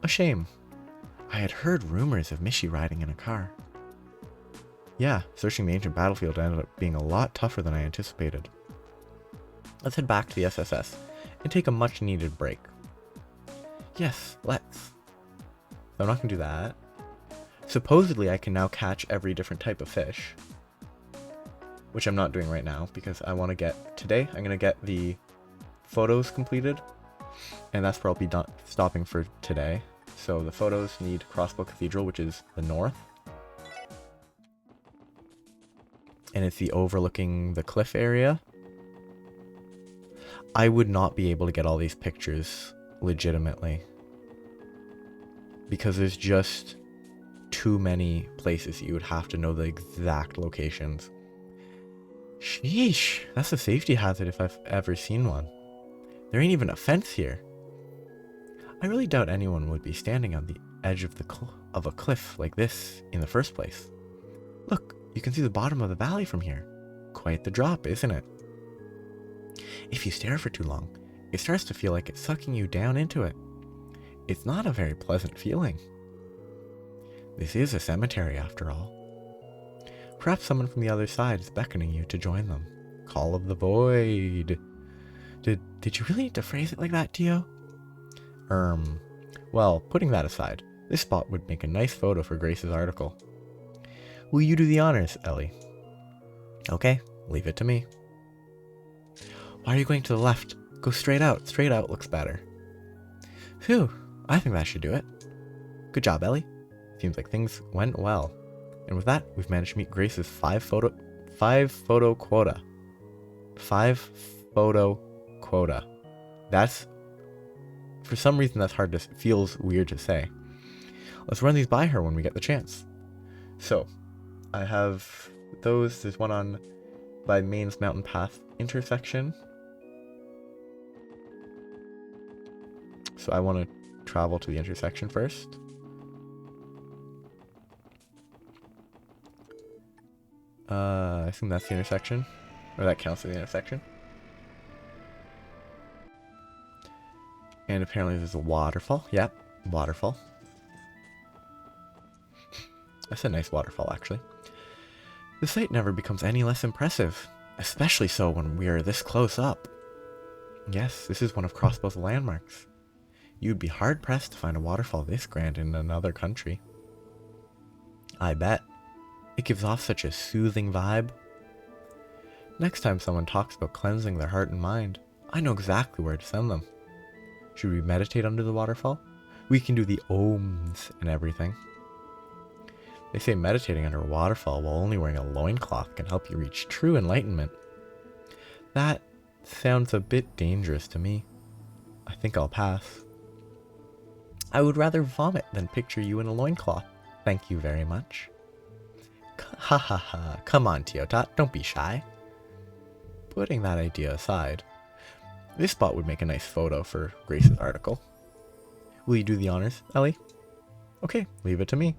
shame. I had heard rumors of Mishi riding in a car. Yeah, searching the ancient battlefield ended up being a lot tougher than I anticipated. Let's head back to the SSS and take a much needed break. Yes, let's. I'm not going to do that. Supposedly I can now catch every different type of fish, which I'm not doing right now because I want to get, today I'm going to get the photos completed, and that's where I'll be stopping for today. So the photos need Crossbow Cathedral, which is the north, and it's the overlooking the cliff area. I would not be able to get all these pictures legitimately because there's just too many places you would have to know the exact locations. Sheesh, that's a safety hazard if I've ever seen one. There ain't even a fence here. I really doubt anyone would be standing on the edge of a cliff like this in the first place. Look, you can see the bottom of the valley from here. Quite the drop, isn't it? If you stare for too long, it starts to feel like it's sucking you down into it. It's not a very pleasant feeling. This is a cemetery after all. Perhaps someone from the other side is beckoning you to join them. Call of the Void. Did you really need to phrase it like that, Tio? Well, putting that aside, this spot would make a nice photo for Grace's article. Will you do the honors, Ellie? Okay, leave it to me. Why are you going to the left? Go straight out. Straight out looks better. Phew, I think that should do it. Good job, Ellie. Seems like things went well. And with that, we've managed to meet Grace's 5 photo quota. 5 photo quota. That's, for some reason that's hard to, feels weird to say. Let's run these by her when we get the chance. So, I have those, there's one on by Maine's Mountain Path intersection. So I want to travel to the intersection first. I assume that's the intersection, or that counts as the intersection. And apparently there's a waterfall. Yep, waterfall. That's a nice waterfall, actually. The sight never becomes any less impressive, especially so when we are this close up. Yes, this is one of Crossbow's landmarks. You'd be hard-pressed to find a waterfall this grand in another country. I bet. It gives off such a soothing vibe. Next time someone talks about cleansing their heart and mind, I know exactly where to send them. Should we meditate under the waterfall? We can do the ohms and everything. They say meditating under a waterfall while only wearing a loincloth can help you reach true enlightenment. That sounds a bit dangerous to me. I think I'll pass. I would rather vomit than picture you in a loincloth. Thank you very much. Ha ha ha. Come on, Tiotot, don't be shy. Putting that idea aside, this spot would make a nice photo for Grace's article. Will you do the honors, Ellie? Okay, leave it to me.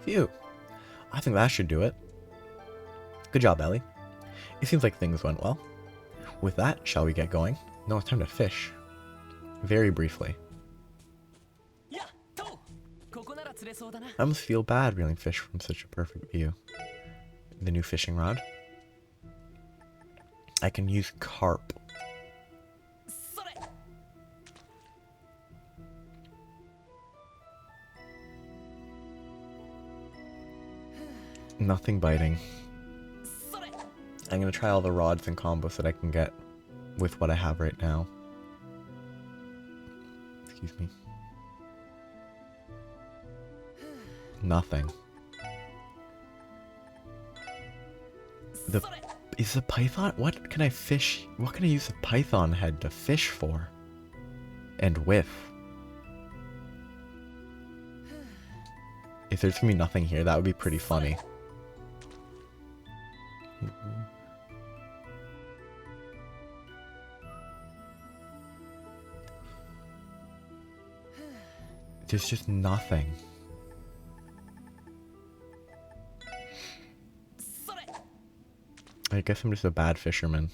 Phew. I think that should do it. Good job, Ellie. It seems like things went well. With that, shall we get going? No, it's time to fish. Very briefly. I almost feel bad reeling fish from such a perfect view. The new fishing rod. I can use carp. Nothing biting. I'm going to try all the rods and combos that I can get with what I have right now. Excuse me. Nothing. Is the python? What can I fish? What can I use a python head to fish for? And with? If there's gonna be nothing here, that would be pretty funny. There's just nothing. I guess I'm just a bad fisherman.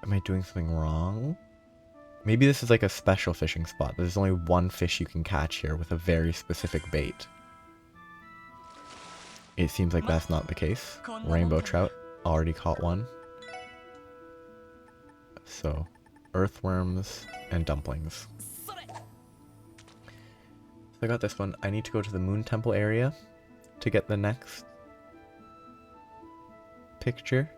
Am I doing something wrong? Maybe this is like a special fishing spot. There's only one fish you can catch here with a very specific bait. It seems like that's not the case. Rainbow trout. Already caught one. So, earthworms and dumplings. So I got this one. I need to go to the moon temple area to get the next picture.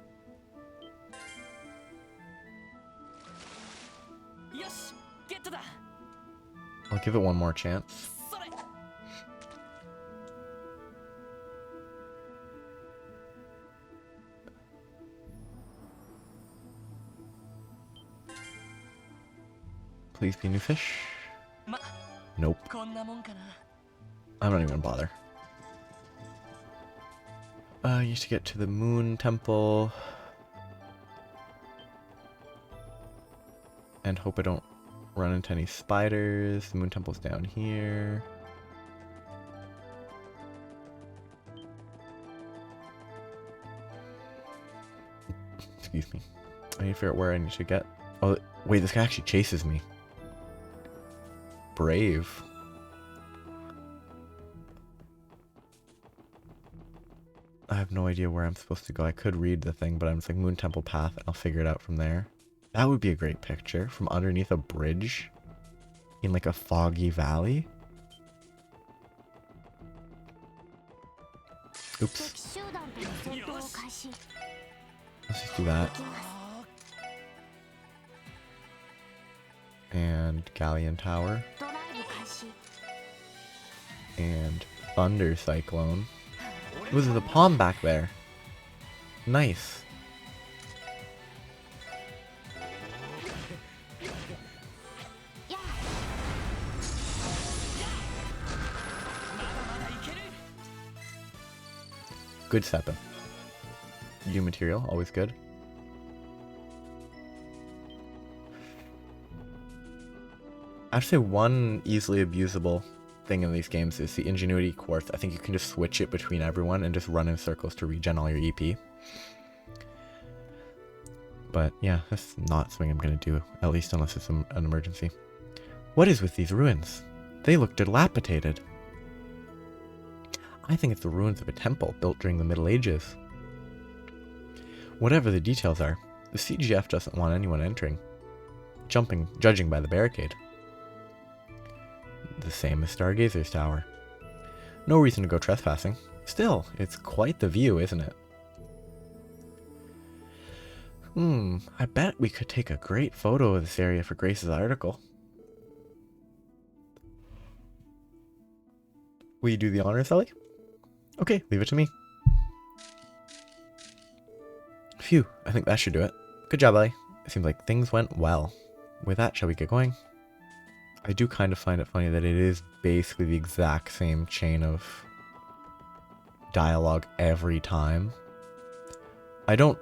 I'll give it one more chance. Please be new fish. Nope. I'm not even gonna bother. I need to get to the moon temple. And hope I don't run into any spiders. The moon temple's down here. Excuse me. I need to figure out where I need to get. Oh, wait, this guy actually chases me. Brave. I have no idea where I'm supposed to go. I could read the thing, but I'm just like moon temple path, and I'll figure it out from there. That would be a great picture from underneath a bridge in like a foggy valley. Oops. Let's just do that. And Galleon Tower. And Thunder Cyclone. Ooh, there's a palm back there. Nice. Good setup. New material, always good. I'd say one easily abusable thing in these games is the Ingenuity Quartz. I think you can just switch it between everyone and just run in circles to regen all your EP. But yeah, that's not something I'm going to do, at least unless it's an emergency. What is with these ruins? They look dilapidated. I think it's the ruins of a temple built during the Middle Ages. Whatever the details are, the CGF doesn't want anyone entering, judging by the barricade. The same as Stargazer's Tower. No reason to go trespassing. Still, it's quite the view, isn't it? I bet we could take a great photo of this area for Grace's article. Will you do the honors, Ellie? Okay, leave it to me. Phew, I think that should do it. Good job, Ellie. It seems like things went well. With that, shall we get going? I do kind of find it funny that it is basically the exact same chain of dialogue every time. I don't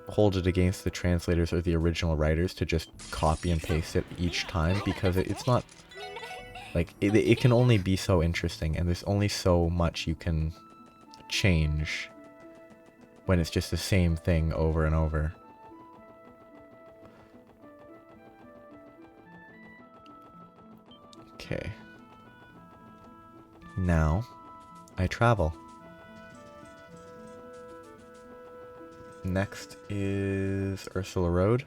hold it against the translators or the original writers to just copy and paste it each time, because it's not... Like, it can only be so interesting, and there's only so much you can change when it's just the same thing over and over. Okay. Now, I travel. Next is Ursula Road.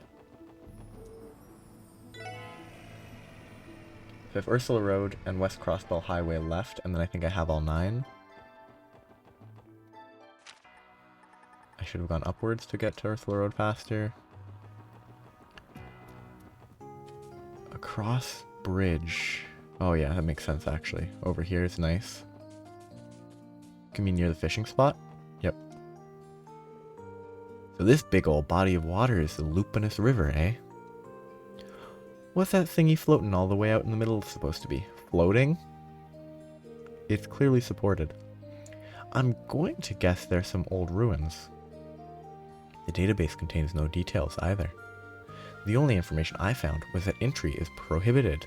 So I have Ursula Road and West Crossbell Highway left, and then I think I have all 9. I should have gone upwards to get to Ursula Road faster. Across bridge. Oh yeah, that makes sense actually. Over here is nice. Can be near the fishing spot? Yep. So this big old body of water is the Lupinus River, eh? What's that thingy floating all the way out in the middle supposed to be? Floating? It's clearly supported. I'm going to guess there's some old ruins. The database contains no details either. The only information I found was that entry is prohibited.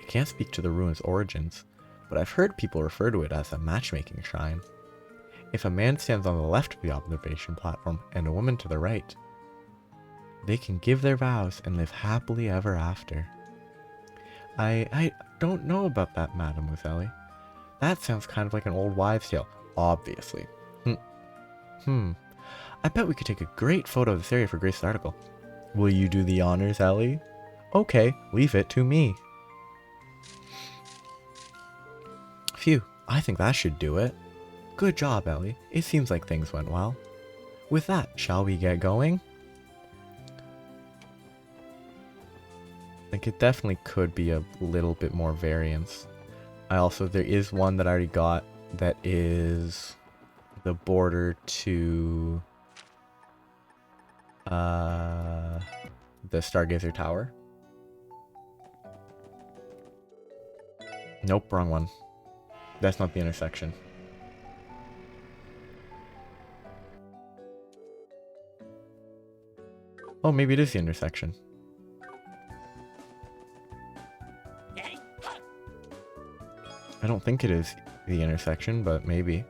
I can't speak to the ruins' origins, but I've heard people refer to it as a matchmaking shrine. If a man stands on the left of the observation platform and a woman to the right, they can give their vows and live happily ever after. I don't know about that, Mademoiselle. That sounds kind of like an old wives' tale, obviously. I bet we could take a great photo of this area for Grace's article. Will you do the honors, Ellie? Okay, leave it to me. Phew, I think that should do it. Good job, Ellie. It seems like things went well. With that, shall we get going? Like, it definitely could be a little bit more variance. There is one that I already got that is the border to the Stargazer Tower. Nope, wrong one. That's not the intersection. Oh, maybe it is the intersection. I don't think it is the intersection, but maybe.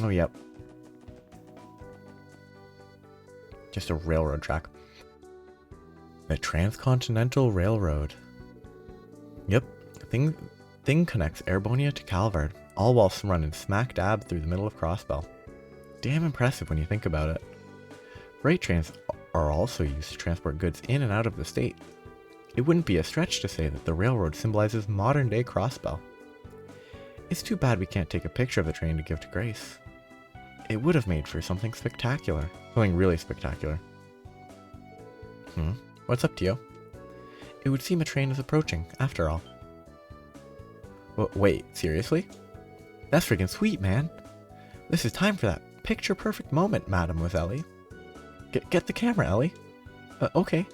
Oh, yep. Just a railroad track. The Transcontinental Railroad. Yep. Thing connects Erebonia to Calvard, all whilst running smack dab through the middle of Crossbell. Damn impressive when you think about it. Freight trains are also used to transport goods in and out of the state. It wouldn't be a stretch to say that the railroad symbolizes modern-day Crossbell. It's too bad we can't take a picture of the train to give to Grace. It would have made for something spectacular. Something really spectacular. What's up to you? It would seem a train is approaching, after all. Wait, seriously? That's freaking sweet, man. This is time for that picture-perfect moment, Mademoiselle. Get the camera, Ellie. Okay.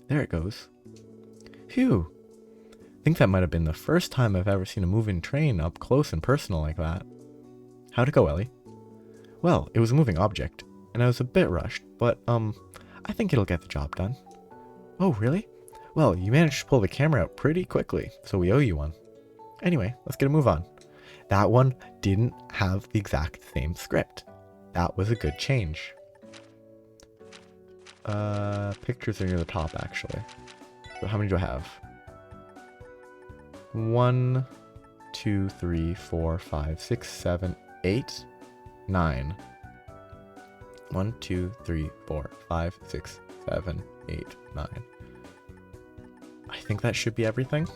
There it goes. Phew. I think that might have been the first time I've ever seen a moving train up close and personal like that. How'd it go, Ellie? Well, it was a moving object, and I was a bit rushed, but, I think it'll get the job done. Oh, really? Well, you managed to pull the camera out pretty quickly, so we owe you one. Anyway, let's get a move on. That one didn't have the exact same script. That was a good change. Pictures are near the top, actually. So how many do I have? 1, 2, 3, 4, 5, 6, 7, 8, 9. 1, 2, 3, 4, 5, 6, 7, 8, 9. I think that should be everything.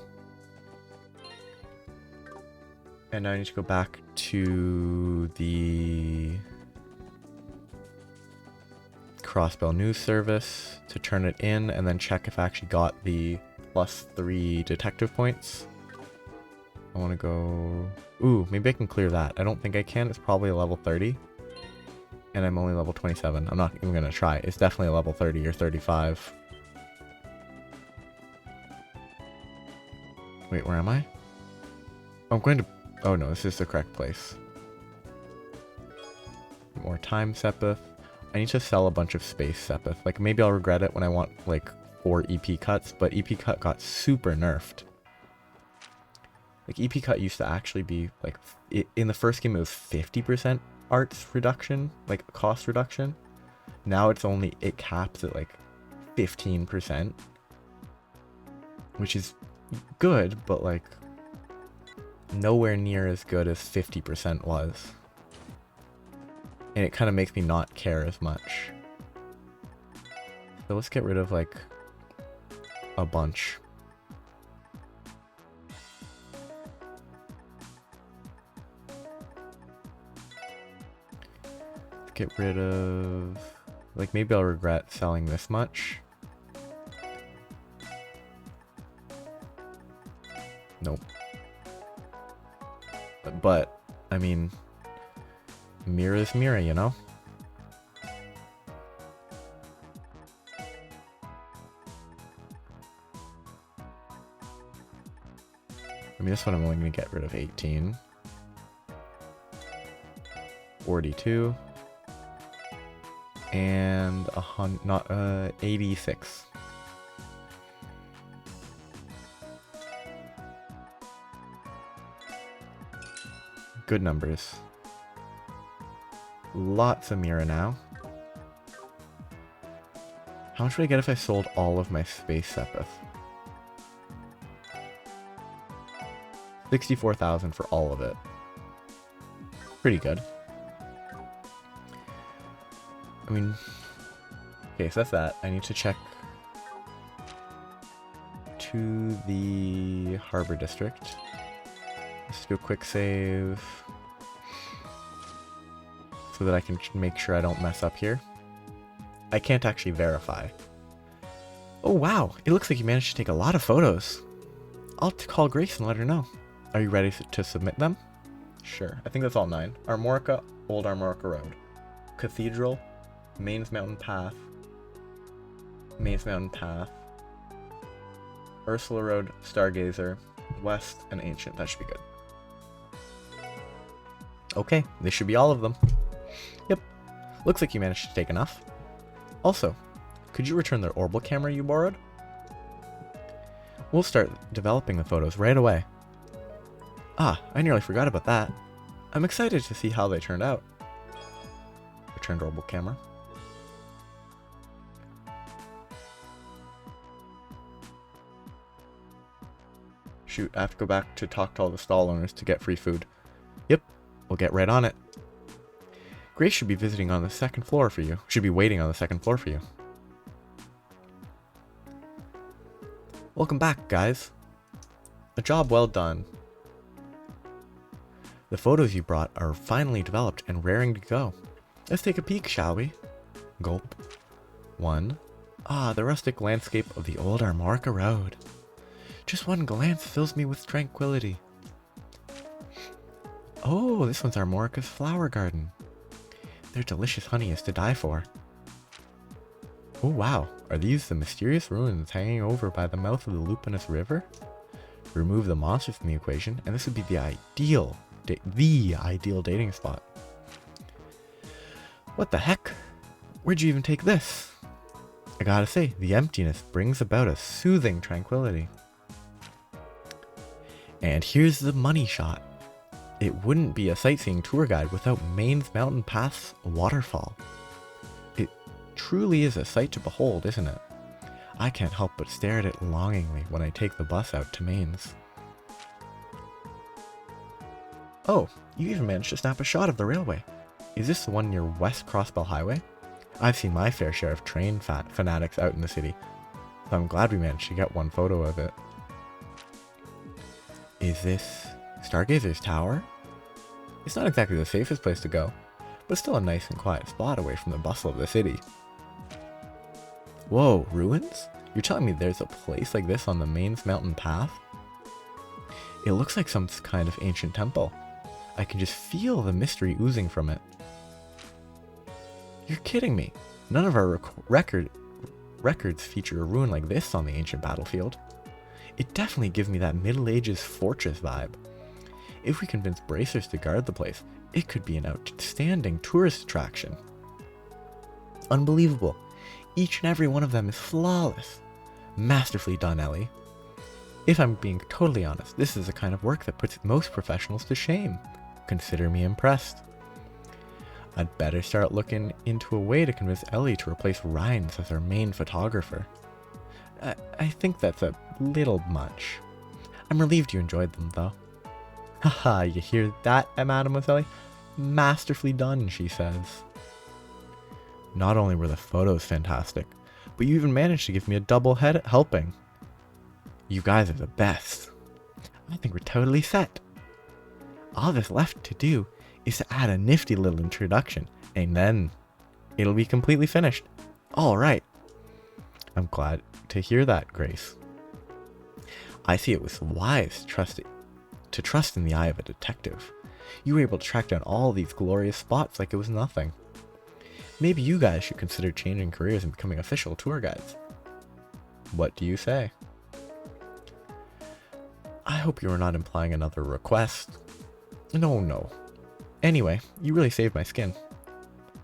And now I need to go back to the Crossbell News Service to turn it in and then check if I actually got the +3 detective points. I want to go... Ooh, maybe I can clear that. I don't think I can. It's probably a level 30. And I'm only level 27. I'm not even going to try. It's definitely a level 30 or 35. Wait, where am I? I'm going to... Oh no, this is the correct place. More time, Sepith. I need to sell a bunch of space, Sepith. Like, maybe I'll regret it when I want, like, 4 EP cuts, but EP cut got super nerfed. Like, EP cut used to actually be, like, in the first game it was 50% arts reduction, like, cost reduction. Now it's only, it caps at, like, 15%. Which is good, but, like, nowhere near as good as 50% was. And it kind of makes me not care as much. So let's get rid of, like, a bunch. Get rid of... Like, maybe I'll regret selling this much. Nope. But, I mean... Mirror is mirror, you know? I mean, this one I'm only going to get rid of 18. 42. And 86. Good numbers. Lots of Mira now. How much would I get if I sold all of my space Sepith? 64,000 for all of it. Pretty good. I mean, okay, so that's that. I need to check to the Harbor District. Let's do a quick save so that I can make sure I don't mess up here. I can't actually verify. Oh wow, it looks like you managed to take a lot of photos. I'll call Grace and let her know. Are you ready to submit them? Sure, I think that's all 9. Armorica, Old Armorica Road. Cathedral, Mains Mountain Path, Ursula Road, Stargazer, West, and Ancient. That should be good. Okay, this should be all of them. Yep, looks like you managed to take enough. Also, could you return the orbital camera you borrowed? We'll start developing the photos right away. Ah, I nearly forgot about that. I'm excited to see how they turned out. Returned orbital camera. Shoot, I have to go back to talk to all the stall owners to get free food. Yep, we'll get right on it. Grace should be visiting on the 2nd floor for you. Should be waiting on the 2nd floor for you. Welcome back, guys. A job well done. The photos you brought are finally developed and raring to go. Let's take a peek, shall we? Gulp. 1. Ah, the rustic landscape of the old Armorica Road. Just one glance fills me with tranquility. Oh, this one's Armorica's flower garden. Their delicious honey is to die for. Oh wow, are these the mysterious ruins hanging over by the mouth of the Lupinous River? Remove the monsters from the equation, and this would be the ideal dating spot. What the heck? Where'd you even take this? I gotta say, the emptiness brings about a soothing tranquility. And here's the money shot. It wouldn't be a sightseeing tour guide without Mains Mountain Path's waterfall. It truly is a sight to behold, isn't it? I can't help but stare at it longingly when I take the bus out to Mains. Oh, you even managed to snap a shot of the railway. Is this the one near West Crossbell Highway? I've seen my fair share of train fanatics out in the city, so I'm glad we managed to get one photo of it. Is this Stargazer's Tower? It's not exactly the safest place to go, but still a nice and quiet spot away from the bustle of the city. Whoa, ruins? You're telling me there's a place like this on the Mains Mountain Path? It looks like some kind of ancient temple. I can just feel the mystery oozing from it. You're kidding me. None of our records feature a ruin like this on the ancient battlefield. It definitely gives me that Middle Ages fortress vibe. If we convince bracers to guard the place, it could be an outstanding tourist attraction. Unbelievable. Each and every one of them is flawless. Masterfully done, Ellie. If I'm being totally honest, this is the kind of work that puts most professionals to shame. Consider me impressed. I'd better start looking into a way to convince Ellie to replace Rhines as our main photographer. I think that's a little much. I'm relieved you enjoyed them, though. Haha, you hear that, Mademoiselle? Masterfully done, she says. Not only were the photos fantastic, but you even managed to give me a double helping. You guys are the best. I think we're totally set. All that's left to do is to add a nifty little introduction, and then it'll be completely finished. All right. I'm glad to hear that, Grace. I see it was wise to trust in the eye of a detective. You were able to track down all these glorious spots like it was nothing. Maybe you guys should consider changing careers and becoming official tour guides. What do you say? I hope you are not implying another request. No. Anyway, you really saved my skin.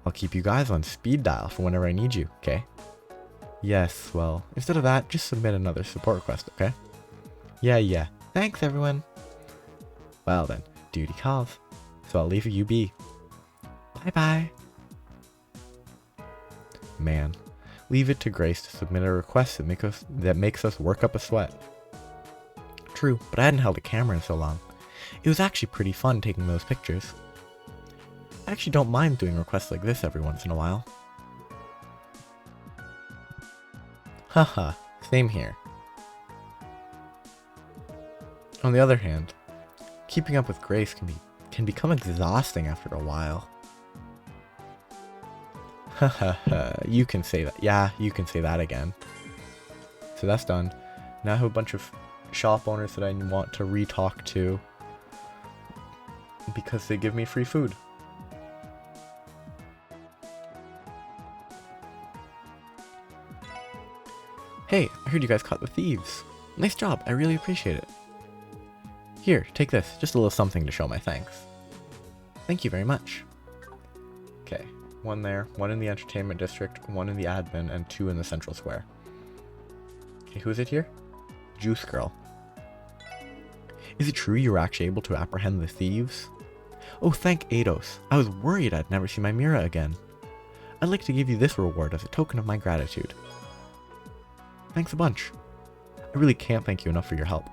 I'll keep you guys on speed dial for whenever I need you, okay? Yes, well, instead of that, just submit another support request, okay? Yeah. Thanks, everyone. Well then, duty calls. So I'll leave you be. Bye-bye. Man, leave it to Grace to submit a request that makes us work up a sweat. True, but I hadn't held a camera in so long. It was actually pretty fun taking those pictures. I actually don't mind doing requests like this every once in a while. Haha, same here. On the other hand, keeping up with Grace can become exhausting after a while. Hahaha, you can say that. Yeah, you can say that again. So that's done. Now I have a bunch of shop owners that I want to re-talk to because they give me free food. Hey, I heard you guys caught the thieves. Nice job, I really appreciate it. Here, take this, just a little something to show my thanks. Thank you very much. Okay, one there, one in the entertainment district, one in the admin, and 2 in the central square. Okay, who is it here? Juice Girl. Is it true you were actually able to apprehend the thieves? Oh, thank Eidos. I was worried I'd never see my Mira again. I'd like to give you this reward as a token of my gratitude. Thanks a bunch. I really can't thank you enough for your help.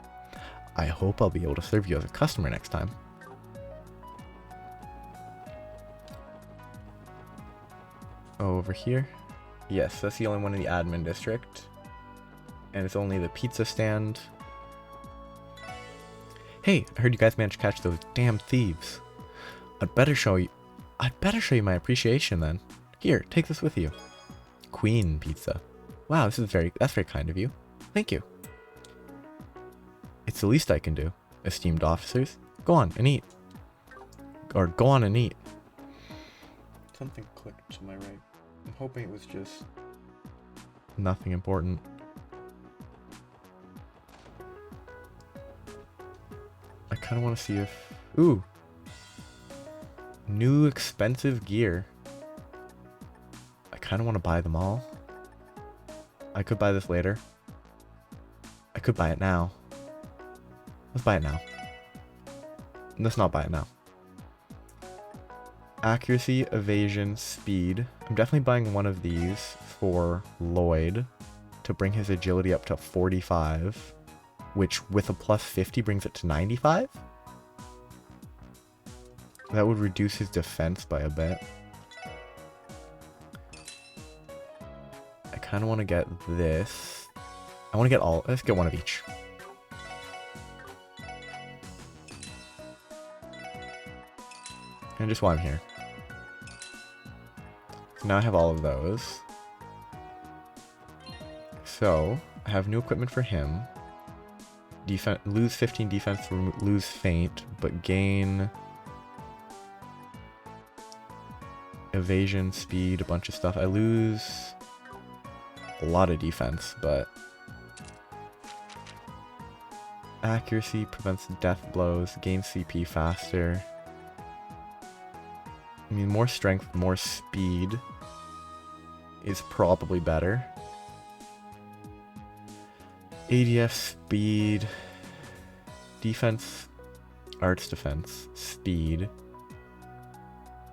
I hope I'll be able to serve you as a customer next time. Oh, over here? Yes, that's the only one in the admin district. And it's only the pizza stand. Hey, I heard you guys managed to catch those damn thieves. I'd better show you my appreciation then. Here, take this with you. Queen pizza. Wow, that's very kind of you. Thank you. It's the least I can do, esteemed officers. Go on and eat. Or go on and eat. Something clicked to my right. I'm hoping it was just nothing important. I kind of want to see if... Ooh! New expensive gear. I kind of want to buy them all. I could buy this later. I could buy it now. Let's buy it now. Let's not buy it now. Accuracy, evasion, speed. I'm definitely buying one of these for Lloyd to bring his agility up to 45, which with a plus 50 brings it to 95. That would reduce his defense by a bit. I kind of want to get this. I want to get all. Let's get one of each. And just while I'm here. So now I have all of those. So I have new equipment for him. Lose 15 defense, lose feint, but gain evasion, speed, a bunch of stuff. I lose a lot of defense, but accuracy prevents death blows, gain CP faster. I mean, more strength, more speed is probably better. ADF, speed, defense, arts defense, speed.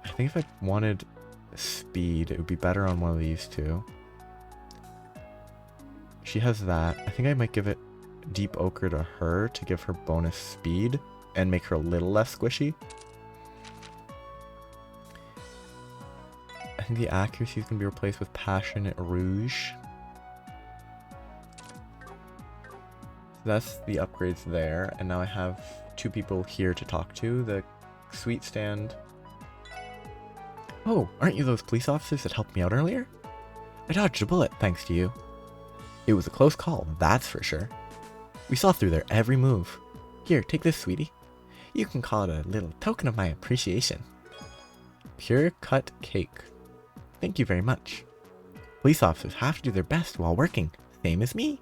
I think if I wanted speed, it would be better on one of these two. She has that. I think I might give it Deep Ochre to her to give her bonus speed and make her a little less squishy. I think the accuracy is going to be replaced with Passionate Rouge. That's the upgrades there, and now I have 2 people here to talk to. The sweet stand. Oh, aren't you those police officers that helped me out earlier? I dodged a bullet thanks to you. It was a close call, that's for sure. We saw through their every move. Here, take this, sweetie. You can call it a little token of my appreciation. Pure cut cake. Thank you very much. Police officers have to do their best while working, same as me.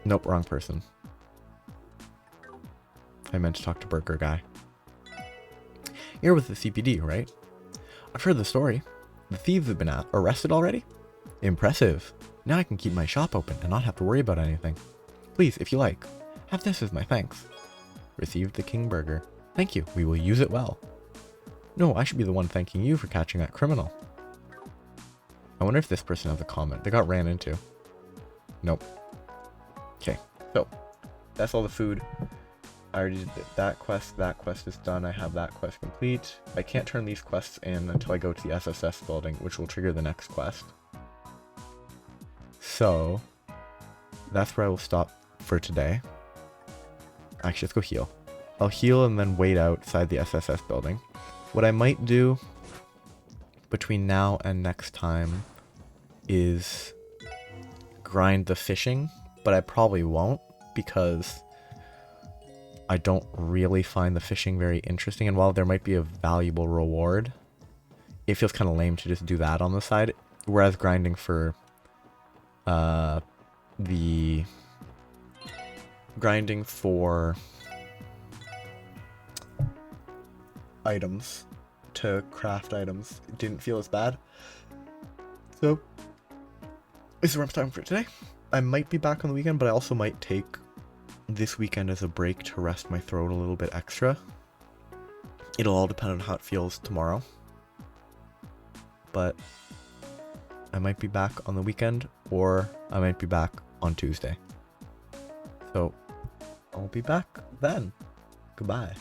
Nope, wrong person. I meant to talk to Burger Guy. You're with the CPD, right? I've heard the story. The thieves have been arrested already? Impressive. Now I can keep my shop open and not have to worry about anything. Please, if you like, have this as my thanks. Received the King Burger. Thank you, we will use it well. No, I should be the one thanking you for catching that criminal. I wonder if this person has a comment. They got ran into. Nope. Okay, so that's all the food. I already did that quest is done, I have that quest complete. I can't turn these quests in until I go to the SSS building, which will trigger the next quest. So, that's where I will stop for today. Actually, let's go heal. I'll heal and then wait outside the SSS building. What I might do between now and next time is grind the fishing, but I probably won't because I don't really find the fishing very interesting, and while there might be a valuable reward, it feels kind of lame to just do that on the side, whereas grinding for items to craft items didn't feel as bad. So this is where I'm starting for today. I might be back on the weekend, but I also might take this weekend as a break to rest my throat a little bit extra. It'll all depend on how it feels tomorrow. But I might be back on the weekend, or I might be back on Tuesday. So I'll be back then. Goodbye.